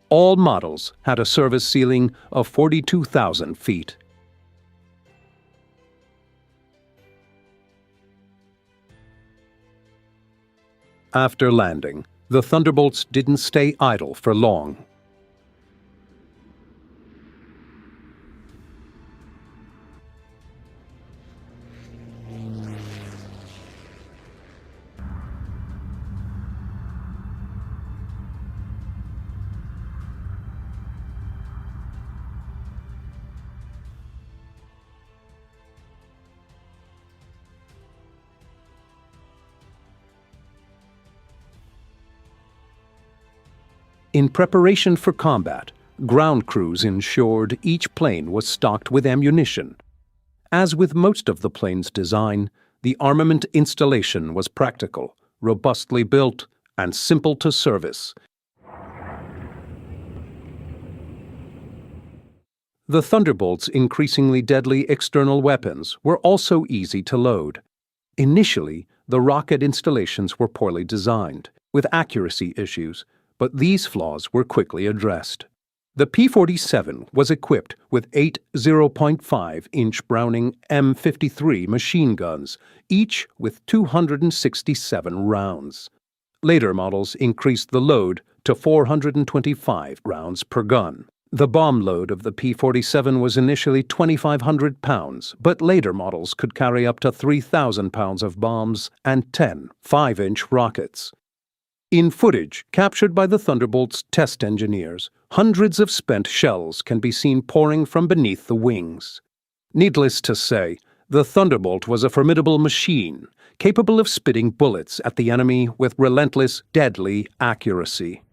All models had a service ceiling of 42,000 feet. After landing, the Thunderbolts didn't stay idle for long. In preparation for combat, ground crews ensured each plane was stocked with ammunition. As with most of the plane's design, the armament installation was practical, robustly built, and simple to service. The Thunderbolt's increasingly deadly external weapons were also easy to load. Initially, the rocket installations were poorly designed, with accuracy issues, but these flaws were quickly addressed. The P-47 was equipped with 8 0.5-inch Browning M53 machine guns, each with 267 rounds. Later models increased the load to 425 rounds per gun. The bomb load of the P-47 was initially 2,500 pounds, but later models could carry up to 3,000 pounds of bombs and 10 5-inch rockets. In footage captured by the Thunderbolt's test engineers, hundreds of spent shells can be seen pouring from beneath the wings. Needless to say, the Thunderbolt was a formidable machine, capable of spitting bullets at the enemy with relentless, deadly accuracy.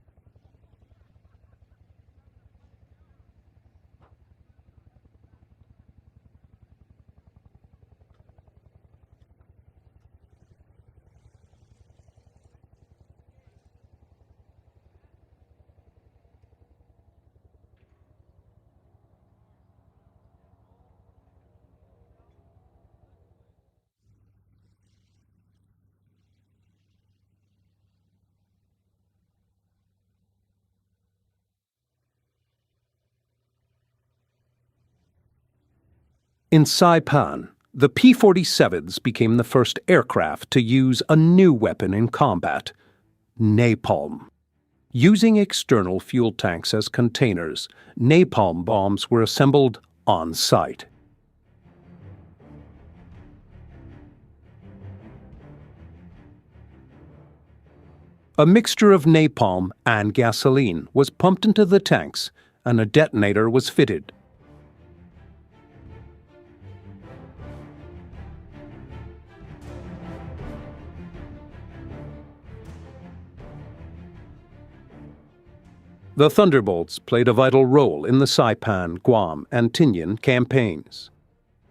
In Saipan, the P-47s became the first aircraft to use a new weapon in combat: napalm. Using external fuel tanks as containers, napalm bombs were assembled on site. A mixture of napalm and gasoline was pumped into the tanks, and a detonator was fitted. The Thunderbolts played a vital role in the Saipan, Guam, and Tinian campaigns.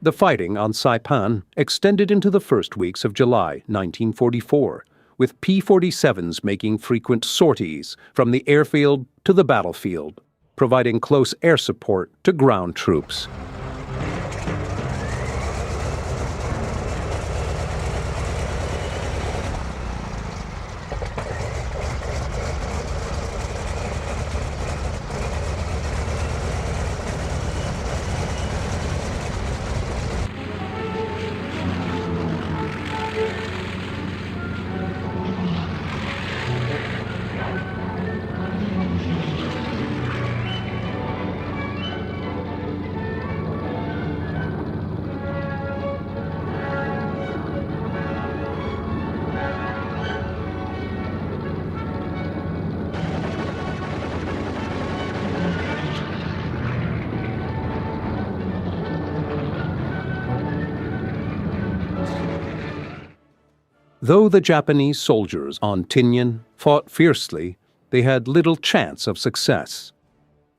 The fighting on Saipan extended into the first weeks of July 1944, with P-47s making frequent sorties from the airfield to the battlefield, providing close air support to ground troops. Though the Japanese soldiers on Tinian fought fiercely, they had little chance of success.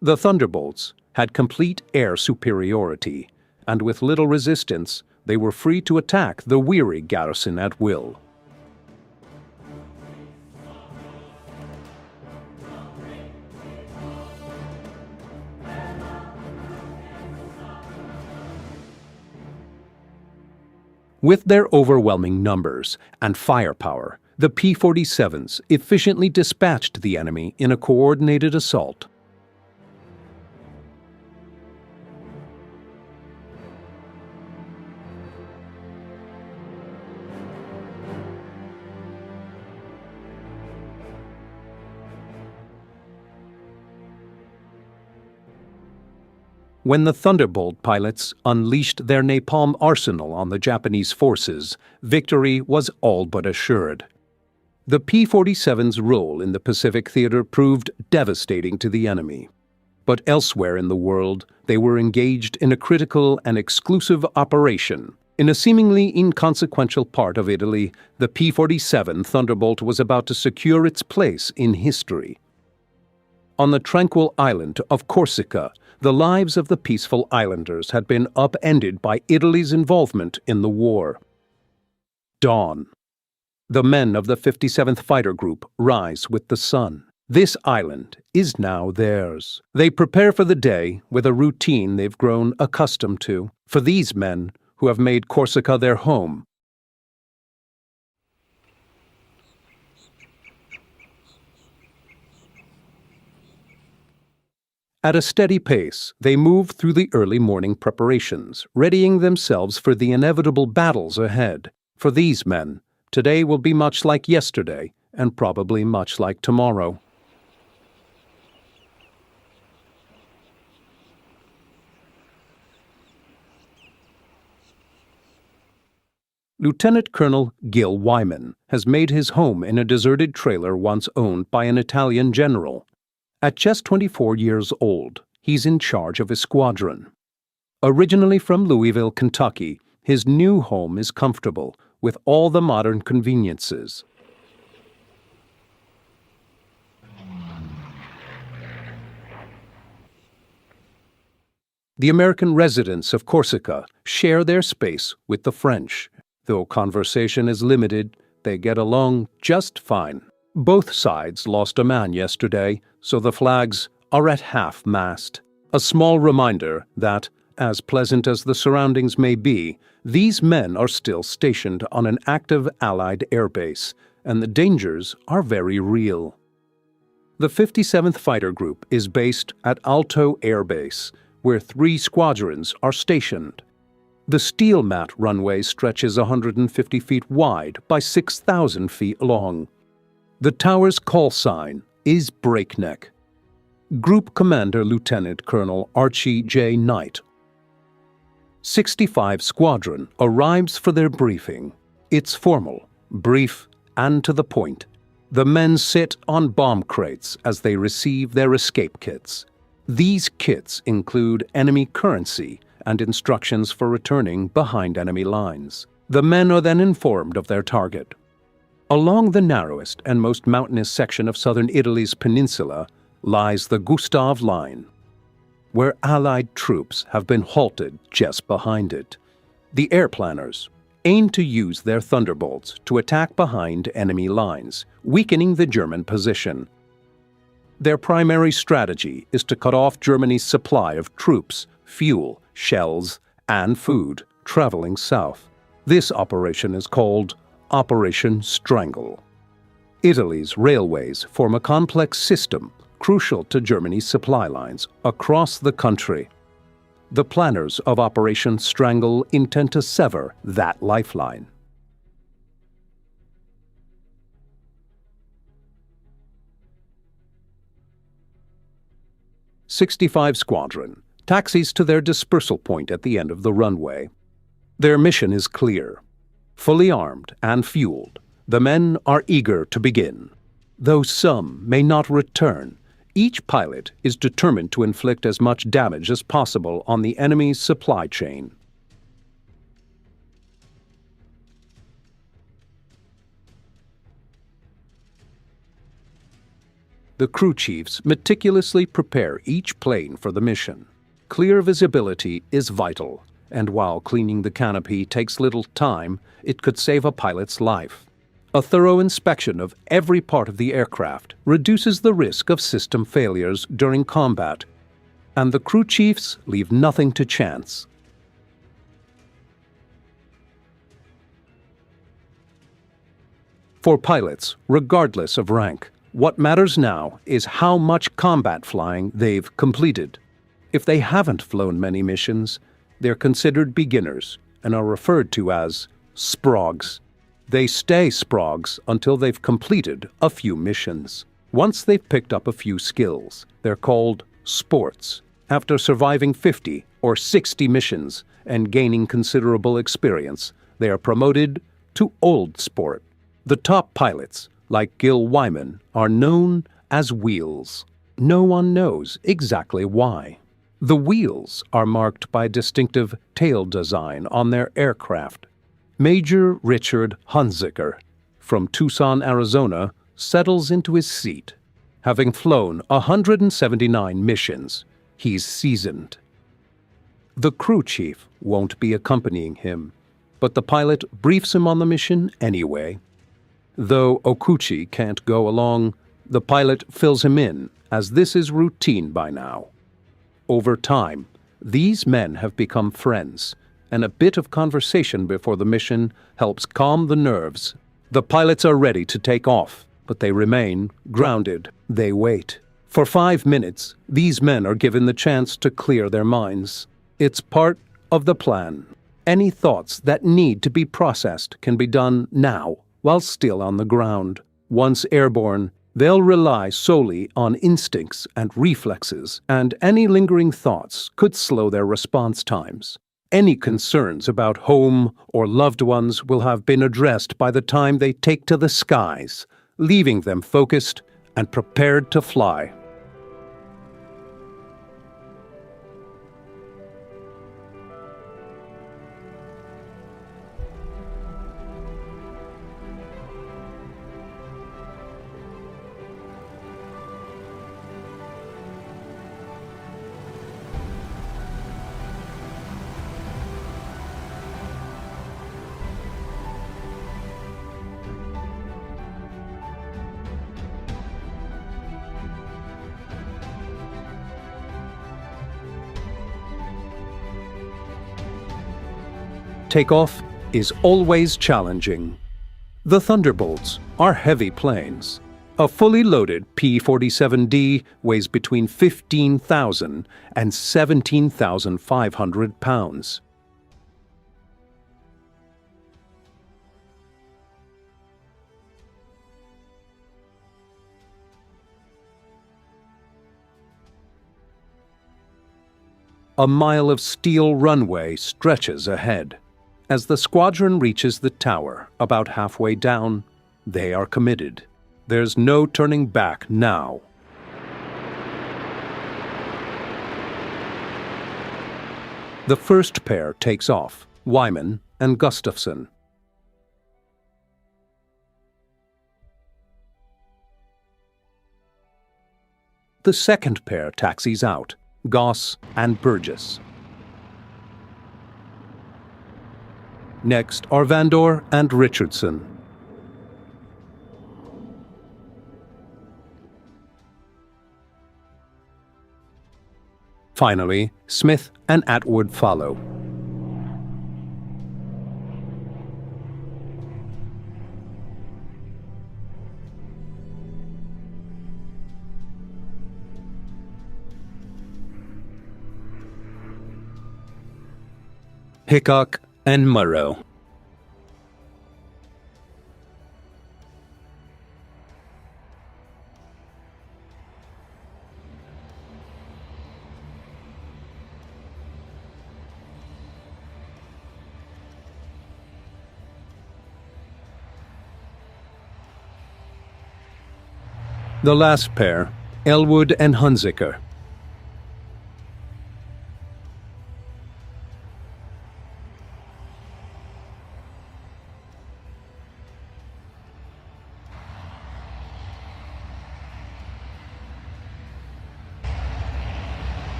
The Thunderbolts had complete air superiority, and with little resistance, they were free to attack the weary garrison at will. With their overwhelming numbers and firepower, the P-47s efficiently dispatched the enemy in a coordinated assault. When the Thunderbolt pilots unleashed their napalm arsenal on the Japanese forces, victory was all but assured. The P-47's role in the Pacific theater proved devastating to the enemy. But elsewhere in the world, they were engaged in a critical and exclusive operation. In a seemingly inconsequential part of Italy, the P-47 Thunderbolt was about to secure its place in history. On the tranquil island of Corsica, the lives of the peaceful islanders had been upended by Italy's involvement in the war. Dawn. The men of the 57th Fighter Group rise with the sun. This island is now theirs. They prepare for the day with a routine they've grown accustomed to. For these men who have made Corsica their home, at a steady pace, they move through the early morning preparations, readying themselves for the inevitable battles ahead. For these men, today will be much like yesterday, and probably much like tomorrow. Lieutenant Colonel Gil Wyman has made his home in a deserted trailer once owned by an Italian general. At just 24 years old, he's in charge of his squadron. Originally from Louisville, Kentucky, his new home is comfortable, with all the modern conveniences. The American residents of Corsica share their space with the French. Though conversation is limited, they get along just fine. Both sides lost a man yesterday, so the flags are at half-mast. A small reminder that, as pleasant as the surroundings may be, these men are still stationed on an active Allied airbase, and the dangers are very real. The 57th Fighter Group is based at Alto Air Base, where 3 squadrons are stationed. The steel mat runway stretches 150 feet wide by 6,000 feet long. The tower's call sign is Breakneck. Group Commander Lieutenant Colonel Archie J. Knight. 65 Squadron arrives for their briefing. It's formal, brief, and to the point. The men sit on bomb crates as they receive their escape kits. These kits include enemy currency and instructions for returning behind enemy lines. The men are then informed of their target. Along the narrowest and most mountainous section of southern Italy's peninsula lies the Gustav Line, where Allied troops have been halted just behind it. The airplanners aim to use their Thunderbolts to attack behind enemy lines, weakening the German position. Their primary strategy is to cut off Germany's supply of troops, fuel, shells, and food traveling south. This operation is called Operation Strangle. Italy's railways form a complex system crucial to Germany's supply lines across the country. The planners of Operation Strangle intend to sever that lifeline. '65 Squadron taxis to their dispersal point at the end of the runway. Their mission is clear. Fully armed and fueled, the men are eager to begin. Though some may not return, each pilot is determined to inflict as much damage as possible on the enemy's supply chain. The crew chiefs meticulously prepare each plane for the mission. Clear visibility is vital, and while cleaning the canopy takes little time, it could save a pilot's life. A thorough inspection of every part of the aircraft reduces the risk of system failures during combat, and the crew chiefs leave nothing to chance. For pilots, regardless of rank, what matters now is how much combat flying they've completed. If they haven't flown many missions, they're considered beginners and are referred to as sprogs. They stay sprogs until they've completed a few missions. Once they've picked up a few skills, they're called sports. After surviving 50 or 60 missions and gaining considerable experience, they are promoted to old sport. The top pilots, like Gil Wyman, are known as wheels. No one knows exactly why. The wheels are marked by distinctive tail design on their aircraft. Major Richard Hunziker from Tucson, Arizona, settles into his seat. Having flown 179 missions, he's seasoned. The crew chief won't be accompanying him, but the pilot briefs him on the mission anyway. Though Okuchi can't go along, the pilot fills him in, as this is routine by now. Over time, these men have become friends, and a bit of conversation before the mission helps calm the nerves. The pilots are ready to take off, but they remain grounded. They wait. For 5 minutes, these men are given the chance to clear their minds. It's part of the plan. Any thoughts that need to be processed can be done now, while still on the ground. Once airborne, they'll rely solely on instincts and reflexes, and any lingering thoughts could slow their response times. Any concerns about home or loved ones will have been addressed by the time they take to the skies, leaving them focused and prepared to fly. Takeoff is always challenging. The Thunderbolts are heavy planes. A fully loaded P-47D weighs between 15,000 and 17,500 pounds. A mile of steel runway stretches ahead. As the squadron reaches the tower, about halfway down, they are committed. There's no turning back now. The first pair takes off, Wyman and Gustafson. The second pair taxis out, Goss and Burgess. Next are Vandor and Richardson. Finally, Smith and Atwood follow. Hickok and Murrow. The last pair, Elwood and Hunziker.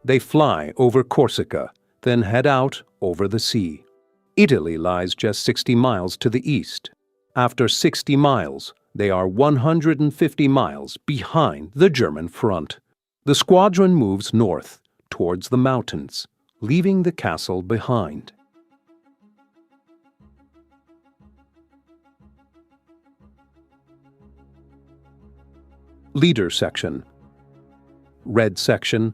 They fly over Corsica, then head out over the sea. Italy lies just 60 miles to the east. After 60 miles, they are 150 miles behind the German front. The squadron moves north, towards the mountains, leaving the castle behind. Leader section. Red section.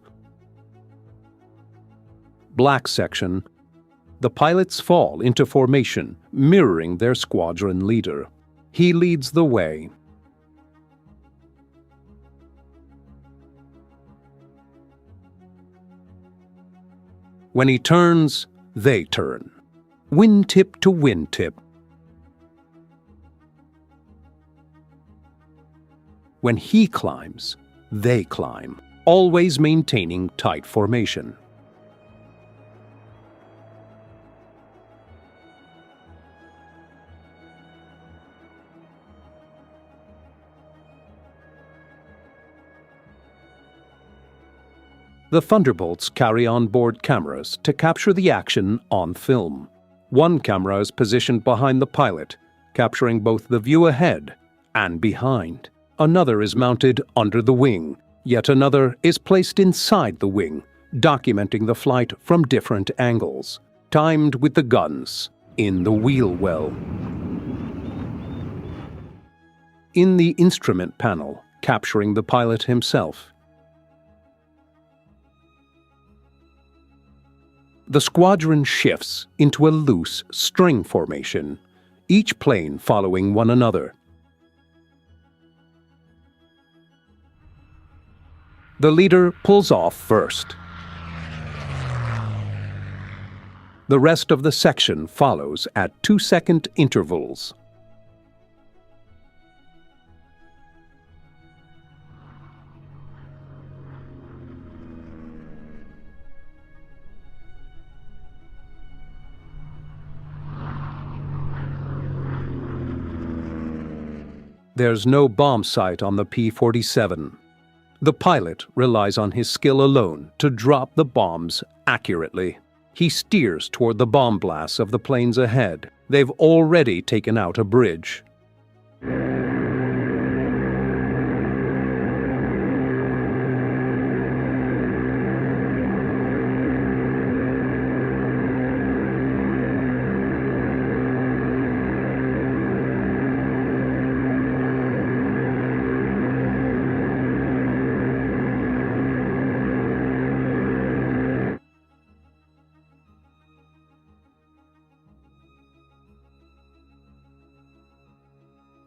Black section. The pilots fall into formation, mirroring their squadron leader. He leads the way. When he turns, they turn. Wingtip to wingtip. When he climbs, they climb, always maintaining tight formation. The Thunderbolts carry on-board cameras to capture the action on film. One camera is positioned behind the pilot, capturing both the view ahead and behind. Another is mounted under the wing. Yet another is placed inside the wing, documenting the flight from different angles, timed with the guns in the wheel well. In the instrument panel, capturing the pilot himself. The squadron shifts into a loose string formation, each plane following one another. The leader pulls off first. The rest of the section follows at 2-second intervals. There's no bomb sight on the P-47. The pilot relies on his skill alone to drop the bombs accurately. He steers toward the bomb blasts of the planes ahead. They've already taken out a bridge.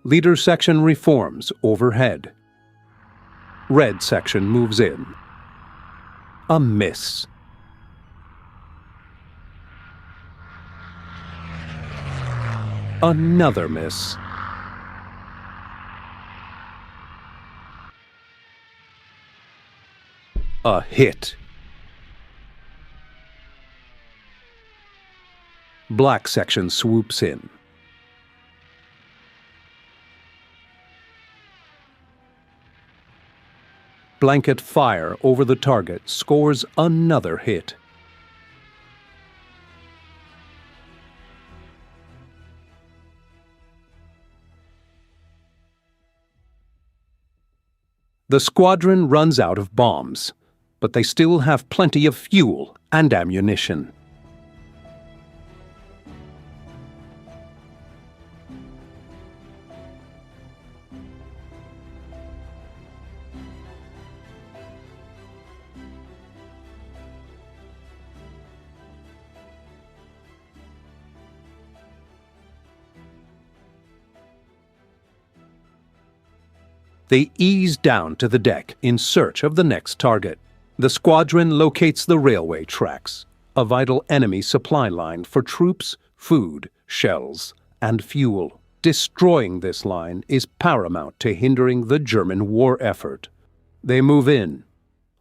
Leader section reforms overhead. Red section moves in. A miss. Another miss. A hit. Black section swoops in. Blanket fire over the target scores another hit. The squadron runs out of bombs, but they still have plenty of fuel and ammunition. They ease down to the deck in search of the next target. The squadron locates the railway tracks, a vital enemy supply line for troops, food, shells, and fuel. Destroying this line is paramount to hindering the German war effort. They move in.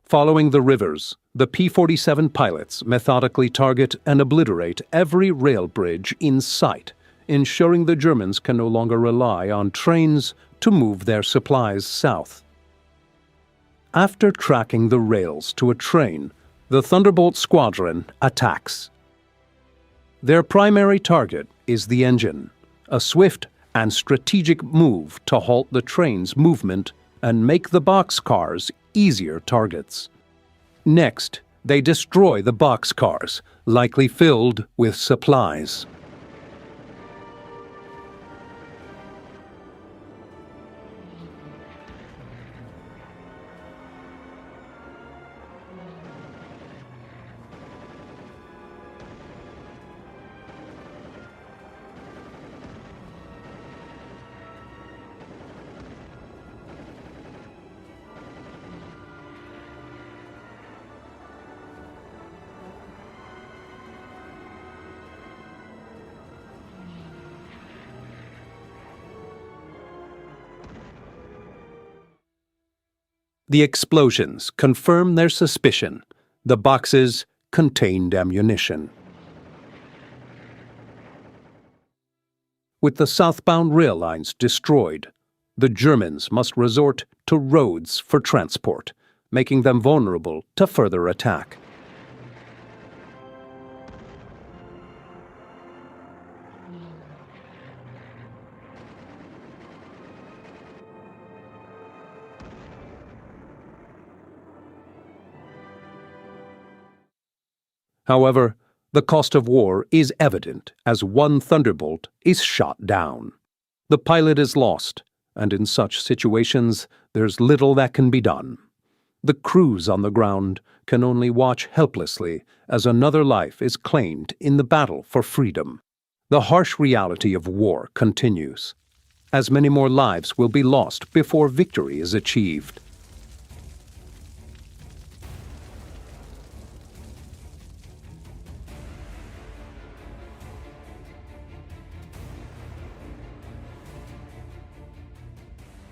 Following the rivers, the P-47 pilots methodically target and obliterate every rail bridge in sight, ensuring the Germans can no longer rely on trains to move their supplies south. After tracking the rails to a train, The Thunderbolt Squadron attacks. Their primary target is the engine, a swift and strategic move to halt the train's movement and make the boxcars easier targets. Next, they destroy the boxcars, likely filled with supplies. The explosions confirm their suspicion. The boxes contained ammunition. With the southbound rail lines destroyed, the Germans must resort to roads for transport, making them vulnerable to further attack. However, the cost of war is evident as one Thunderbolt is shot down. The pilot is lost, and in such situations, there's little that can be done. The crews on the ground can only watch helplessly as another life is claimed in the battle for freedom. The harsh reality of war continues, as many more lives will be lost before victory is achieved.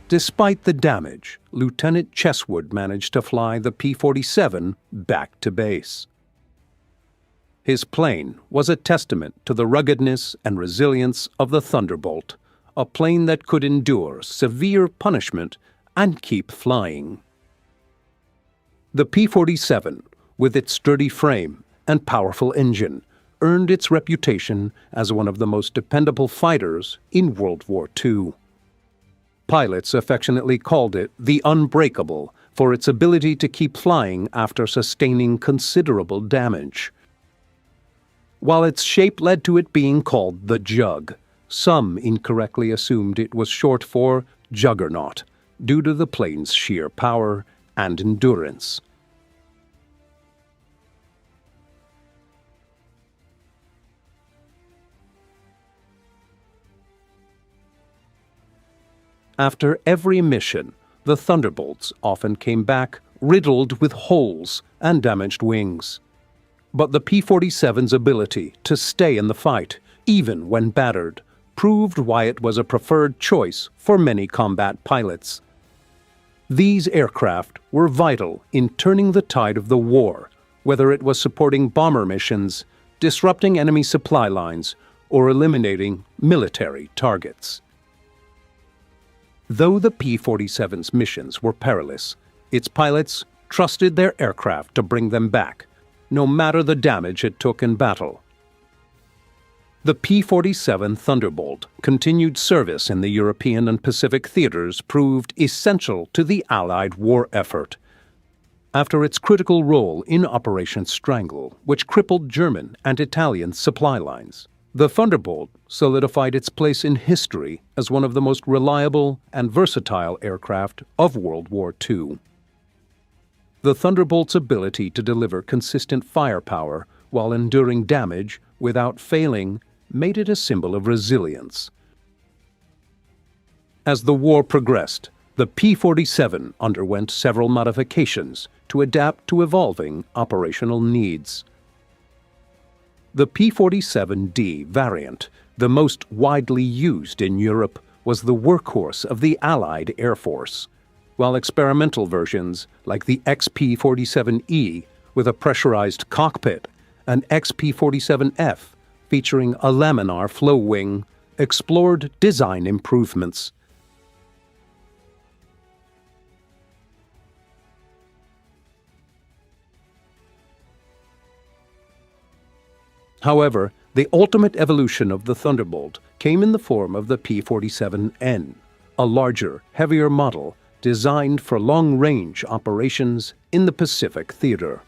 Despite the damage, Lieutenant Cheswood managed to fly the P-47 back to base. His plane was a testament to the ruggedness and resilience of the Thunderbolt, a plane that could endure severe punishment and keep flying. The P-47, with its sturdy frame and powerful engine, earned its reputation as one of the most dependable fighters in World War II. Pilots affectionately called it the Unbreakable for its ability to keep flying after sustaining considerable damage. While its shape led to it being called the Jug, some incorrectly assumed it was short for Juggernaut, due to the plane's sheer power and endurance. After every mission, the Thunderbolts often came back riddled with holes and damaged wings. But the P-47's ability to stay in the fight, even when battered, proved why it was a preferred choice for many combat pilots. These aircraft were vital in turning the tide of the war, whether it was supporting bomber missions, disrupting enemy supply lines, or eliminating military targets. Though the P-47's missions were perilous, its pilots trusted their aircraft to bring them back, no matter the damage it took in battle. The P-47 Thunderbolt continued service in the European and Pacific theaters proved essential to the Allied war effort. After its critical role in Operation Strangle, which crippled German and Italian supply lines, the Thunderbolt solidified its place in history as one of the most reliable and versatile aircraft of World War II. The Thunderbolt's ability to deliver consistent firepower while enduring damage without failing made it a symbol of resilience. As the war progressed, the P-47 underwent several modifications to adapt to evolving operational needs. The P-47D variant, the most widely used in Europe, was the workhorse of the Allied Air Force, while experimental versions like the XP-47E with a pressurized cockpit and XP-47F featuring a laminar flow wing explored design improvements. However, the ultimate evolution of the Thunderbolt came in the form of the P-47N, a larger, heavier model designed for long-range operations in the Pacific theater.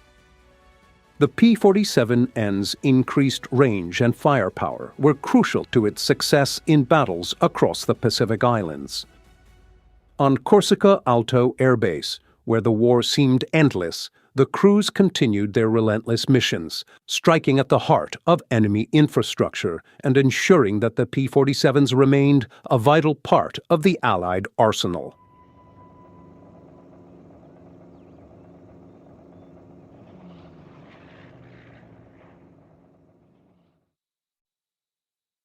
The P-47N's increased range and firepower were crucial to its success in battles across the Pacific Islands. On Corsica Alto Air Base, where the war seemed endless, the crews continued their relentless missions, striking at the heart of enemy infrastructure and ensuring that the P-47s remained a vital part of the Allied arsenal.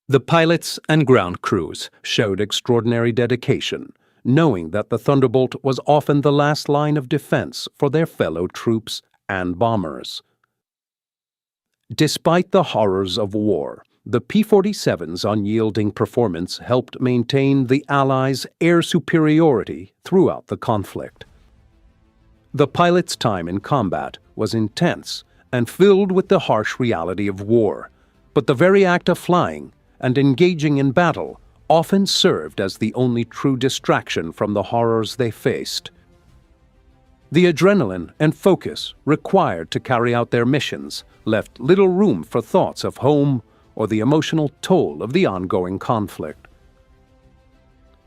The pilots and ground crews showed extraordinary dedication, knowing that the Thunderbolt was often the last line of defense for their fellow troops and bombers. Despite the horrors of war, the P-47's unyielding performance helped maintain the Allies' air superiority throughout the conflict. The pilots' time in combat was intense and filled with the harsh reality of war, but the very act of flying and engaging in battle often served as the only true distraction from the horrors they faced. The adrenaline and focus required to carry out their missions left little room for thoughts of home or the emotional toll of the ongoing conflict.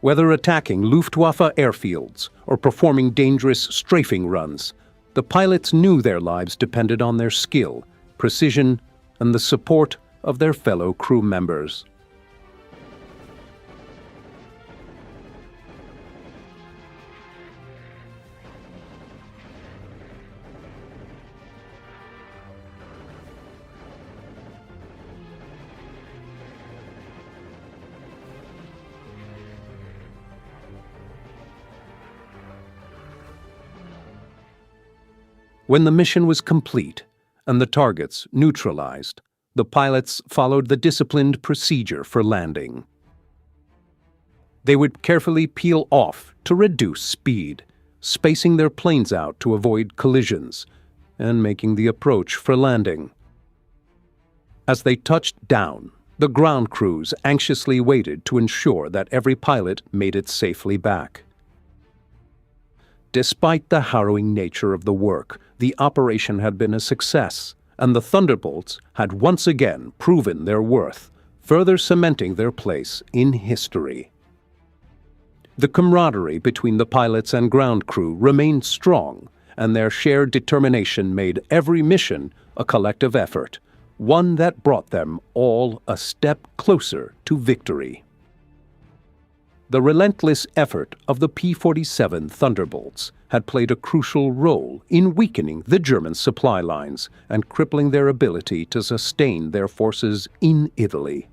Whether attacking Luftwaffe airfields or performing dangerous strafing runs, the pilots knew their lives depended on their skill, precision, and the support of their fellow crew members. When the mission was complete and the targets neutralized, the pilots followed the disciplined procedure for landing. They would carefully peel off to reduce speed, spacing their planes out to avoid collisions, and making the approach for landing. As they touched down, the ground crews anxiously waited to ensure that every pilot made it safely back. Despite the harrowing nature of the work, the operation had been a success, and the Thunderbolts had once again proven their worth, further cementing their place in history. The camaraderie between the pilots and ground crew remained strong, and their shared determination made every mission a collective effort, one that brought them all a step closer to victory. The relentless effort of the P-47 Thunderbolts had played a crucial role in weakening the German supply lines and crippling their ability to sustain their forces in Italy.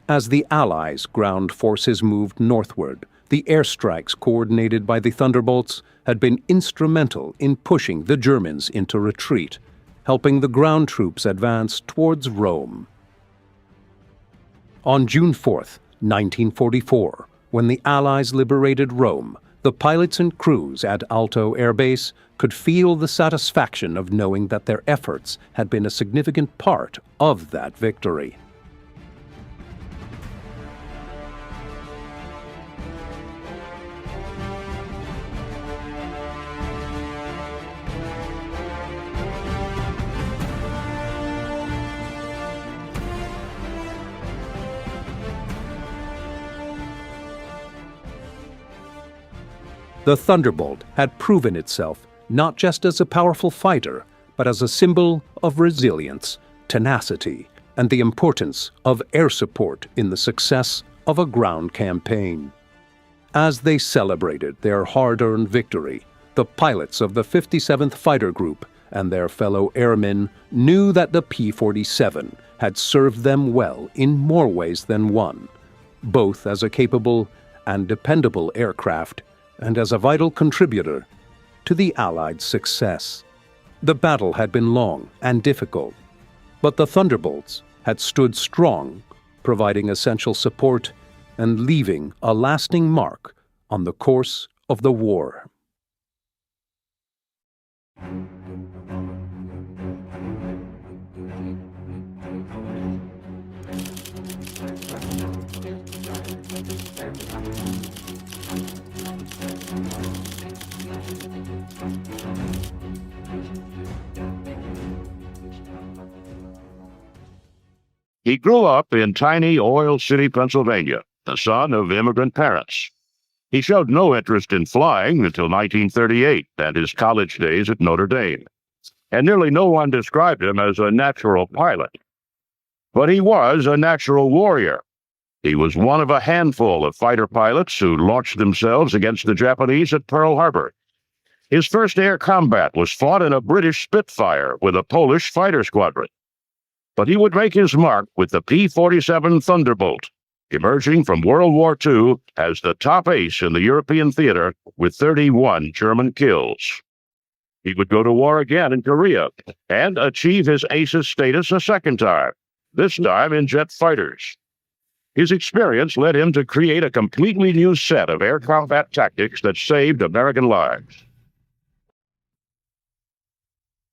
As the Allies' ground forces moved northward, the airstrikes coordinated by the Thunderbolts had been instrumental in pushing the Germans into retreat, helping the ground troops advance towards Rome. On June 4th, 1944, when the Allies liberated Rome, the pilots and crews at Alto Air Base could feel the satisfaction of knowing that their efforts had been a significant part of that victory. The Thunderbolt had proven itself not just as a powerful fighter, but as a symbol of resilience, tenacity, and the importance of air support in the success of a ground campaign. As they celebrated their hard-earned victory, the pilots of the 57th Fighter Group and their fellow airmen knew that the P-47 had served them well in more ways than one, both as a capable and dependable aircraft and as a vital contributor to the Allied success. The battle had been long and difficult, but the Thunderbolts had stood strong, providing essential support and leaving a lasting mark on the course of the war. He grew up in tiny Oil City, Pennsylvania, the son of immigrant parents. He showed no interest in flying until 1938 and his college days at Notre Dame, and nearly no one described him as a natural pilot. But he was a natural warrior. He was one of a handful of fighter pilots who launched themselves against the Japanese at Pearl Harbor. His first air combat was fought in a British Spitfire with a Polish fighter squadron. But he would make his mark with the P-47 Thunderbolt, emerging from World War II as the top ace in the European theater with 31 German kills. He would go to war again in Korea and achieve his ace's status a second time, this time in jet fighters. His experience led him to create a completely new set of air combat tactics that saved American lives.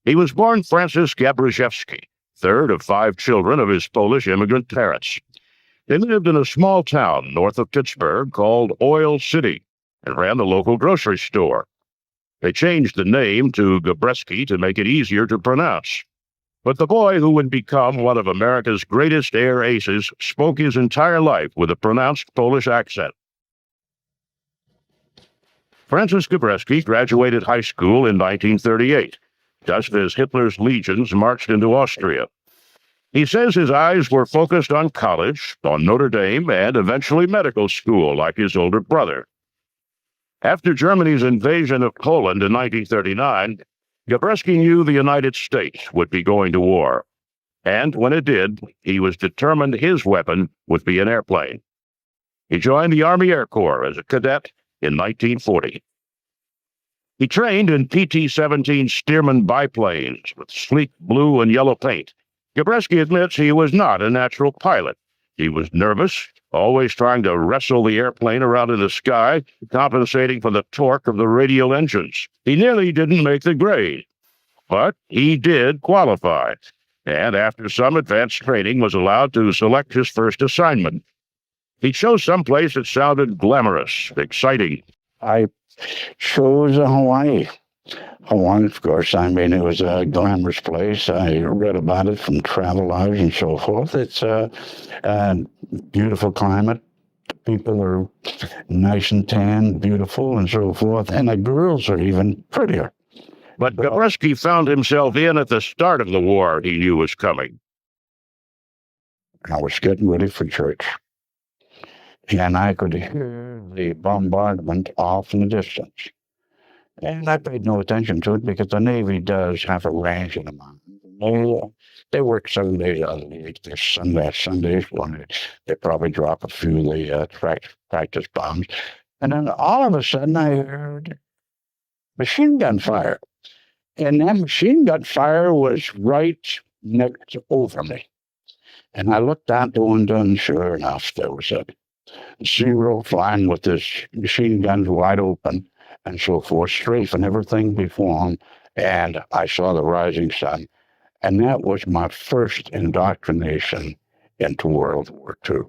He was born Francis Gabreski, third of 5 children of his Polish immigrant parents. They lived in a small town north of Pittsburgh called Oil City and ran the local grocery store. They changed the name to Gabreski to make it easier to pronounce. But the boy who would become one of America's greatest air aces spoke his entire life with a pronounced Polish accent. Francis Gabreski graduated high school in 1938, just as Hitler's legions marched into Austria. He says his eyes were focused on college, on Notre Dame, and eventually medical school, like his older brother. After Germany's invasion of Poland in 1939, Gabreski knew the United States would be going to war, and when it did, he was determined his weapon would be an airplane. He joined the Army Air Corps as a cadet in 1940. He trained in PT-17 Stearman biplanes with sleek blue and yellow paint. Gabreski admits he was not a natural pilot. He was nervous, always trying to wrestle the airplane around in the sky, compensating for the torque of the radial engines. He nearly didn't make the grade, but he did qualify, and after some advanced training was allowed to select his first assignment. He chose someplace that sounded glamorous, exciting. I chose Hawaii. Hawaii, of course, I mean, it was a glamorous place. I read about it from travelers and so forth. It's a beautiful climate. People are nice and tan, beautiful, and so forth. And the girls are even prettier. But Gabreski found himself in at the start of the war he knew was coming. I was getting ready for church, and I could hear the bombardment off in the distance. And I paid no attention to it because the Navy does have a range in the mountains. They work 7 days out of the week. There's Sundays when they probably drop a few of the practice bombs. And then all of a sudden I heard machine gun fire. And that machine gun fire was right next over me. And I looked out the window, and sure enough, there was a Zero flying with his machine guns wide open and so forth, strafing everything before him. And I saw the rising sun. And that was my first indoctrination into World War II.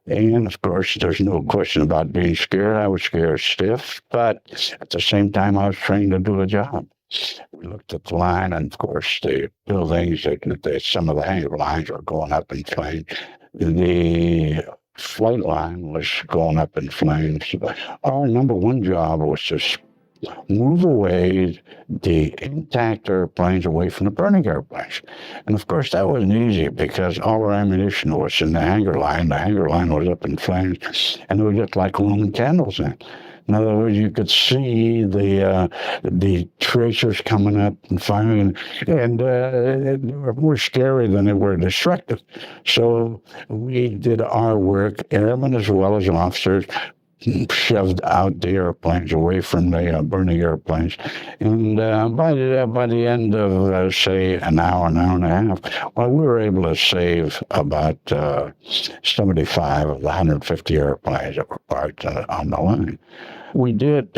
And of course, there's no question about being scared. I was scared stiff, but at the same time, I was trained to do a job. We looked at the line, and of course, the buildings, some of the hangar lines were going up in flames. The flight line was going up in flames. Our number one job was to move away the intact airplanes away from the burning airplanes. And of course, that wasn't easy because all our ammunition was in the hangar line. The hangar line was up in flames, and it was just like Roman candles in. In other words, you could see the tracers coming up and firing, and they were more scary than they were destructive. So we did our work, airmen as well as officers, shoved out the airplanes away from the burning airplanes. And by the end of, say, an hour and a half, well, we were able to save about 75 of the 150 airplanes that were parked on the line. We did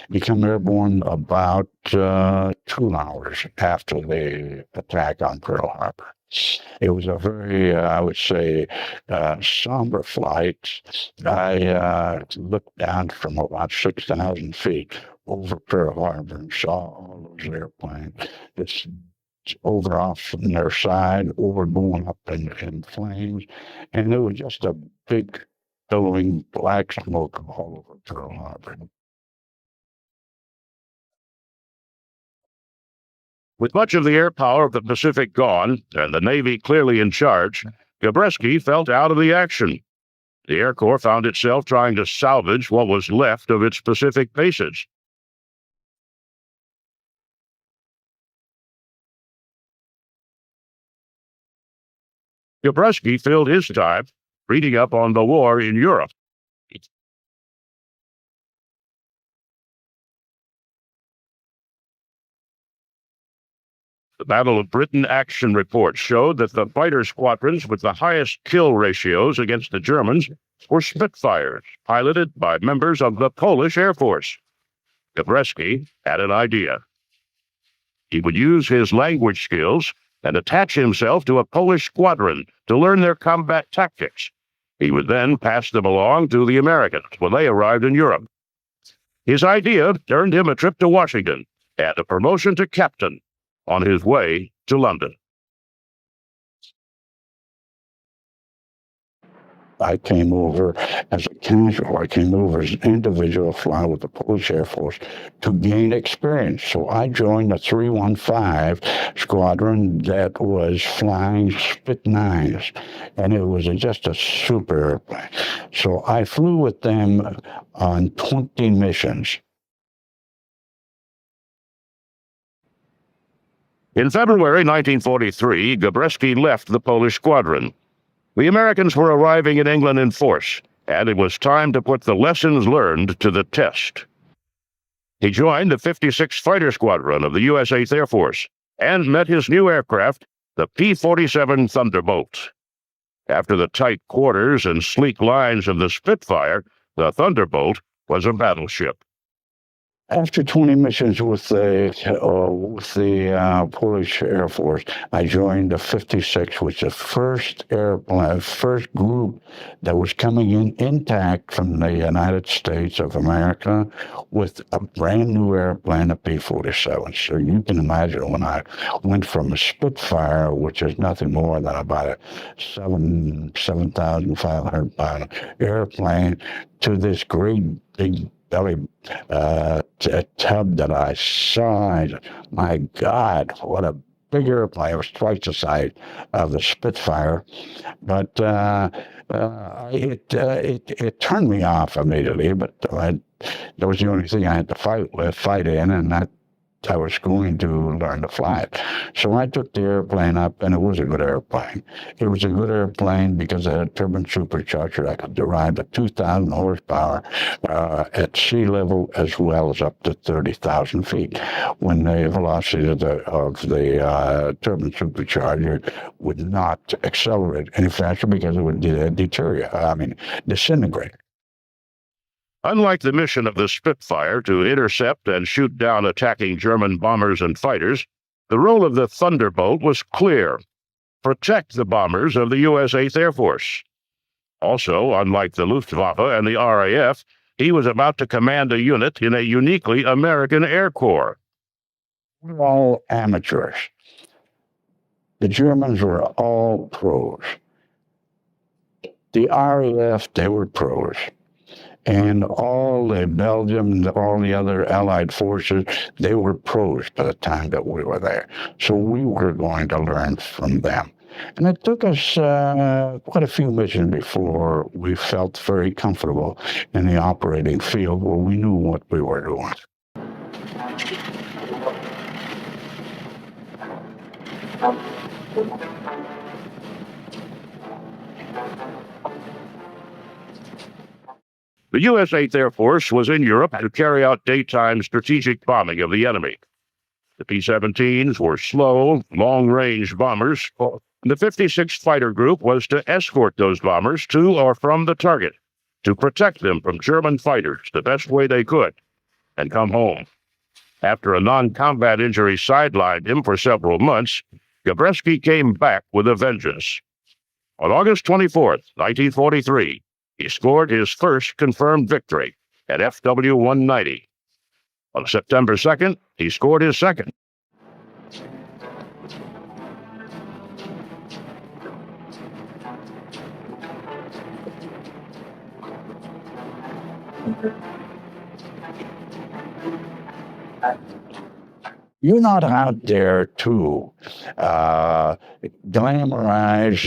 become airborne about 2 hours after the attack on Pearl Harbor. It was a very, I would say, somber flight. I looked down from about 6,000 feet over Pearl Harbor and saw all those airplanes just over off from their side, or going up in flames. And it was just a big billowing black smoke all over Pearl Harbor. With much of the air power of the Pacific gone and the Navy clearly in charge, Gabreski felt out of the action. The Air Corps found itself trying to salvage what was left of its Pacific bases. Gabreski filled his time reading up on the war in Europe. The Battle of Britain action report showed that the fighter squadrons with the highest kill ratios against the Germans were Spitfires, piloted by members of the Polish Air Force. Gabreski had an idea. He would use his language skills and attach himself to a Polish squadron to learn their combat tactics. He would then pass them along to the Americans when they arrived in Europe. His idea earned him a trip to Washington and a promotion to captain on his way to London. I came over as a casual. I came over as an individual flying with the Polish Air Force to gain experience. So I joined the 315 squadron that was flying Spit 9s, and it was just a super airplane. So I flew with them on 20 missions. In February 1943, Gabreski left the Polish squadron. The Americans were arriving in England in force, and it was time to put the lessons learned to the test. He joined the 56th Fighter Squadron of the U.S. 8th Air Force and met his new aircraft, the P-47 Thunderbolt. After the tight quarters and sleek lines of the Spitfire, the Thunderbolt was a battleship. After 20 missions with the Polish Air Force, I joined the 56, which is the first group that was coming in intact from the United States of America with a brand new airplane, a P-47. So you can imagine when I went from a Spitfire, which is nothing more than about a 7,500 pound airplane, to this great big belly tub that I saw. My God, what a big airplane. It was twice the size of the Spitfire. But it turned me off immediately, but that was the only thing I had to fight in, and that I was going to learn to fly it. So I took the airplane up, and it was a good airplane. It was a good airplane because it had a turbo-supercharger that could derive to 2,000 horsepower at sea level, as well as up to 30,000 feet, when the velocity of the turbo-supercharger would not accelerate any faster because it would disintegrate. Unlike the mission of the Spitfire to intercept and shoot down attacking German bombers and fighters, the role of the Thunderbolt was clear: protect the bombers of the U.S. 8th Air Force. Also, unlike the Luftwaffe and the RAF, he was about to command a unit in a uniquely American Air Corps. We're all amateurs. The Germans were all pros. The RAF, they were pros. And all the Belgium, all the other Allied forces, they were pros by the time that we were there. So we were going to learn from them. And it took us quite a few missions before we felt very comfortable in the operating field where we knew what we were doing. The U.S. 8th Air Force was in Europe to carry out daytime strategic bombing of the enemy. The P-17s were slow, long-range bombers. The 56th Fighter Group was to escort those bombers to or from the target, to protect them from German fighters the best way they could, and come home. After a non-combat injury sidelined him for several months, Gabreski came back with a vengeance. On August 24th, 1943, he scored his first confirmed victory at FW-190. On September 2nd, he scored his second. You're not out there to glamorize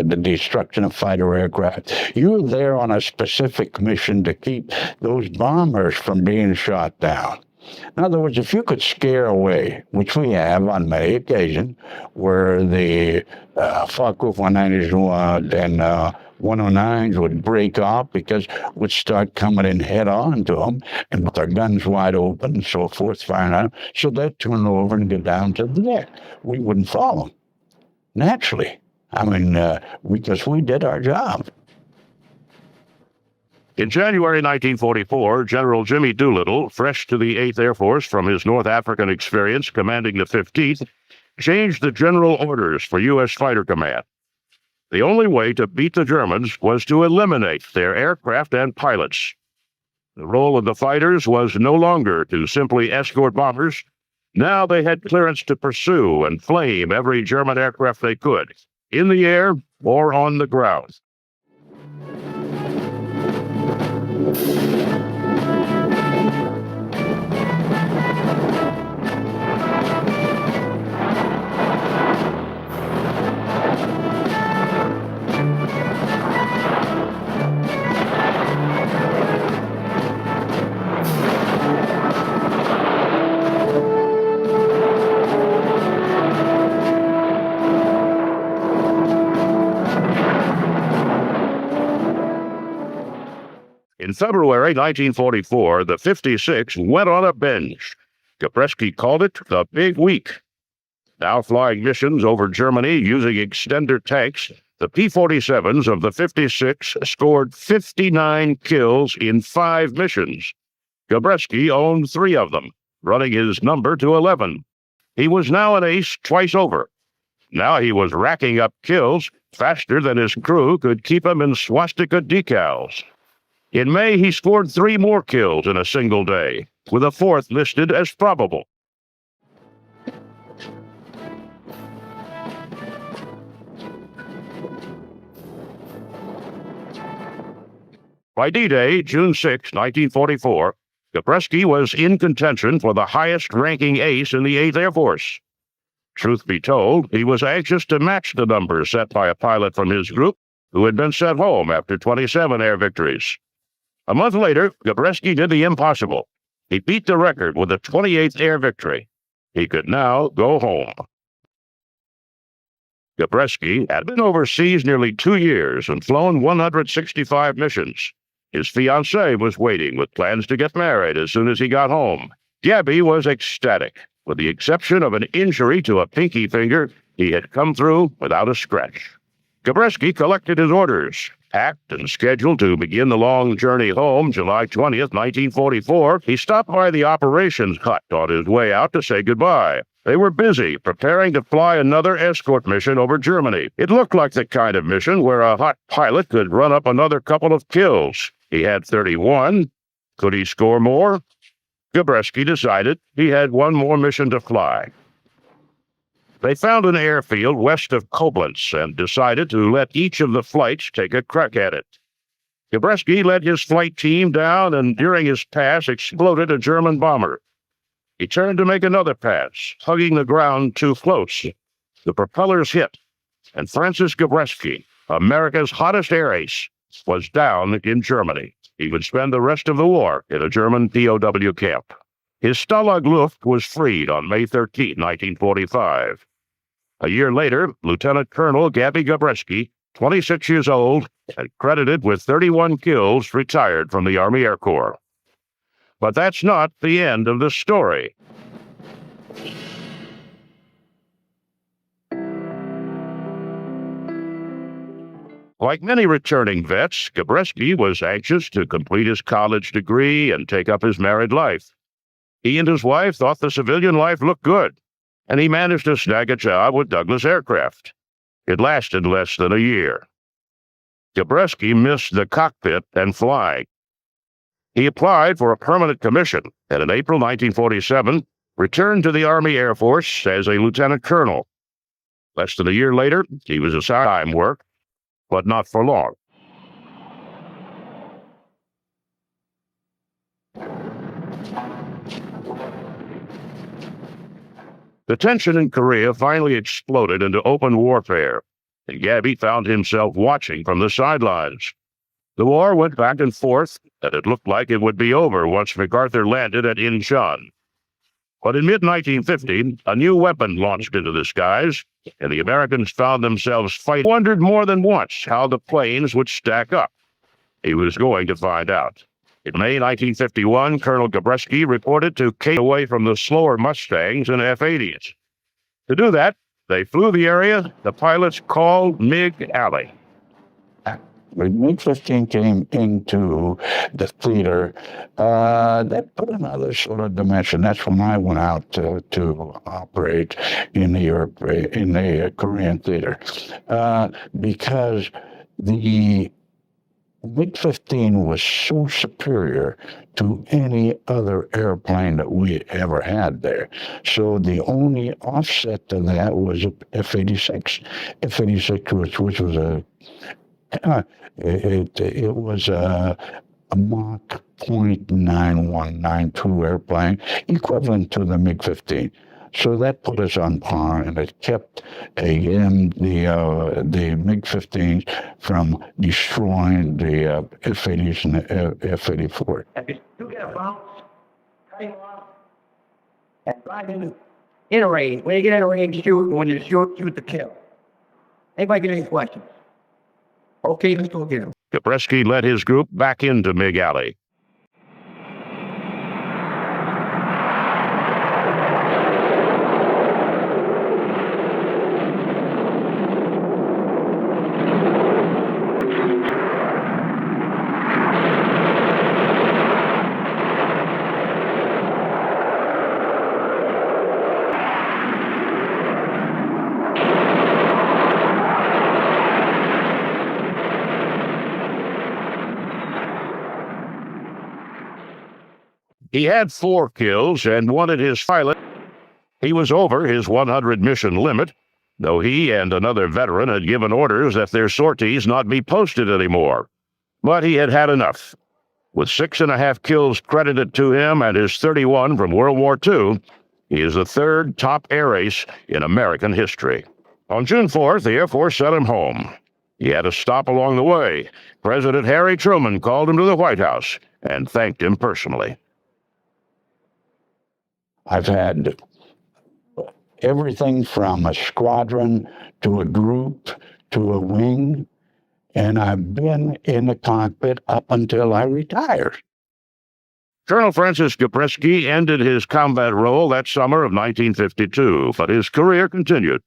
the destruction of fighter aircraft. You're there on a specific mission to keep those bombers from being shot down. In other words, if you could scare away, which we have on many occasions, where the Focke-Wulf 190s and 109s would break off because we'd start coming in head on to them and with our guns wide open and so forth, firing at them, so they'd turn over and go down to the deck. We wouldn't follow them, naturally. I mean, because we did our job. In January 1944, General Jimmy Doolittle, fresh to the 8th Air Force from his North African experience commanding the 15th, changed the general orders for U.S. Fighter Command. The only way to beat the Germans was to eliminate their aircraft and pilots. The role of the fighters was no longer to simply escort bombers. Now they had clearance to pursue and flame every German aircraft they could, in the air or on the ground. In February 1944, the 56 went on a binge. Gabreski called it the Big Week. Now flying missions over Germany using extender tanks, the P-47s of the 56 scored 59 kills in 5 missions. Gabreski owned 3 of them, running his number to 11. He was now an ace twice over. Now he was racking up kills faster than his crew could keep him in swastika decals. In May, he scored 3 more kills in a single day, with a 4th listed as probable. By D-Day, June 6, 1944, Gabreski was in contention for the highest-ranking ace in the 8th Air Force. Truth be told, he was anxious to match the numbers set by a pilot from his group who had been sent home after 27 air victories. A month later, Gabreski did the impossible. He beat the record with a 28th air victory. He could now go home. Gabreski had been overseas nearly 2 years and flown 165 missions. His fiancée was waiting with plans to get married as soon as he got home. Gabby was ecstatic. With the exception of an injury to a pinky finger, he had come through without a scratch. Gabreski collected his orders. Packed and scheduled to begin the long journey home July 20th, 1944, he stopped by the operations hut on his way out to say goodbye. They were busy preparing to fly another escort mission over Germany. It looked like the kind of mission where a hot pilot could run up another couple of kills. He had 31. Could he score more? Gabreski decided he had one more mission to fly. They found an airfield west of Koblenz and decided to let each of the flights take a crack at it. Gabreski led his flight team down and during his pass exploded a German bomber. He turned to make another pass, hugging the ground too close. The propellers hit, and Francis Gabreski, America's hottest air ace, was down in Germany. He would spend the rest of the war in a German POW camp. His Stalag Luft was freed on May 13, 1945. A year later, Lieutenant Colonel Gabby Gabreski, 26 years old and credited with 31 kills, retired from the Army Air Corps. But that's not the end of the story. Like many returning vets, Gabreski was anxious to complete his college degree and take up his married life. He and his wife thought the civilian life looked good, and he managed to snag a job with Douglas Aircraft. It lasted less than a year. Gabreski missed the cockpit and flying. He applied for a permanent commission, and in April 1947, returned to the Army Air Force as a lieutenant colonel. Less than a year later, he was assigned time work, but not for long. The tension in Korea finally exploded into open warfare, and Gabby found himself watching from the sidelines. The war went back and forth, and it looked like it would be over once MacArthur landed at Incheon. But in mid-1950, a new weapon launched into the skies, and the Americans found themselves fighting. Wondered more than once how the planes would stack up. He was going to find out. In May 1951, Colonel Gabreski reported to take away from the slower Mustangs and F-80s. To do that, they flew the area the pilots called MiG Alley. When MiG-15 came into the theater, that put another sort of dimension. That's when I went out to operate in the Korean theater, because the MiG-15 was so superior to any other airplane that we ever had there. So the only offset to that was F-86. F-86, which was it was a Mach 0.9192 airplane, equivalent to the MiG-15. So that put us on par, and it kept the MiG-15s from destroying the F-80s and the F-84. If you get a bounce, cut him off, and drive in a range. When you get in a range, shoot. When you shoot to kill. Anybody get any questions? Okay, let's go again. Gabreski led his group back into MiG Alley. He had 4 kills and wanted his pilot. He was over his 100 mission limit, though he and another veteran had given orders that their sorties not be posted anymore. But he had had enough. With 6.5 kills credited to him and his 31 from World War II, he is the 3rd top air ace in American history. On June 4th, the Air Force sent him home. He had a stop along the way. President Harry Truman called him to the White House and thanked him personally. I've had everything from a squadron to a group to a wing, and I've been in the cockpit up until I retired. Colonel Francis Gabreski ended his combat role that summer of 1952, but his career continued.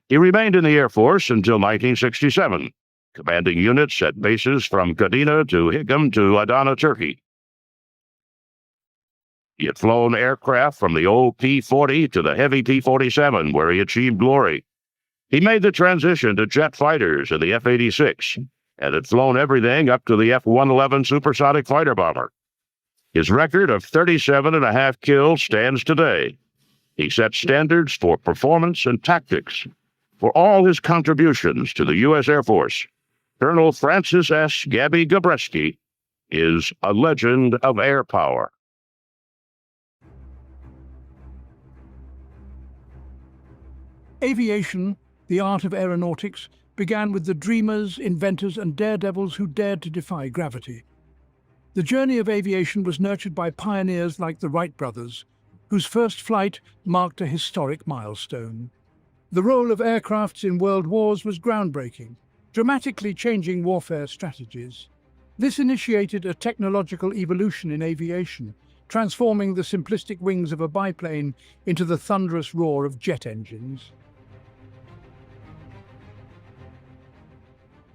He remained in the Air Force until 1967, commanding units at bases from Kadena to Hickam to Adana, Turkey. He had flown aircraft from the old P-40 to the heavy P-47, where he achieved glory. He made the transition to jet fighters in the F-86, and had flown everything up to the F-111 supersonic fighter bomber. His record of 37.5 kills stands today. He set standards for performance and tactics. For all his contributions to the U.S. Air Force, Colonel Francis S. Gabby Gabreski is a legend of air power. Aviation, the art of aeronautics, began with the dreamers, inventors, and daredevils who dared to defy gravity. The journey of aviation was nurtured by pioneers like the Wright brothers, whose first flight marked a historic milestone. The role of aircrafts in world wars was groundbreaking, dramatically changing warfare strategies. This initiated a technological evolution in aviation, transforming the simplistic wings of a biplane into the thunderous roar of jet engines.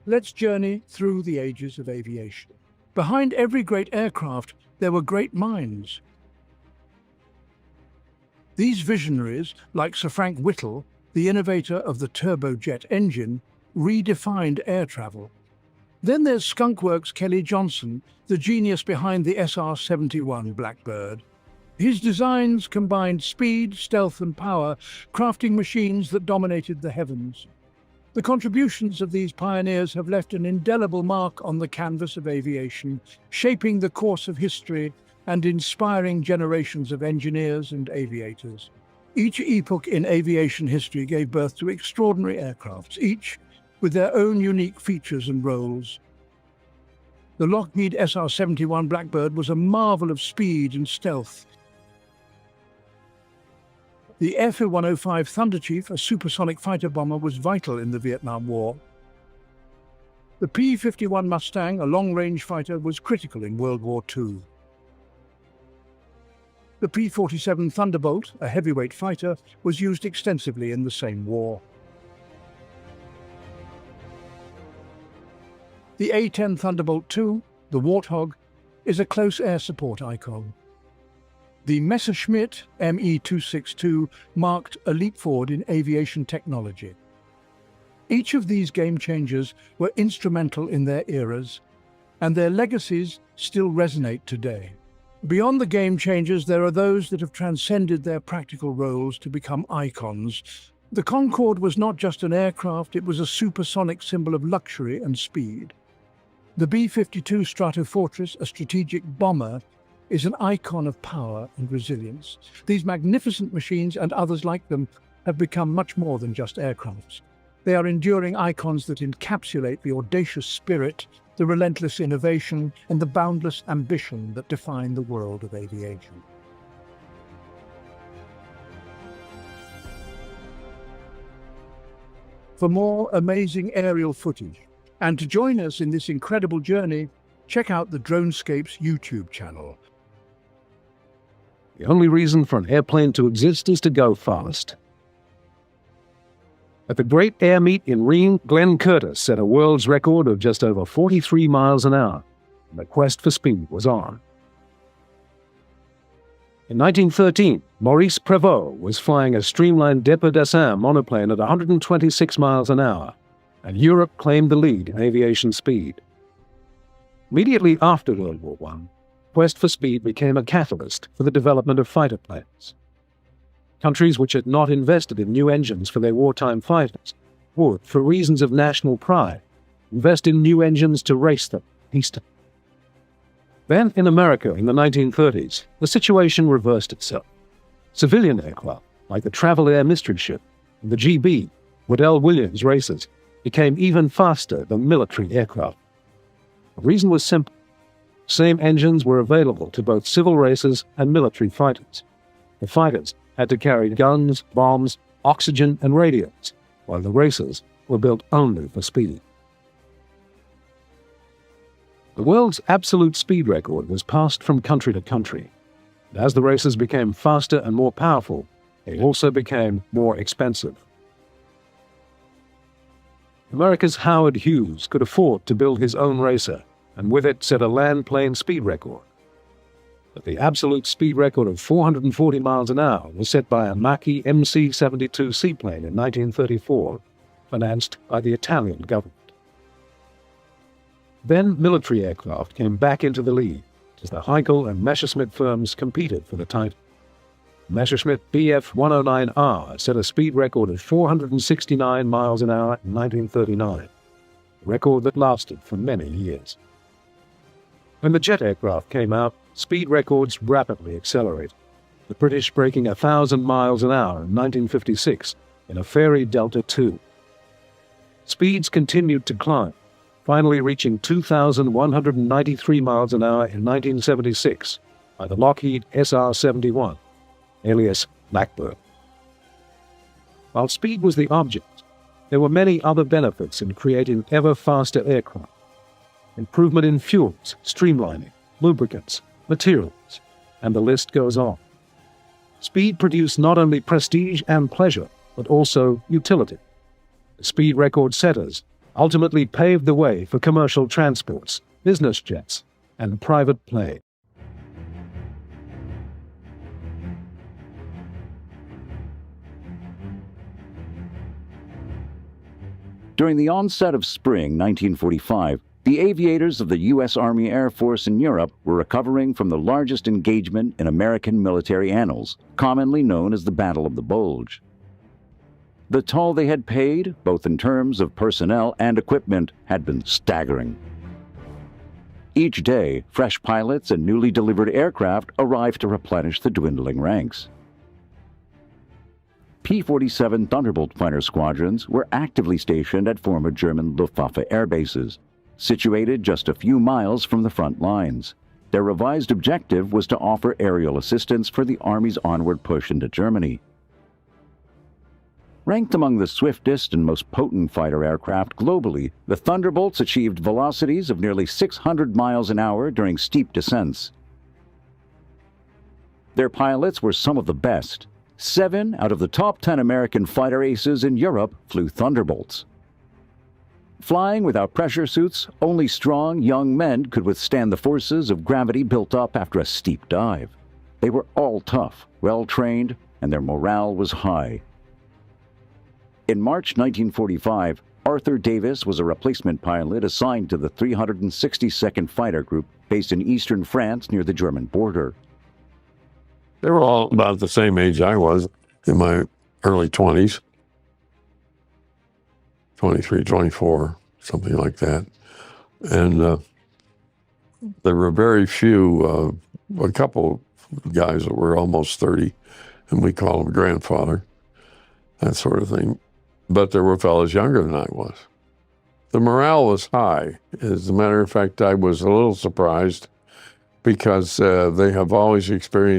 Let's journey through the ages of aviation. Behind every great aircraft, there were great minds. These visionaries, like Sir Frank Whittle, the innovator of the turbojet engine, redefined air travel. Then there's Skunkworks Kelly Johnson, the genius behind the SR-71 Blackbird. His designs combined speed, stealth, and power, crafting machines that dominated the heavens. The contributions of these pioneers have left an indelible mark on the canvas of aviation, shaping the course of history and inspiring generations of engineers and aviators. Each epoch in aviation history gave birth to extraordinary aircrafts, each with their own unique features and roles. The Lockheed SR-71 Blackbird was a marvel of speed and stealth. The F-105 Thunderchief, a supersonic fighter bomber, was vital in the Vietnam War. The P-51 Mustang, a long-range fighter, was critical in World War II. The P-47 Thunderbolt, a heavyweight fighter, was used extensively in the same war. The A-10 Thunderbolt II, the Warthog, is a close air support icon. The Messerschmitt Me-262 marked a leap forward in aviation technology. Each of these game changers were instrumental in their eras, and their legacies still resonate today. Beyond the game changers, there are those that have transcended their practical roles to become icons. The Concorde was not just an aircraft, it was a supersonic symbol of luxury and speed. The B-52 Stratofortress, a strategic bomber, is an icon of power and resilience. These magnificent machines and others like them have become much more than just aircrafts. They are enduring icons that encapsulate the audacious spirit, the relentless innovation, and the boundless ambition that define the world of aviation. For more amazing aerial footage, and to join us in this incredible journey, check out the DroneScapes YouTube channel. The only reason for an airplane to exist is to go fast. At the Great Air Meet in Rhine, Glenn Curtis set a world's record of just over 43 miles an hour, and the quest for speed was on. In 1913, Maurice Prévost was flying a streamlined Dépôt-Dessin monoplane at 126 miles an hour, and Europe claimed the lead in aviation speed. Immediately after World War I, quest for speed became a catalyst for the development of fighter planes. Countries which had not invested in new engines for their wartime fighters would, for reasons of national pride, invest in new engines to race them eastward. Then, in America in the 1930s, the situation reversed itself. Civilian aircraft, like the Travel Air Mystery Ship and the GB, Waddell Williams racers, became even faster than military aircraft. The reason was simple. Same engines were available to both civil racers and military fighters. The fighters had to carry guns, bombs, oxygen, and radios, while the racers were built only for speed. The world's absolute speed record was passed from country to country, and as the racers became faster and more powerful, they also became more expensive. America's Howard Hughes could afford to build his own racer, and with it set a land-plane speed record. But the absolute speed record of 440 miles an hour was set by a Macchi MC-72 seaplane in 1934, financed by the Italian government. Then military aircraft came back into the lead as the Heinkel and Messerschmitt firms competed for the title. Messerschmitt Bf-109R set a speed record of 469 miles an hour in 1939, a record that lasted for many years. When the jet aircraft came out, speed records rapidly accelerated, the British breaking 1,000 miles an hour in 1956 in a Fairey Delta II. Speeds continued to climb, finally reaching 2,193 miles an hour in 1976 by the Lockheed SR-71, alias Blackbird. While speed was the object, there were many other benefits in creating ever-faster aircraft. Improvement in fuels, streamlining, lubricants, materials, and the list goes on. Speed produced not only prestige and pleasure, but also utility. The speed record setters ultimately paved the way for commercial transports, business jets, and private plane. During the onset of spring 1945, the aviators of the U.S. Army Air Force in Europe were recovering from the largest engagement in American military annals, commonly known as the Battle of the Bulge. The toll they had paid, both in terms of personnel and equipment, had been staggering. Each day, fresh pilots and newly delivered aircraft arrived to replenish the dwindling ranks. P-47 Thunderbolt fighter squadrons were actively stationed at former German Luftwaffe air bases, situated just a few miles from the front lines. Their revised objective was to offer aerial assistance for the Army's onward push into Germany. Ranked among the swiftest and most potent fighter aircraft globally, the Thunderbolts achieved velocities of nearly 600 miles an hour during steep descents. Their pilots were some of the best. 7 out of the top 10 American fighter aces in Europe flew Thunderbolts. Flying without pressure suits, only strong, young men could withstand the forces of gravity built up after a steep dive. They were all tough, well-trained, and their morale was high. In March 1945, Arthur Davis was a replacement pilot assigned to the 362nd Fighter Group based in eastern France near the German border. They were all about the same age I was, in my early 20s. 23, 24, something like that. And there were very few, a couple guys that were almost 30, and we call them grandfather, that sort of thing. But there were fellows younger than I was. The morale was high. As a matter of fact, I was a little surprised because they have always experienced